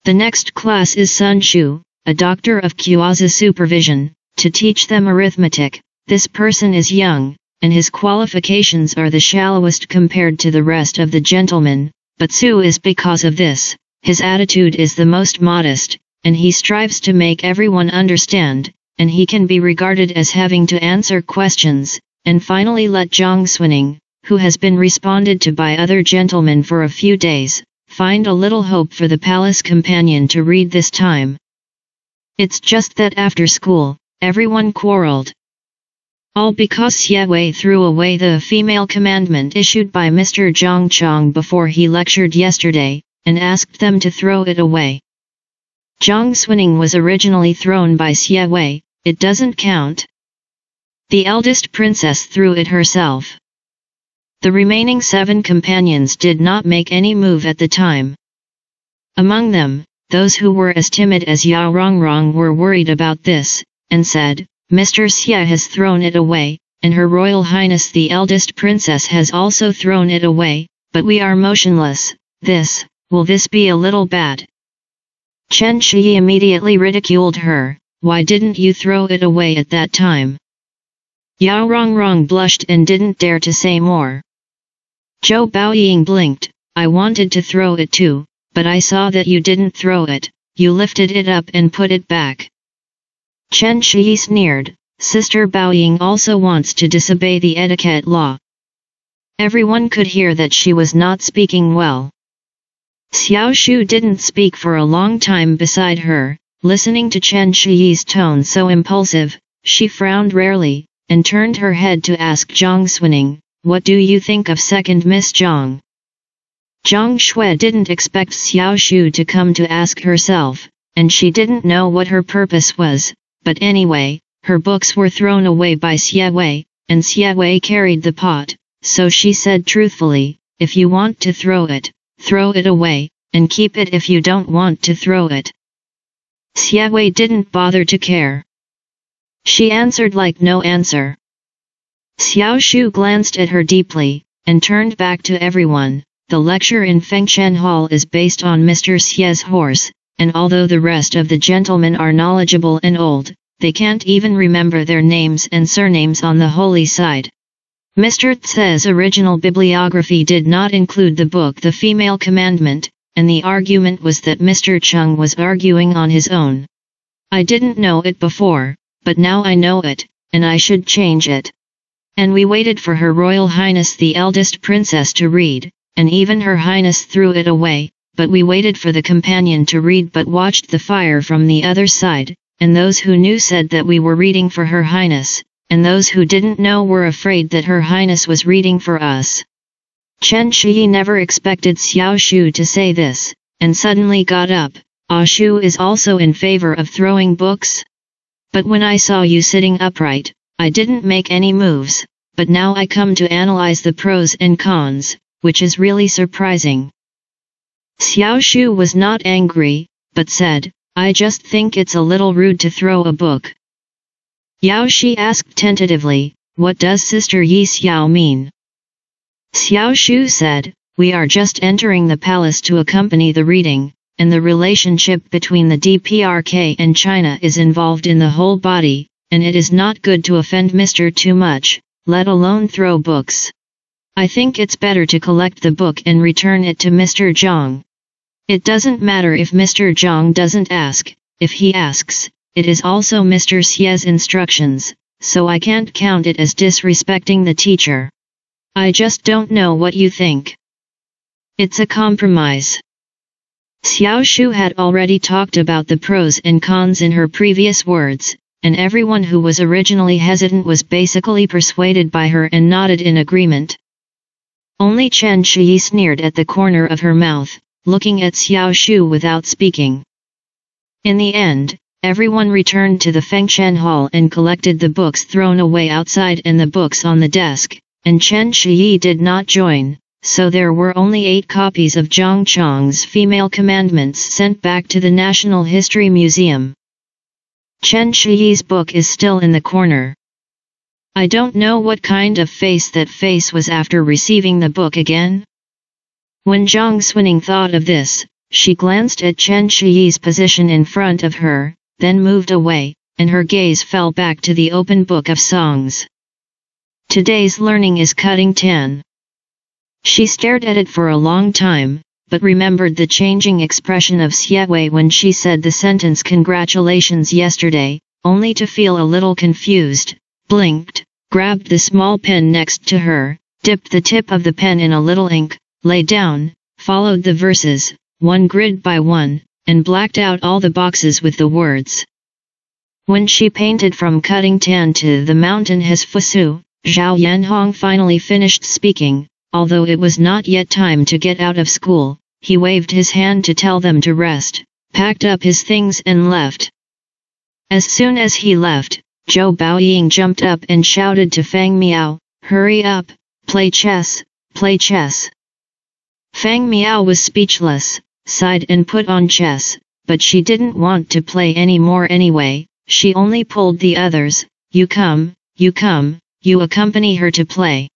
The next class is Sun Shu, a doctor of Quaza supervision, to teach them arithmetic. This person is young, and his qualifications are the shallowest compared to the rest of the gentlemen, but Su is because of this. His attitude is the most modest, and he strives to make everyone understand, and he can be regarded as having to answer questions. And finally let Zhang Xuning, who has been responded to by other gentlemen for a few days, find a little hope for the palace companion to read this time. It's just that after school, everyone quarreled. All because Xie Wei threw away the female commandment issued by Mr. Zhang Chong before he lectured yesterday, and asked them to throw it away. Zhang Xuning was originally thrown by Xie Wei, it doesn't count. The eldest princess threw it herself. The remaining 7 companions did not make any move at the time. Among them, those who were as timid as Yao Rongrong were worried about this, and said, Mr. Xie has thrown it away, and Her Royal Highness the eldest princess has also thrown it away, but we are motionless. Will this be a little bad? Chen Shi immediately ridiculed her, why didn't you throw it away at that time? Yao Rongrong blushed and didn't dare to say more. Zhou Baoying blinked, I wanted to throw it too, but I saw that you didn't throw it, you lifted it up and put it back. Chen Shi sneered, Sister Baoying also wants to disobey the etiquette law. Everyone could hear that she was not speaking well. Xiao Shu didn't speak for a long time beside her, listening to Chen Shi's tone so impulsive, she frowned rarely, and turned her head to ask Zhang Xuning, what do you think of second Miss Zhang? Zhang Shui didn't expect Xiao Shu to come to ask herself, and she didn't know what her purpose was, but anyway, her books were thrown away by Xie Wei, and Xie Wei carried the pot, so she said truthfully, if you want to throw it away, and keep it if you don't want to throw it. Xie Wei didn't bother to care. She answered like no answer. Xiao Shu glanced at her deeply, and turned back to everyone. The lecture in Fengshan Hall is based on Mr. Xie's horse, and although the rest of the gentlemen are knowledgeable and old, they can't even remember their names and surnames on the holy side. Mr. Tse's original bibliography did not include the book The Female Commandment, and the argument was that Mr. Chung was arguing on his own. I didn't know it before, but now I know it, and I should change it. And we waited for Her Royal Highness the eldest princess to read, and even Her Highness threw it away, but we waited for the companion to read but watched the fire from the other side, and those who knew said that we were reading for Her Highness, and those who didn't know were afraid that Her Highness was reading for us. Chen Shi never expected Xiao Shu to say this, and suddenly got up, Shu is also in favor of throwing books? But when I saw you sitting upright, I didn't make any moves, but now I come to analyze the pros and cons, which is really surprising. Xiao Shu was not angry, but said, I just think it's a little rude to throw a book. Yao Shi asked tentatively, what does Sister Yi Xiao mean? Xiao Shu said, we are just entering the palace to accompany the reading, and the relationship between the DPRK and China is involved in the whole body, and it is not good to offend Mr. too much, let alone throw books. I think it's better to collect the book and return it to Mr. Zhang. It doesn't matter if Mr. Zhang doesn't ask, if he asks, it is also Mr. Xie's instructions, so I can't count it as disrespecting the teacher. I just don't know what you think. It's a compromise. Xiao Shu had already talked about the pros and cons in her previous words, and everyone who was originally hesitant was basically persuaded by her and nodded in agreement. Only Chen Shi sneered at the corner of her mouth, looking at Xiao Shu without speaking. In the end, everyone returned to the Fengshan Hall and collected the books thrown away outside and the books on the desk, and Chen Shi did not join, so there were only 8 copies of Zhang Chong's Female Commandments sent back to the National History Museum. Chen Shi's book is still in the corner. I don't know what kind of face that face was after receiving the book again. When Zhang Xuning thought of this, she glanced at Chen Shi's position in front of her, then moved away, and her gaze fell back to the open book of songs. Today's learning is cutting 10. She stared at it for a long time, but remembered the changing expression of Xie Wei when she said the sentence congratulations yesterday, only to feel a little confused, blinked, grabbed the small pen next to her, dipped the tip of the pen in a little ink, lay down, followed the verses, one grid by one, and blacked out all the boxes with the words. When she painted from cutting tan to the mountain has Fusu, Zhao Yanhong finally finished speaking. Although it was not yet time to get out of school, he waved his hand to tell them to rest, packed up his things and left. As soon as he left, Zhou Baoying jumped up and shouted to Fang Miao, "Hurry up, play chess, play chess." Fang Miao was speechless, sighed and put on chess, but she didn't want to play any more anyway. She only pulled the others, you come, you accompany her to play.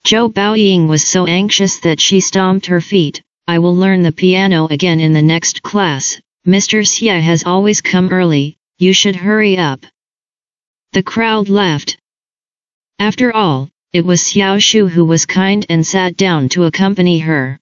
Zhou Baoying was so anxious that she stomped her feet. "I will learn the piano again in the next class. Mr. Xie has always come early, you should hurry up." The crowd laughed. After all, it was Xiao Shu who was kind and sat down to accompany her.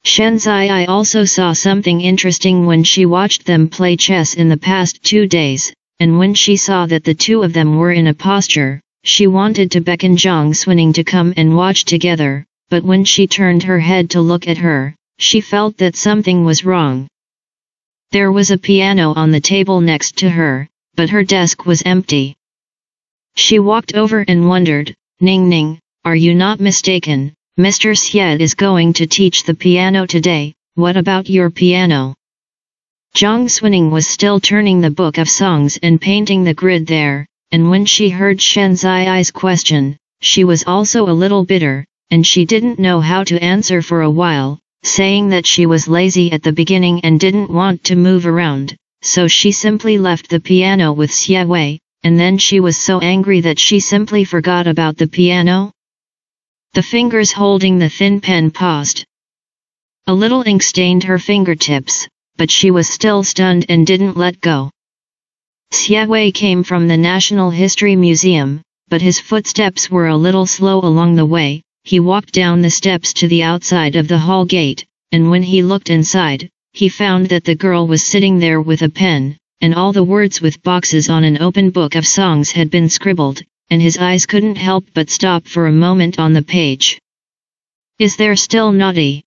Shen Zai also saw something interesting when she watched them play chess in the past 2 days, and when she saw that the two of them were in a posture, she wanted to beckon Zhang Xuning to come and watch together, but when she turned her head to look at her, she felt that something was wrong. There was a piano on the table next to her, but her desk was empty. She walked over and wondered, "Ning Ning, are you not mistaken? Mr. Xie is going to teach the piano today, what about your piano?" Zhang Xuning was still turning the book of songs and painting the grid there, and when she heard Shen Zai's question, she was also a little bitter, and she didn't know how to answer for a while, saying that she was lazy at the beginning and didn't want to move around, so she simply left the piano with Xie Wei, and then she was so angry that she simply forgot about the piano. The fingers holding the thin pen paused. A little ink stained her fingertips, but she was still stunned and didn't let go. Xie Wei came from the National History Museum, but his footsteps were a little slow along the way. He walked down the steps to the outside of the hall gate, and when he looked inside, he found that the girl was sitting there with a pen, and all the words with boxes on an open book of songs had been scribbled, and his eyes couldn't help but stop for a moment on the page. "Is there still naughty?"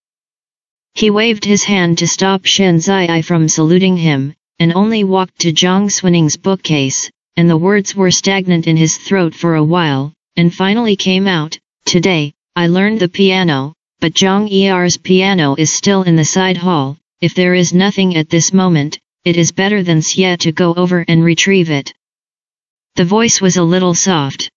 He waved his hand to stop Shen Zai from saluting him, and only walked to Zhang Xuning's bookcase, and the words were stagnant in his throat for a while, and finally came out, "Today, I learned the piano, but Zhang Er's piano is still in the side hall. If there is nothing at this moment, it is better than Xie to go over and retrieve it." The voice was a little soft.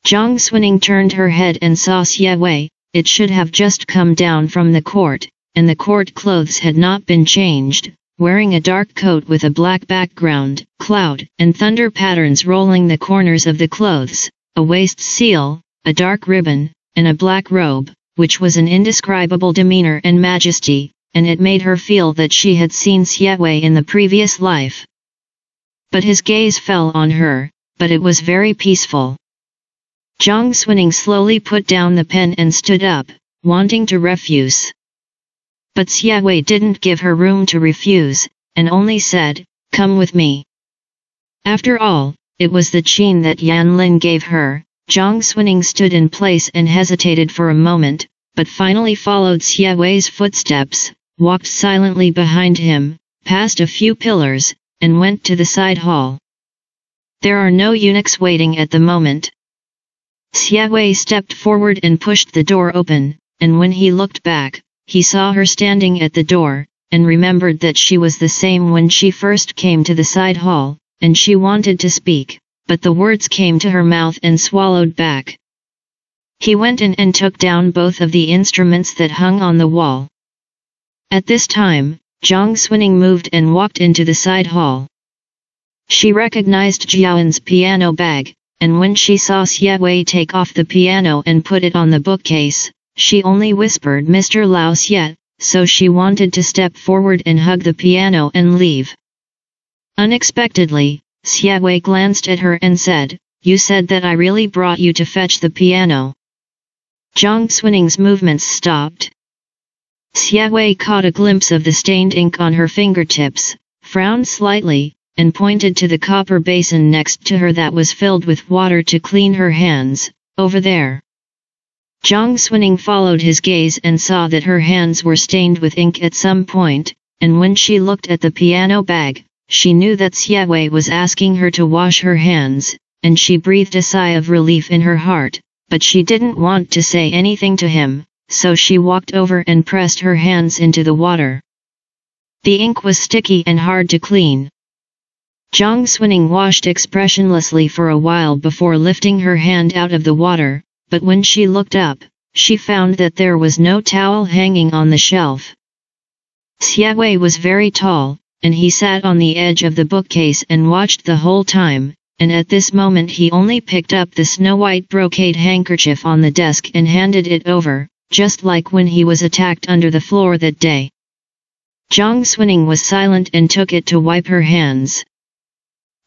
Zhang Xuning turned her head and saw Xie Wei. It should have just come down from the court, and the court clothes had not been changed, wearing a dark coat with a black background, cloud and thunder patterns rolling the corners of the clothes, a waist seal, a dark ribbon, and a black robe, which was an indescribable demeanor and majesty, and it made her feel that she had seen Xie Wei in the previous life. But his gaze fell on her, but it was very peaceful. Zhang Xuning slowly put down the pen and stood up, wanting to refuse. But Xie Wei didn't give her room to refuse, and only said, "Come with me." After all, it was the qin that Yan Lin gave her. Zhang Xuning stood in place and hesitated for a moment, but finally followed Xie Wei's footsteps, walked silently behind him, passed a few pillars, and went to the side hall. There are no eunuchs waiting at the moment. Xie Wei stepped forward and pushed the door open, and when he looked back, he saw her standing at the door, and remembered that she was the same when she first came to the side hall, and she wanted to speak, but the words came to her mouth and swallowed back. He went in and took down both of the instruments that hung on the wall. At this time, Zhang Xuning moved and walked into the side hall. She recognized Jiaoan's piano bag, and when she saw Xie Wei take off the piano and put it on the bookcase, she only whispered Mr. Lao Xie, so she wanted to step forward and hug the piano and leave. Unexpectedly, Xie Wei glanced at her and said, "You said that I really brought you to fetch the piano." Zhang Xuning's movements stopped. Xie Wei caught a glimpse of the stained ink on her fingertips, frowned slightly, and pointed to the copper basin next to her that was filled with water to clean her hands, "Over there." Zhang Xuning followed his gaze and saw that her hands were stained with ink at some point, and when she looked at the piano bag, she knew that Xiaowei was asking her to wash her hands, and she breathed a sigh of relief in her heart, but she didn't want to say anything to him, so she walked over and pressed her hands into the water. The ink was sticky and hard to clean. Zhang Xuning washed expressionlessly for a while before lifting her hand out of the water, but when she looked up, she found that there was no towel hanging on the shelf. Xiaowei was very tall, and he sat on the edge of the bookcase and watched the whole time, and at this moment he only picked up the snow-white brocade handkerchief on the desk and handed it over, just like when he was attacked under the floor that day. Zhang Xuning was silent and took it to wipe her hands.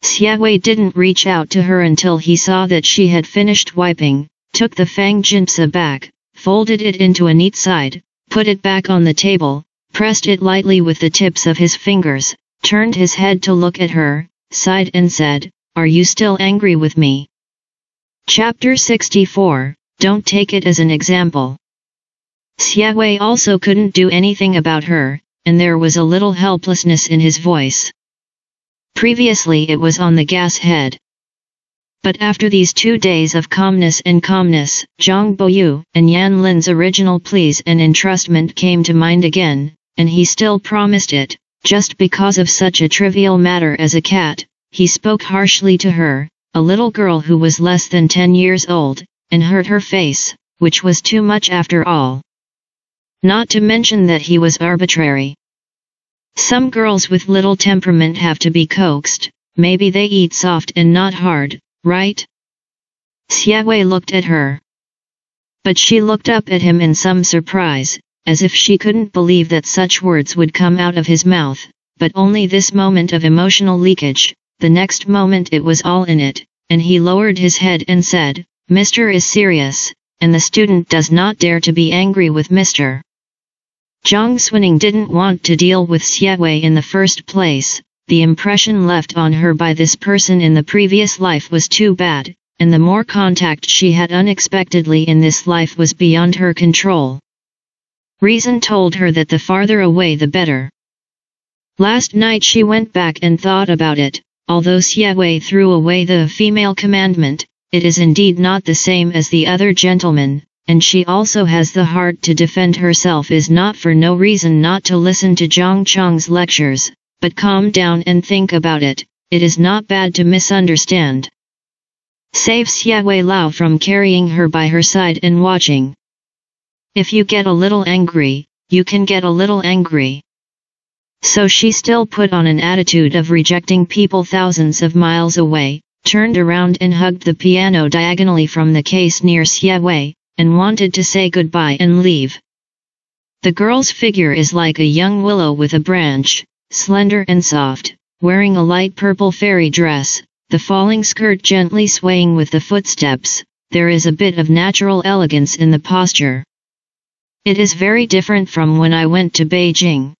Xiaowei didn't reach out to her until he saw that she had finished wiping, took the fang jinsa back, folded it into a neat side, put it back on the table, pressed it lightly with the tips of his fingers, turned his head to look at her, sighed and said, "Are you still angry with me?" Chapter 64, Don't take it as an example. Xiaowei also couldn't do anything about her, and there was a little helplessness in his voice. Previously it was on the gas head. But after these 2 days of calmness, Zhang Boyu and Yan Lin's original pleas and entrustment came to mind again, and he still promised it, just because of such a trivial matter as a cat. He spoke harshly to her, a little girl who was less than 10 years old, and hurt her face, which was too much after all. Not to mention that he was arbitrary. Some girls with little temperament have to be coaxed, maybe they eat soft and not hard, right? Xiaowei looked at her. But she looked up at him in some surprise, as if she couldn't believe that such words would come out of his mouth, but only this moment of emotional leakage, the next moment it was all in it, and he lowered his head and said, "Mr. is serious, and the student does not dare to be angry with Mr." Zhang Xuning didn't want to deal with Xiaowei in the first place. The impression left on her by this person in the previous life was too bad, and the more contact she had unexpectedly in this life was beyond her control. Reason told her that the farther away the better. Last night she went back and thought about it. Although Xiaowei threw away the female commandment, it is indeed not the same as the other gentlemen, and she also has the heart to defend herself is not for no reason not to listen to Zhang Chong's lectures, but calm down and think about it, it is not bad to misunderstand. Save Xiaowei Lao from carrying her by her side and watching. If you get a little angry, you can get a little angry. So she still put on an attitude of rejecting people thousands of miles away, turned around and hugged the piano diagonally from the case near Xiaowei, and wanted to say goodbye and leave. The girl's figure is like a young willow with a branch, slender and soft, wearing a light purple fairy dress, the falling skirt gently swaying with the footsteps. There is a bit of natural elegance in the posture. It is very different from when I went to Beijing.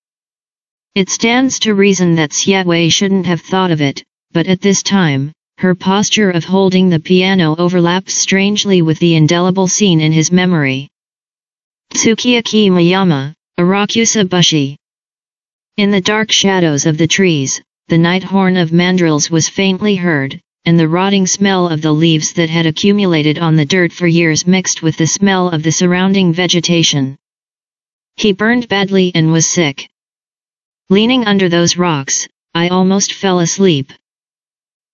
It stands to reason that Xiaowei shouldn't have thought of it, but at this time, her posture of holding the piano overlaps strangely with the indelible scene in his memory. Tsukiyaki Miyama, Arakusa Bushi. In the dark shadows of the trees, the night horn of mandrills was faintly heard, and the rotting smell of the leaves that had accumulated on the dirt for years mixed with the smell of the surrounding vegetation. He burned badly and was sick. Leaning under those rocks, I almost fell asleep.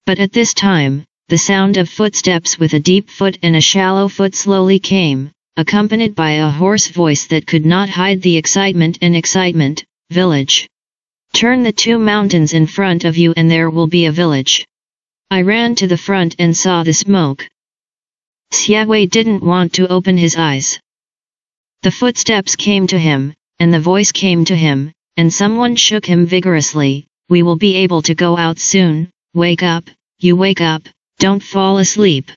But at this time, the sound of footsteps with a deep foot and a shallow foot slowly came, accompanied by a hoarse voice that could not hide the excitement. Village. Turn the 2 mountains in front of you and there will be a village. I ran to the front and saw the smoke. Xiaowei didn't want to open his eyes. The footsteps came to him, and the voice came to him, and someone shook him vigorously. We will be able to go out soon. Wake up, you wake up, don't fall asleep.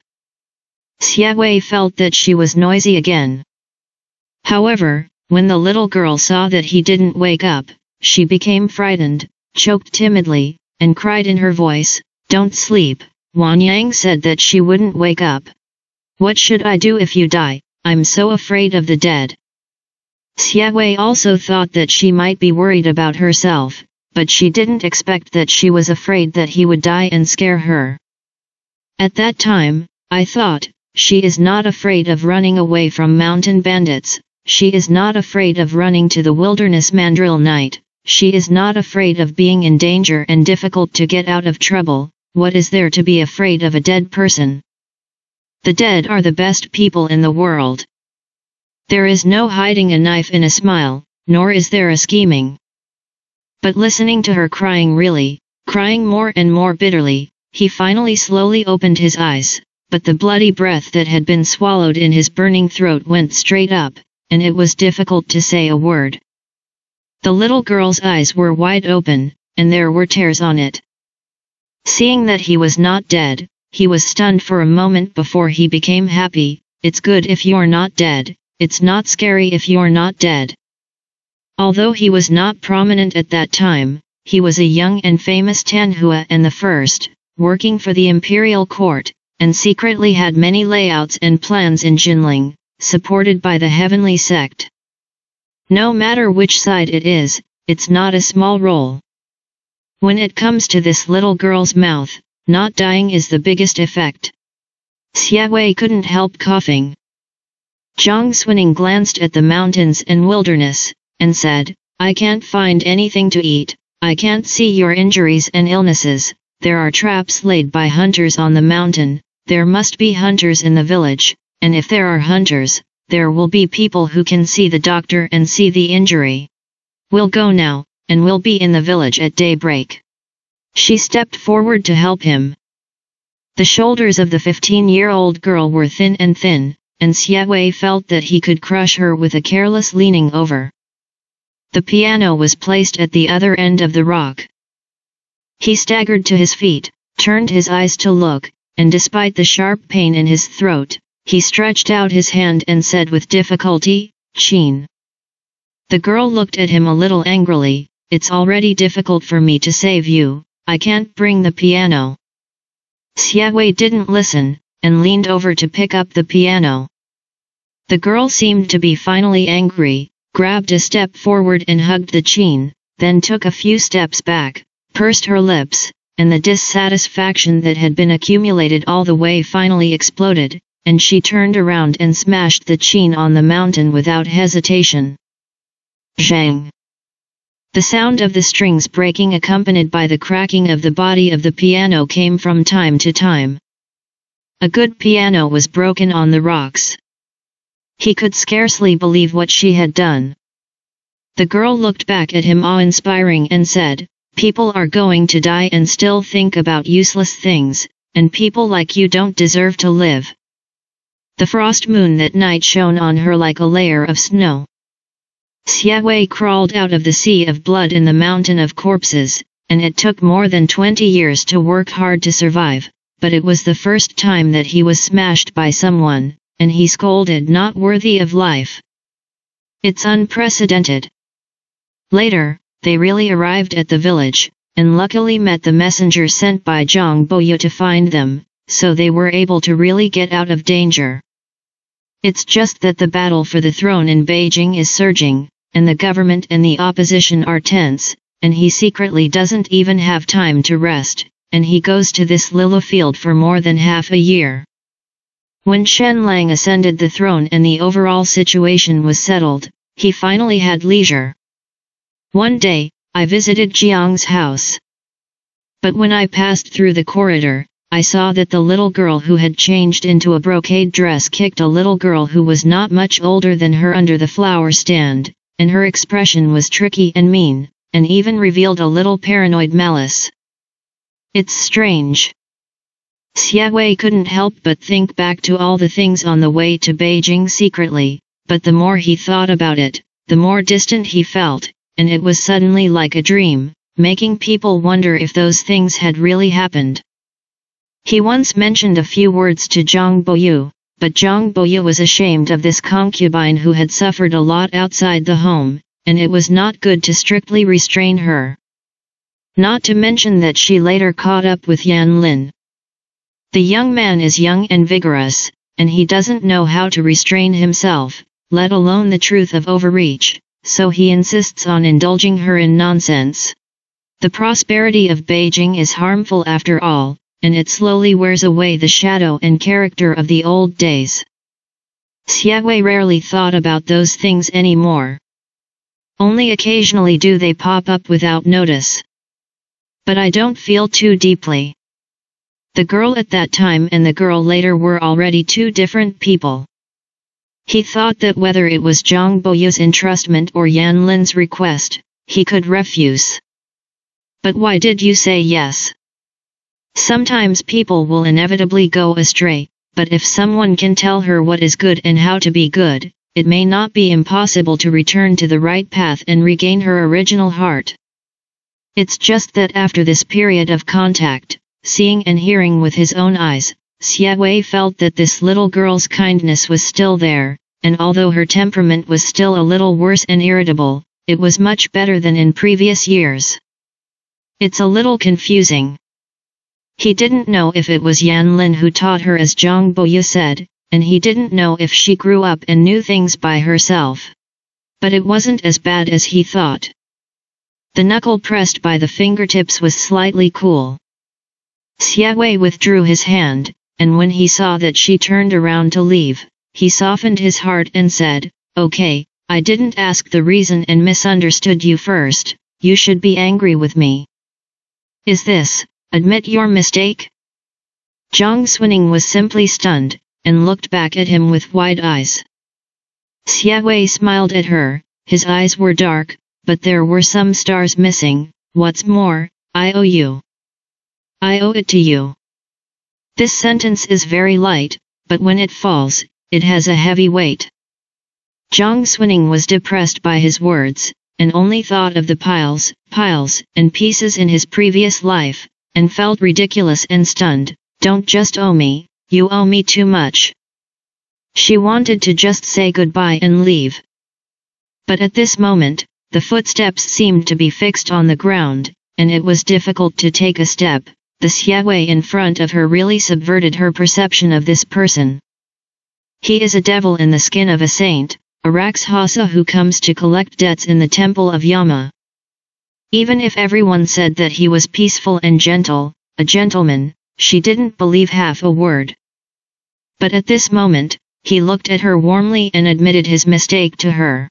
Xiaowei felt that she was noisy again. However, when the little girl saw that he didn't wake up, she became frightened, choked timidly, and cried in her voice, "Don't sleep." Wang Yang said that she wouldn't wake up. What should I do if you die? I'm so afraid of the dead. Xiaowei also thought that she might be worried about herself, but she didn't expect that she was afraid that he would die and scare her. At that time, I thought, she is not afraid of running away from mountain bandits, she is not afraid of running to the wilderness mandrill night, she is not afraid of being in danger and difficult to get out of trouble. What is there to be afraid of a dead person? The dead are the best people in the world. There is no hiding a knife in a smile, nor is there a scheming. But listening to her crying crying more and more bitterly, he finally slowly opened his eyes, but the bloody breath that had been swallowed in his burning throat went straight up, and it was difficult to say a word. The little girl's eyes were wide open, and there were tears on it. Seeing that he was not dead, he was stunned for a moment before he became happy. It's good if you're not dead, it's not scary if you're not dead. Although he was not prominent at that time, he was a young and famous Tanhua and the first, working for the imperial court, and secretly had many layouts and plans in Jinling, supported by the heavenly sect. No matter which side it is, it's not a small role. When it comes to this little girl's mouth, not dying is the biggest effect. Xiaowei couldn't help coughing. Zhang Xuning glanced at the mountains and wilderness, and said, I can't find anything to eat, I can't see your injuries and illnesses, there are traps laid by hunters on the mountain, there must be hunters in the village, and if there are hunters, there will be people who can see the doctor and see the injury. We'll go now, and we'll be in the village at daybreak. She stepped forward to help him. The shoulders of the 15-year-old girl were thin, and Xiaowei felt that he could crush her with a careless leaning over. The piano was placed at the other end of the rock. He staggered to his feet, turned his eyes to look, and despite the sharp pain in his throat, he stretched out his hand and said with difficulty, Qin. The girl looked at him a little angrily, it's already difficult for me to save you, I can't bring the piano. Xiaowei didn't listen, and leaned over to pick up the piano. The girl seemed to be finally angry, grabbed a step forward and hugged the Qin, then took a few steps back, pursed her lips, and the dissatisfaction that had been accumulated all the way finally exploded, and she turned around and smashed the Qin on the mountain without hesitation. Zhang. The sound of the strings breaking accompanied by the cracking of the body of the piano came from time to time. A good piano was broken on the rocks. He could scarcely believe what she had done. The girl looked back at him awe-inspiring and said, people are going to die and still think about useless things, and people like you don't deserve to live. The frost moon that night shone on her like a layer of snow. Xiaowei crawled out of the sea of blood in the mountain of corpses, and it took more than 20 years to work hard to survive, but it was the first time that he was smashed by someone, and he scolded not worthy of life. It's unprecedented. Later, they really arrived at the village, and luckily met the messenger sent by Zhang Boyu to find them, so they were able to really get out of danger. It's just that the battle for the throne in Beijing is surging, and the government and the opposition are tense, and he secretly doesn't even have time to rest, and he goes to this lila field for more than half a year. When Shen Lang ascended the throne and the overall situation was settled, he finally had leisure. One day, I visited Jiang's house. But when I passed through the corridor, I saw that the little girl who had changed into a brocade dress kicked a little girl who was not much older than her under the flower stand, and her expression was tricky and mean, and even revealed a little paranoid malice. It's strange. Xiaowei couldn't help but think back to all the things on the way to Beijing secretly, but the more he thought about it, the more distant he felt, and it was suddenly like a dream, making people wonder if those things had really happened. He once mentioned a few words to Zhang Boyu, but Zhang Boyu was ashamed of this concubine who had suffered a lot outside the home, and it was not good to strictly restrain her. Not to mention that she later caught up with Yan Lin. The young man is young and vigorous, and he doesn't know how to restrain himself, let alone the truth of overreach, so he insists on indulging her in nonsense. The prosperity of Beijing is harmful after all, and it slowly wears away the shadow and character of the old days. Xiaowei rarely thought about those things anymore. Only occasionally do they pop up without notice. But I don't feel too deeply. The girl at that time and the girl later were already two different people. He thought that whether it was Zhang Boyu's entrustment or Yan Lin's request, he could refuse. But why did you say yes? Sometimes people will inevitably go astray, but if someone can tell her what is good and how to be good, it may not be impossible to return to the right path and regain her original heart. It's just that after this period of contact, seeing and hearing with his own eyes, Xiaowei felt that this little girl's kindness was still there, and although her temperament was still a little worse and irritable, it was much better than in previous years. It's a little confusing. He didn't know if it was Yan Lin who taught her as Zhang Boyu said, and he didn't know if she grew up and knew things by herself. But it wasn't as bad as he thought. The knuckle pressed by the fingertips was slightly cool. Xiaowei withdrew his hand, and when he saw that she turned around to leave, he softened his heart and said, "Okay, I didn't ask the reason and misunderstood you first, you should be angry with me. Is this, admit your mistake?" Zhang Xuning was simply stunned, and looked back at him with wide eyes. Xiaowei smiled at her, his eyes were dark, but there were some stars missing. "What's more, I owe you. I owe it to you." This sentence is very light, but when it falls, it has a heavy weight. Zhang Xuning was depressed by his words, and only thought of the piles and pieces in his previous life, and felt ridiculous and stunned. "Don't just owe me, you owe me too much." She wanted to just say goodbye and leave. But at this moment, the footsteps seemed to be fixed on the ground, and it was difficult to take a step. The Xiaowei in front of her really subverted her perception of this person. He is a devil in the skin of a saint, a Rakshasa who comes to collect debts in the temple of Yama. Even if everyone said that he was peaceful and gentle, a gentleman, she didn't believe half a word. But at this moment, he looked at her warmly and admitted his mistake to her.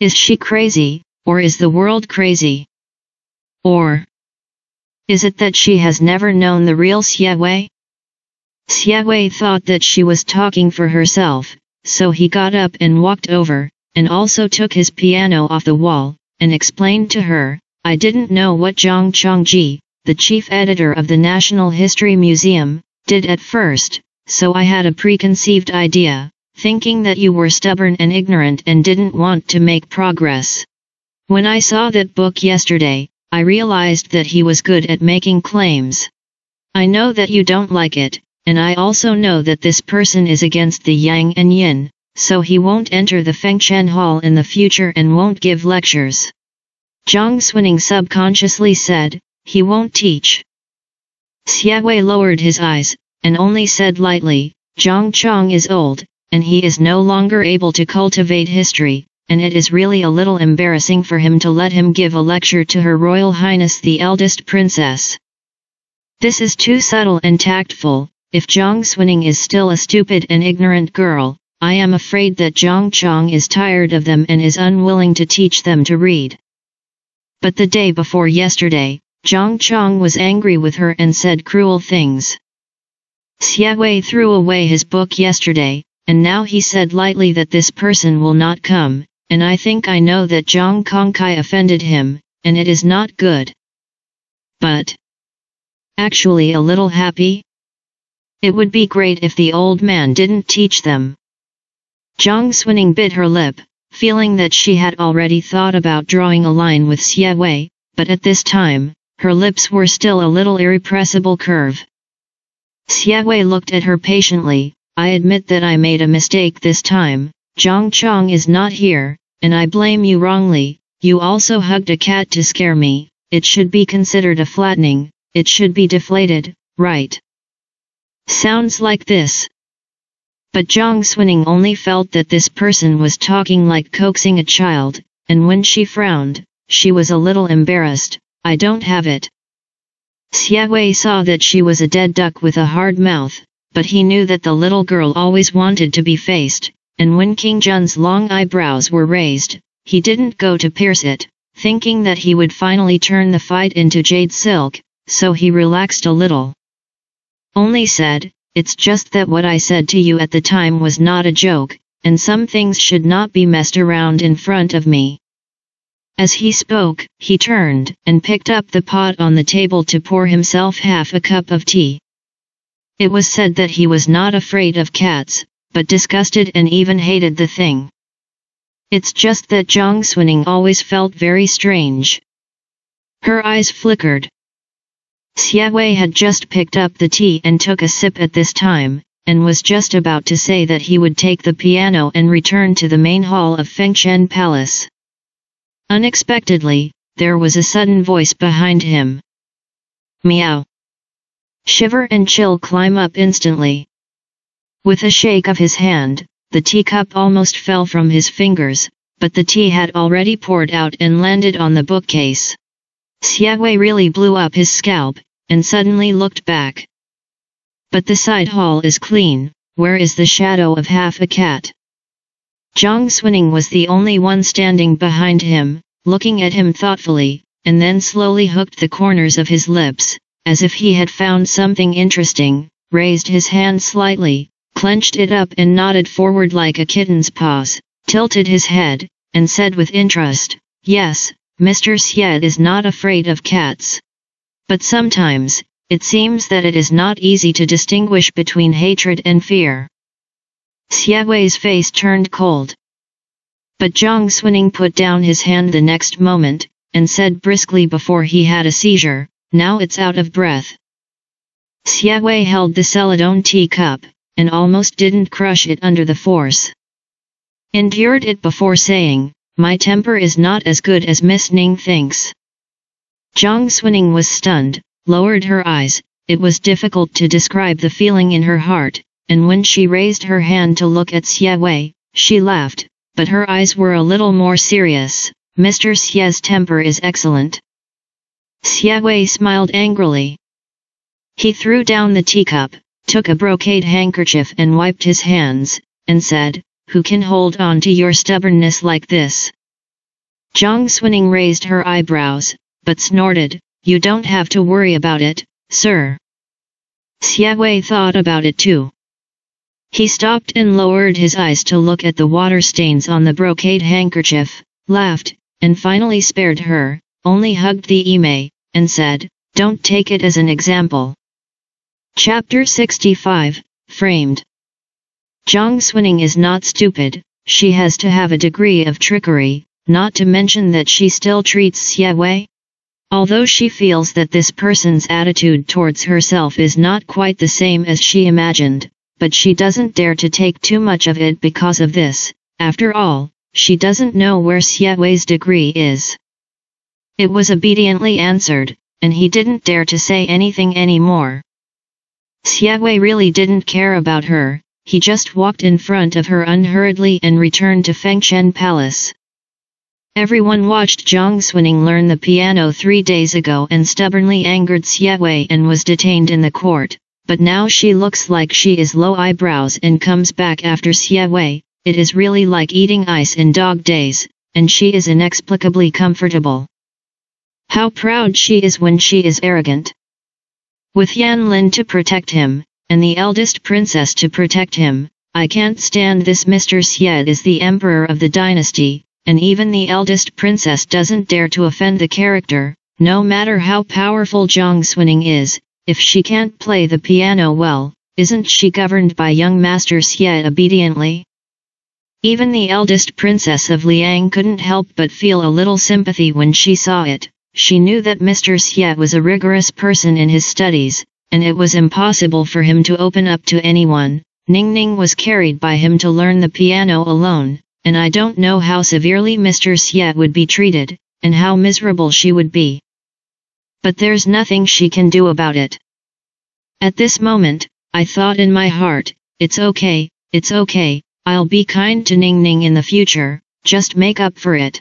Is she crazy, or is the world crazy? Or is it that she has never known the real Xiaowei? Xiaowei thought that she was talking for herself, so he got up and walked over, and also took his piano off the wall, and explained to her, "I didn't know what Zhang Chongji, the chief editor of the National History Museum, did at first, so I had a preconceived idea, thinking that you were stubborn and ignorant and didn't want to make progress. When I saw that book yesterday, I realized that he was good at making claims. I know that you don't like it, and I also know that this person is against the Yang and Yin, so he won't enter the Fengchen Hall in the future and won't give lectures." Zhang Xuning subconsciously said, "He won't teach." Xiaowei lowered his eyes, and only said lightly, "Zhang Chong is old, and he is no longer able to cultivate history, and it is really a little embarrassing for him to let him give a lecture to Her Royal Highness the eldest princess. This is too subtle and tactful. If Zhang Xuning is still a stupid and ignorant girl, I am afraid that Zhang Chong is tired of them and is unwilling to teach them to read." But the day before yesterday, Zhang Chong was angry with her and said cruel things. Xiaowei threw away his book yesterday, and now he said lightly that this person will not come, and I think I know that Zhang Kongkai offended him, and it is not good. But actually a little happy? It would be great if the old man didn't teach them. Zhang Xuning bit her lip, feeling that she had already thought about drawing a line with Xiaowei, but at this time, her lips were still a little irrepressible curve. Xiaowei looked at her patiently. "I admit that I made a mistake this time. Zhang Chong is not here, and I blame you wrongly. You also hugged a cat to scare me. It should be considered a flattening, it should be deflated, right?" Sounds like this. But Zhang Xuning only felt that this person was talking like coaxing a child, and when she frowned, she was a little embarrassed. I don't have it. Xie Wei saw that she was a dead duck with a hard mouth, but he knew that the little girl always wanted to be faced, and when King Jun's long eyebrows were raised, he didn't go to pierce it, thinking that he would finally turn the fight into jade silk, so he relaxed a little. Only said, "It's just that what I said to you at the time was not a joke, and some things should not be messed around in front of me." As he spoke, he turned and picked up the pot on the table to pour himself half a cup of tea. It was said that he was not afraid of cats, but disgusted and even hated the thing. It's just that Zhang Xuning always felt very strange. Her eyes flickered. Xie Wei had just picked up the tea and took a sip at this time, and was just about to say that he would take the piano and return to the main hall of Fengshen Palace. Unexpectedly, there was a sudden voice behind him. Meow. Shiver and chill climb up instantly. With a shake of his hand, the teacup almost fell from his fingers, but the tea had already poured out and landed on the bookcase. Xie Wei really blew up his scalp, and suddenly looked back. But the side hall is clean, where is the shadow of half a cat? Zhang Xuning was the only one standing behind him, looking at him thoughtfully, and then slowly hooked the corners of his lips, as if he had found something interesting, raised his hand slightly, clenched it up and nodded forward like a kitten's paws, tilted his head, and said with interest, "Yes, Mr. Xie is not afraid of cats. But sometimes, it seems that it is not easy to distinguish between hatred and fear." Xie Wei's face turned cold. But Zhang Xuning put down his hand the next moment, and said briskly before he had a seizure, "Now it's out of breath." Xie Wei held the celadone teacup, and almost didn't crush it under the force. Endured it before saying, "My temper is not as good as Miss Ning thinks." Zhang Xuning was stunned, lowered her eyes. It was difficult to describe the feeling in her heart, and when she raised her hand to look at Xie Wei, she laughed, but her eyes were a little more serious. "Mr. Xie's temper is excellent." Xie Wei smiled angrily. He threw down the teacup, took a brocade handkerchief and wiped his hands, and said, "Who can hold on to your stubbornness like this?" Zhang Xuning raised her eyebrows, but snorted, "You don't have to worry about it, sir." Xie Wei thought about it too. He stopped and lowered his eyes to look at the water stains on the brocade handkerchief, laughed, and finally spared her, only hugged the ime, and said, "Don't take it as an example." Chapter 65, Framed. Zhang Xuning is not stupid, she has to have a degree of trickery, not to mention that she still treats Xie Wei. Although she feels that this person's attitude towards herself is not quite the same as she imagined, but she doesn't dare to take too much of it because of this. After all, she doesn't know where Xie Wei's degree is. It was obediently answered, and he didn't dare to say anything anymore. Xie Wei really didn't care about her, he just walked in front of her unhurriedly and returned to Fengshen Palace. Everyone watched Zhang Xuning learn the piano 3 days ago and stubbornly angered Xie Wei and was detained in the court, but now she looks like she is low eyebrows and comes back after Xie Wei. It is really like eating ice in dog days, and she is inexplicably comfortable. How proud she is when she is arrogant. With Yan Lin to protect him, and the eldest princess to protect him, I can't stand this. Mr. Xie is the emperor of the dynasty, and even the eldest princess doesn't dare to offend the character, no matter how powerful Zhang Xuning is. If she can't play the piano well, isn't she governed by young Master Xie obediently? Even the eldest princess of Liang couldn't help but feel a little sympathy when she saw it. She knew that Mr. Xie was a rigorous person in his studies, and it was impossible for him to open up to anyone. Ning Ning was carried by him to learn the piano alone, and I don't know how severely Mr. Xie would be treated, and how miserable she would be. But there's nothing she can do about it. At this moment, I thought in my heart, it's okay, I'll be kind to Ning Ning in the future, just make up for it.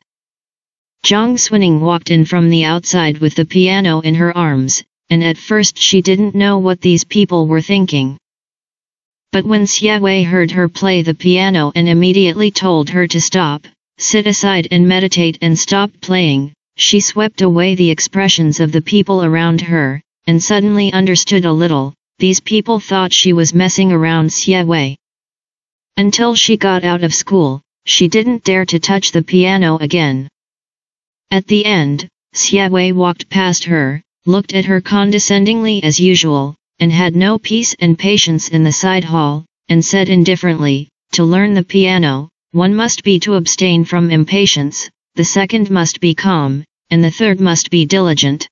Zhang Xuning walked in from the outside with the piano in her arms, and at first she didn't know what these people were thinking. But when Xie Wei heard her play the piano and immediately told her to stop, sit aside and meditate and stop playing, she swept away the expressions of the people around her, and suddenly understood a little. These people thought she was messing around Xie Wei. Until she got out of school, she didn't dare to touch the piano again. At the end, Xie Wei walked past her, looked at her condescendingly as usual, and had no peace and patience in the side hall, and said indifferently, "To learn the piano, one must be to abstain from impatience, the second must be calm, and the third must be diligent.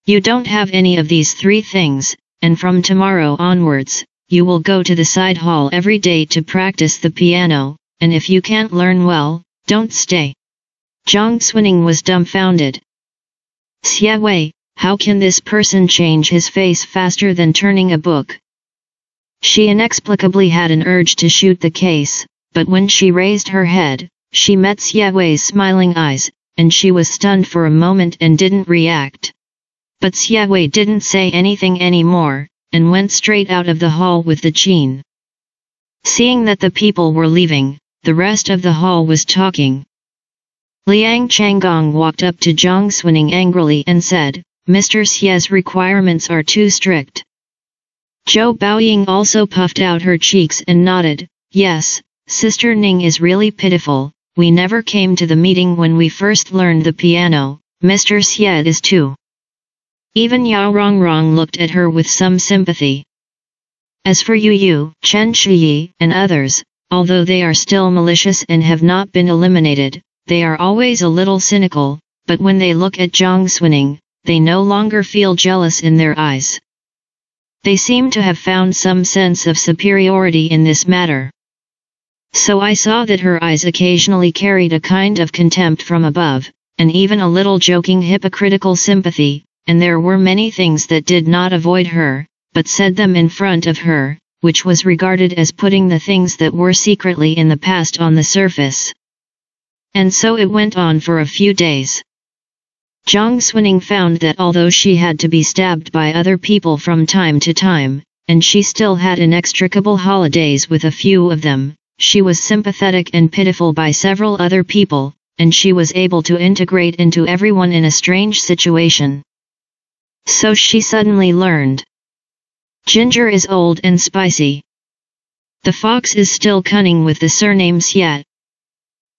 You don't have any of these three things, and from tomorrow onwards, you will go to the side hall every day to practice the piano, and if you can't learn well, don't stay." Zhang Xuning was dumbfounded. Xie Wei, how can this person change his face faster than turning a book? She inexplicably had an urge to shoot the case, but when she raised her head, she met Xie Wei's smiling eyes, and she was stunned for a moment and didn't react. But Xie Wei didn't say anything anymore, and went straight out of the hall with the Qin. Seeing that the people were leaving, the rest of the hall was talking. Liang Changgong walked up to Zhang Xuning angrily and said, "Mr. Xie's requirements are too strict." Zhou Baoying also puffed out her cheeks and nodded, "Yes, Sister Ning is really pitiful, we never came to the meeting when we first learned the piano, Mr. Xie is too." Even Yao Rongrong looked at her with some sympathy. As for Yu, Chen Shiyi, and others, although they are still malicious and have not been eliminated, they are always a little cynical, but when they look at Zhang Xuning, they no longer feel jealous in their eyes. They seem to have found some sense of superiority in this matter. So I saw that her eyes occasionally carried a kind of contempt from above, and even a little joking hypocritical sympathy, and there were many things that did not avoid her, but said them in front of her, which was regarded as putting the things that were secretly in the past on the surface. And so it went on for a few days. Zhang Xuning found that although she had to be stabbed by other people from time to time, and she still had inextricable holidays with a few of them, she was sympathetic and pitiful by several other people, and she was able to integrate into everyone in a strange situation. So she suddenly learned. Ginger is old and spicy. The fox is still cunning with the surname Xiet.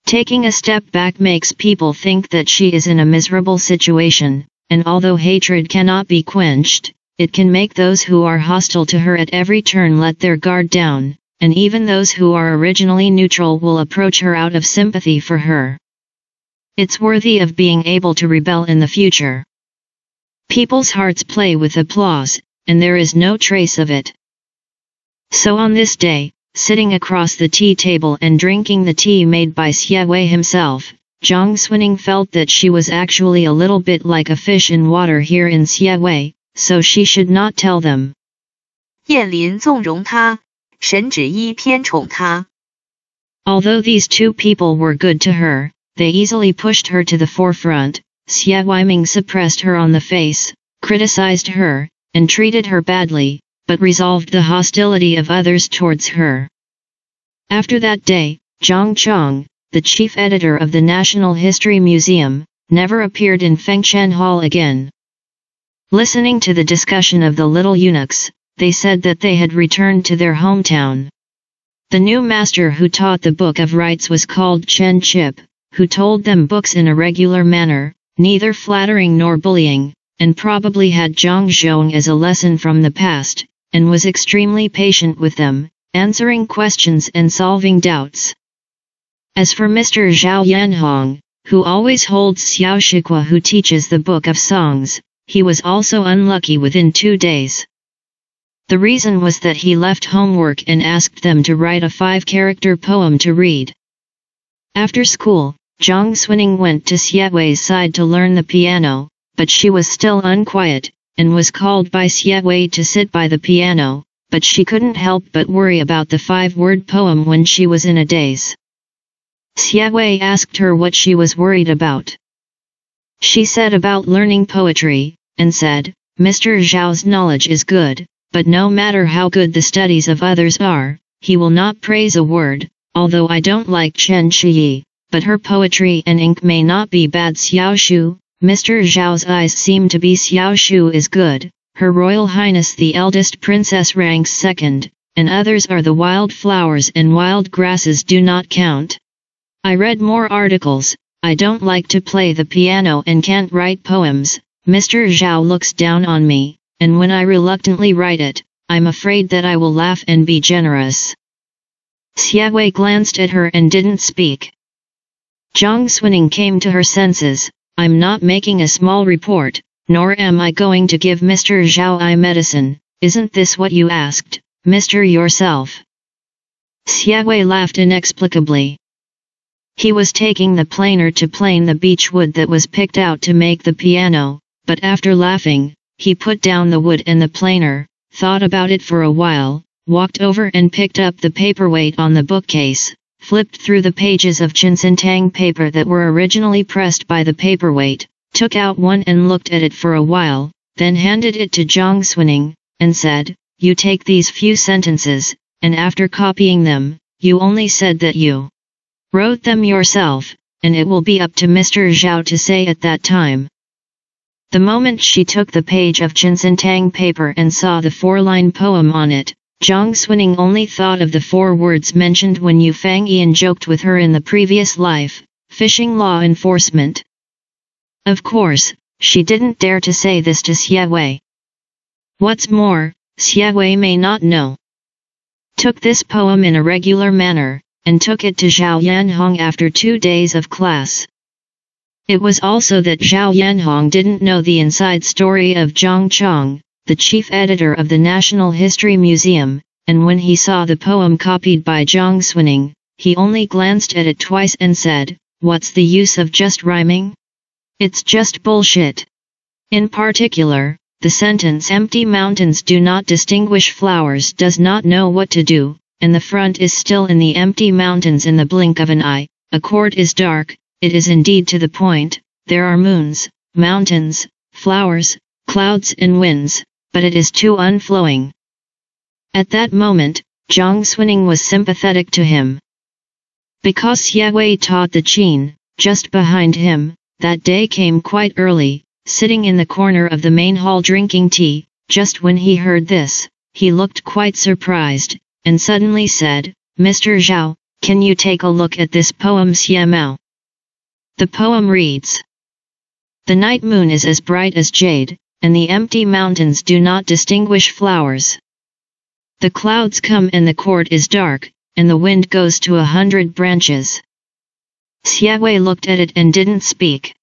Taking a step back makes people think that she is in a miserable situation, and although hatred cannot be quenched, it can make those who are hostile to her at every turn let their guard down, and even those who are originally neutral will approach her out of sympathy for her. It's worthy of being able to rebel in the future. People's hearts play with applause, and there is no trace of it. So on this day, sitting across the tea table and drinking the tea made by Xie Wei himself, Zhang Xuning felt that she was actually a little bit like a fish in water here in Xie Wei, so she should not tell them. 燕林纵容他，神旨意偏宠他。 Although these two people were good to her, they easily pushed her to the forefront. Xie Weiming suppressed her on the face, criticized her, and treated her badly, but resolved the hostility of others towards her. After that day, Zhang Chong, the chief editor of the National History Museum, never appeared in Fengshan Hall again. Listening to the discussion of the little eunuchs, they said that they had returned to their hometown. The new master who taught the Book of Rites was called Chen Chip, who told them books in a regular manner, neither flattering nor bullying, and probably had Zhang Zhong as a lesson from the past, and was extremely patient with them, answering questions and solving doubts. As for Mr. Zhao Yanhong, who always holds Xiao Shikwa who teaches the Book of Songs, he was also unlucky within 2 days. The reason was that he left homework and asked them to write a 5-character poem to read. After school, Zhang Xuning went to Xie Wei's side to learn the piano, but she was still unquiet, and was called by Xie Wei to sit by the piano, but she couldn't help but worry about the 5-word poem when she was in a daze. Xie Wei asked her what she was worried about. She said about learning poetry, and said, Mr. Zhao's knowledge is good, but no matter how good the studies of others are, he will not praise a word, although I don't like Chen Shiyi, but her poetry and ink may not be bad. Xiaoshu, Mr. Zhao's eyes seem to be Xiaoshu is good, Her Royal Highness the eldest princess ranks second, and others are the wild flowers and wild grasses do not count. I read more articles, I don't like to play the piano and can't write poems. Mr. Zhao looks down on me, and when I reluctantly write it, I'm afraid that I will laugh and be generous. Xie Wei glanced at her and didn't speak. Zhang Xuning came to her senses. I'm not making a small report, nor am I going to give Mr. Zhao eye medicine. Isn't this what you asked, Mr. yourself? Xie Wei laughed inexplicably. He was taking the planer to plane the beech wood that was picked out to make the piano, but after laughing, he put down the wood and the planer, thought about it for a while, walked over and picked up the paperweight on the bookcase, flipped through the pages of Chinsintang paper that were originally pressed by the paperweight, took out one and looked at it for a while, then handed it to Zhang Xuning, and said, You take these few sentences, and after copying them, you only said that you wrote them yourself, and it will be up to Mr. Zhao to say at that time. The moment she took the page of Chinsintang paper and saw the 4-line poem on it, Zhang Xuning only thought of the 4 words mentioned when Yu Fangyan joked with her in the previous life, fishing law enforcement. Of course, she didn't dare to say this to Xie Wei. What's more, Xie Wei may not know. Took this poem in a regular manner, and took it to Zhao Yanhong after 2 days of class. It was also that Zhao Yanhong didn't know the inside story of Zhang Chong, the chief editor of the National History Museum, and when he saw the poem copied by Zhang Xuning, he only glanced at it twice and said, What's the use of just rhyming? It's just bullshit. In particular, the sentence empty mountains do not distinguish flowers does not know what to do, and the front is still in the empty mountains in the blink of an eye, a court is dark, it is indeed to the point, there are moons, mountains, flowers, clouds and winds, but it is too unflowing. At that moment, Zhang Xuning was sympathetic to him. Because Xie Wei taught the Qin, just behind him, that day came quite early, sitting in the corner of the main hall drinking tea, just when he heard this, he looked quite surprised, and suddenly said, Mr. Zhao, can you take a look at this poem Xie Mao? The poem reads, The night moon is as bright as jade, and the empty mountains do not distinguish flowers. The clouds come and the court is dark, and the wind goes to 100 branches. Xie Wei looked at it and didn't speak.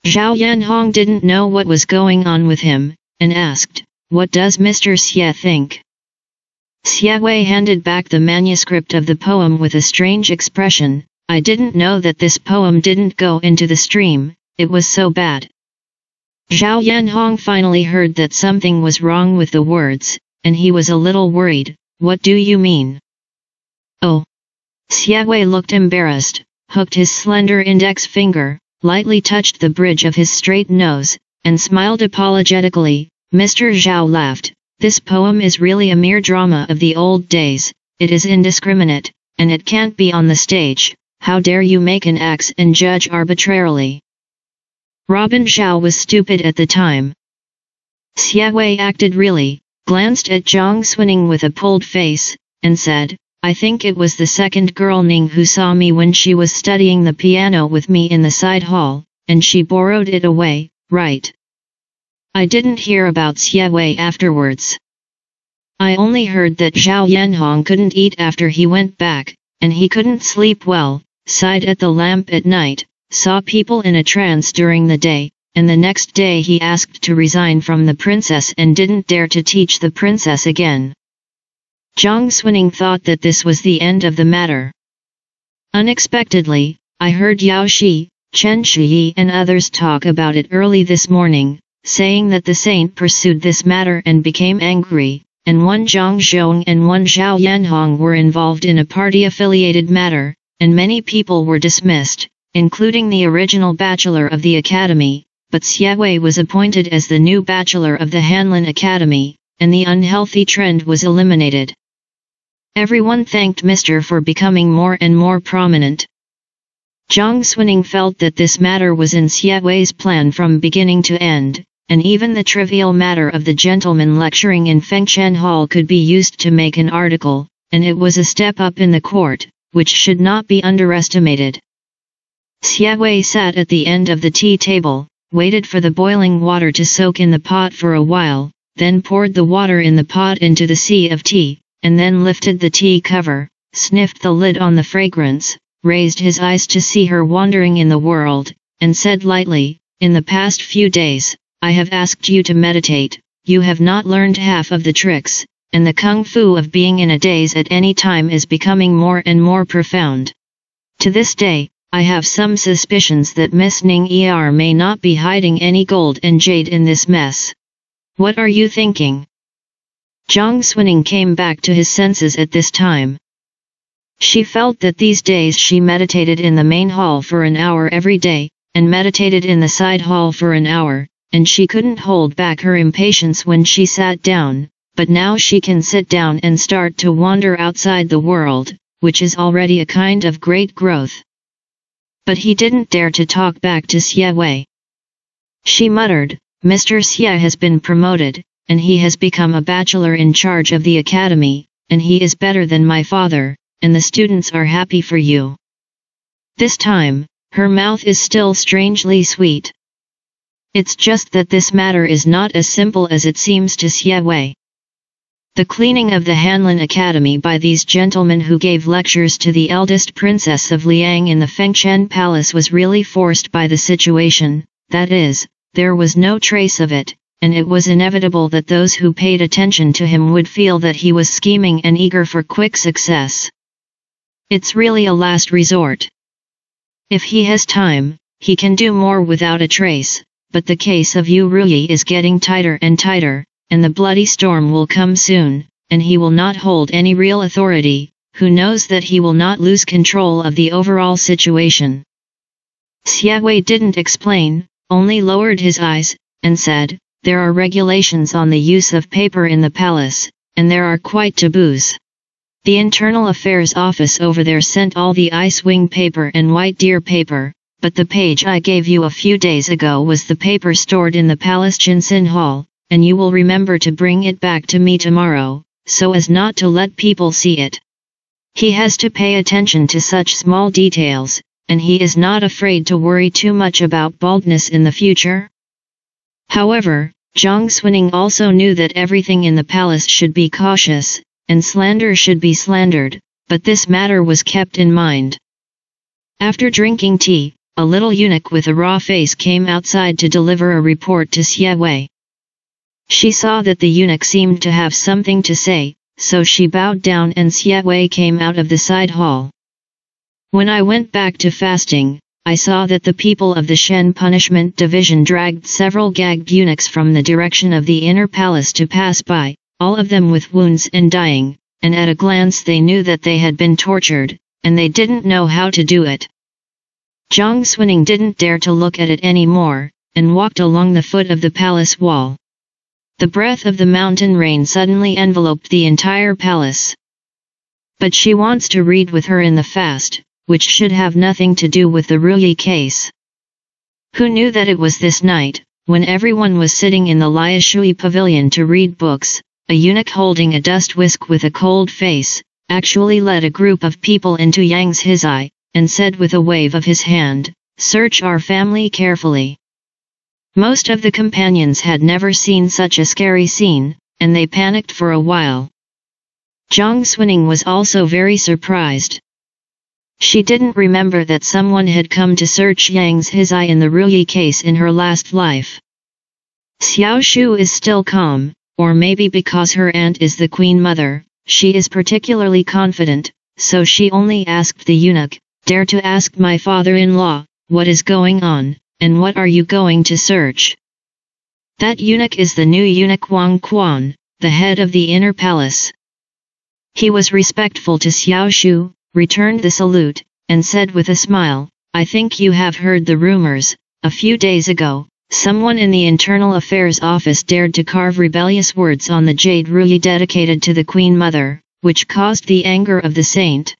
Zhao Yanhong didn't know what was going on with him, and asked, What does Mr. Xie think? Xie Wei handed back the manuscript of the poem with a strange expression, I didn't know that this poem didn't go into the stream, it was so bad. Zhao Yanhong finally heard that something was wrong with the words, and he was a little worried, What do you mean? Oh. Xie Wei looked embarrassed, hooked his slender index finger, lightly touched the bridge of his straight nose, and smiled apologetically. Mr. Zhao laughed, This poem is really a mere drama of the old days, it is indiscriminate, and it can't be on the stage, how dare you make an axe and judge arbitrarily? Robin Zhao was stupid at the time. Xie Wei acted really, glanced at Zhang Xuning with a pulled face, and said, I think it was the second girl Ning who saw me when she was studying the piano with me in the side hall, and she borrowed it away, right? I didn't hear about Xie Wei afterwards. I only heard that Zhao Yanhong couldn't eat after he went back, and he couldn't sleep well, sighed at the lamp at night, saw people in a trance during the day, and the next day he asked to resign from the princess and didn't dare to teach the princess again. Zhang Xuning thought that this was the end of the matter. Unexpectedly, I heard Yao Shi, Chen Shiyi and others talk about it early this morning, saying that the saint pursued this matter and became angry, and one Zhang Zhong and one Zhao Yanhong were involved in a party-affiliated matter, and many people were dismissed, including the original bachelor of the academy, but Xie Wei was appointed as the new bachelor of the Hanlin Academy, and the unhealthy trend was eliminated. Everyone thanked Mr. for becoming more and more prominent. Zhang Xuning felt that this matter was in Xie Wei's plan from beginning to end, and even the trivial matter of the gentleman lecturing in Fengshan Hall could be used to make an article, and it was a step up in the court, which should not be underestimated. Xie Wei sat at the end of the tea table, waited for the boiling water to soak in the pot for a while, then poured the water in the pot into the sea of tea, and then lifted the tea cover, sniffed the lid on the fragrance, raised his eyes to see her wandering in the world, and said lightly, "In the past few days, I have asked you to meditate. You have not learned half of the tricks, and the kung fu of being in a daze at any time is becoming more and more profound. To this day, I have some suspicions that Miss Ning Er may not be hiding any gold and jade in this mess. What are you thinking?" Zhang Xuning came back to his senses at this time. She felt that these days she meditated in the main hall for an hour every day, and meditated in the side hall for an hour, and she couldn't hold back her impatience when she sat down, but now she can sit down and start to wander outside the world, which is already a kind of great growth. But he didn't dare to talk back to Xie Wei. She muttered, "Mr. Xie has been promoted, and he has become a bachelor in charge of the academy, and he is better than my father, and the students are happy for you." This time, her mouth is still strangely sweet. It's just that this matter is not as simple as it seems to Xie Wei. The cleaning of the Hanlin Academy by these gentlemen who gave lectures to the eldest princess of Liang in the Fengshan Palace was really forced by the situation, that is, there was no trace of it, and it was inevitable that those who paid attention to him would feel that he was scheming and eager for quick success. It's really a last resort. If he has time, he can do more without a trace, but the case of Yu Ruyi is getting tighter and tighter, and the bloody storm will come soon, and he will not hold any real authority. Who knows that he will not lose control of the overall situation? Xie Wei didn't explain, only lowered his eyes, and said, "There are regulations on the use of paper in the palace, and there are quite taboos. The Internal Affairs Office over there sent all the ice wing paper and white deer paper, but the page I gave you a few days ago was the paper stored in the Palace Jinsin Hall, and you will remember to bring it back to me tomorrow, so as not to let people see it." He has to pay attention to such small details, and he is not afraid to worry too much about baldness in the future. However, Zhang Xuning also knew that everything in the palace should be cautious, and slander should be slandered, but this matter was kept in mind. After drinking tea, a little eunuch with a raw face came outside to deliver a report to Xie Wei. She saw that the eunuch seemed to have something to say, so she bowed down and Xie Wei came out of the side hall. "When I went back to fasting, I saw that the people of the Shen Punishment Division dragged several gagged eunuchs from the direction of the inner palace to pass by, all of them with wounds and dying, and at a glance they knew that they had been tortured, and they didn't know how to do it." Zhang Xuning didn't dare to look at it anymore, and walked along the foot of the palace wall. The breath of the mountain rain suddenly enveloped the entire palace. But she wants to read with her in the fast, which should have nothing to do with the Ruyi case. Who knew that it was this night, when everyone was sitting in the Liashui pavilion to read books, a eunuch holding a dust whisk with a cold face, actually led a group of people into Yang's Hizai, and said with a wave of his hand, "Search our family carefully." Most of the companions had never seen such a scary scene, and they panicked for a while. Zhang Xuning was also very surprised. She didn't remember that someone had come to search Yang's Hizai in the Ruyi case in her last life. Xiao Shu is still calm, or maybe because her aunt is the queen mother, she is particularly confident, so she only asked the eunuch, "Dare to ask my father-in-law, what is going on, and what are you going to search?" That eunuch is the new eunuch Wang Quan, the head of the inner palace. He was respectful to Xiao Shu, returned the salute, and said with a smile, I think you have heard the rumors. A few days ago, someone in the Internal Affairs Office dared to carve rebellious words on the jade ruyi dedicated to the Queen Mother, which caused the anger of the saint.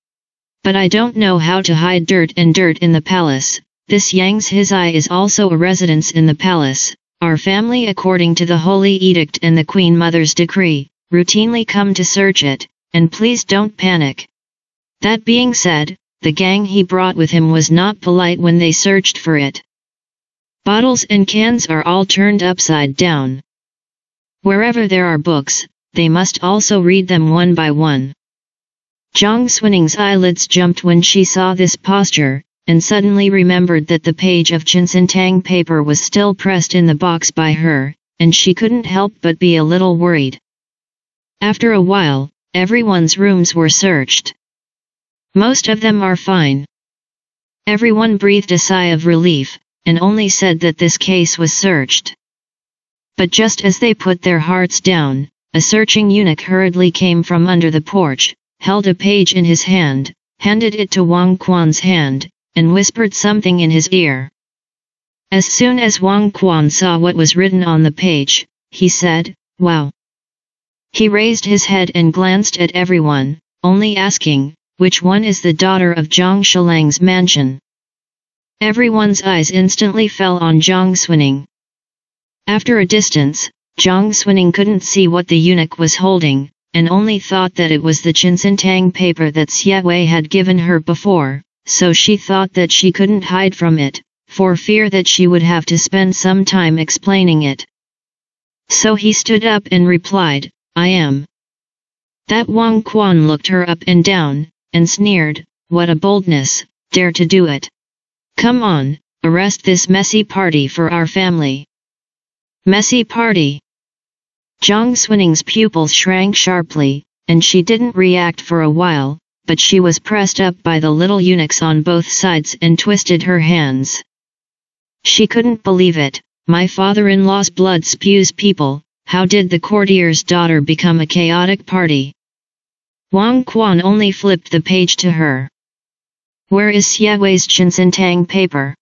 But I don't know how to hide dirt in the palace. This Yang's his eye is also a residence in the palace. Our family, according to the Holy Edict and the Queen Mother's decree, routinely come to search it, and please don't panic. That being said, the gang he brought with him was not polite when they searched for it. Bottles and cans are all turned upside down. Wherever there are books, they must also read them one by one. Zhang Xuaning's eyelids jumped when she saw this posture, and suddenly remembered that the page of Qinsintang paper was still pressed in the box by her, and she couldn't help but be a little worried. After a while, everyone's rooms were searched. Most of them are fine. Everyone breathed a sigh of relief, and only said that this case was searched. But just as they put their hearts down, a searching eunuch hurriedly came from under the porch, held a page in his hand, handed it to Wang Quan's hand, and whispered something in his ear. As soon as Wang Quan saw what was written on the page, he said, "Wow." He raised his head and glanced at everyone, only asking, "Which one is the daughter of Zhang Shilang's mansion?" Everyone's eyes instantly fell on Zhang Xuaning. After a distance, Zhang Xuaning couldn't see what the eunuch was holding, and only thought that it was the Qinsintang paper that Xie Wei had given her before, so she thought that she couldn't hide from it, for fear that she would have to spend some time explaining it. So he stood up and replied, "I am." That Wang Quan looked her up and down, and sneered, "What a boldness, dare to do it. Come on, arrest this messy party for our family." Messy party? Zhang Xuaning's pupils shrank sharply, and she didn't react for a while, but she was pressed up by the little eunuchs on both sides and twisted her hands. She couldn't believe it. "My father-in-law's blood spews people, how did the courtier's daughter become a chaotic party?" Wang Quan only flipped the page to her. "Where is Xie Wei's Qinsintang paper?"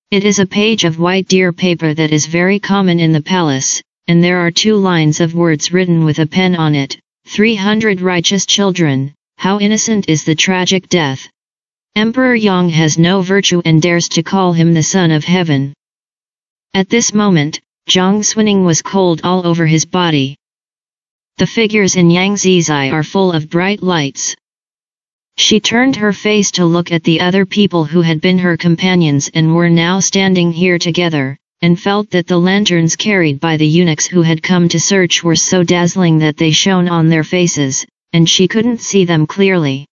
It is a page of white deer paper that is very common in the palace, and there are 2 lines of words written with a pen on it, 300 righteous children, how innocent is the tragic death. Emperor Yang has no virtue and dares to call him the son of heaven. At this moment, Zhang Xuaning was cold all over his body. The figures in Yang Zi's eye are full of bright lights. She turned her face to look at the other people who had been her companions and were now standing here together, and felt that the lanterns carried by the eunuchs who had come to search were so dazzling that they shone on their faces, and she couldn't see them clearly.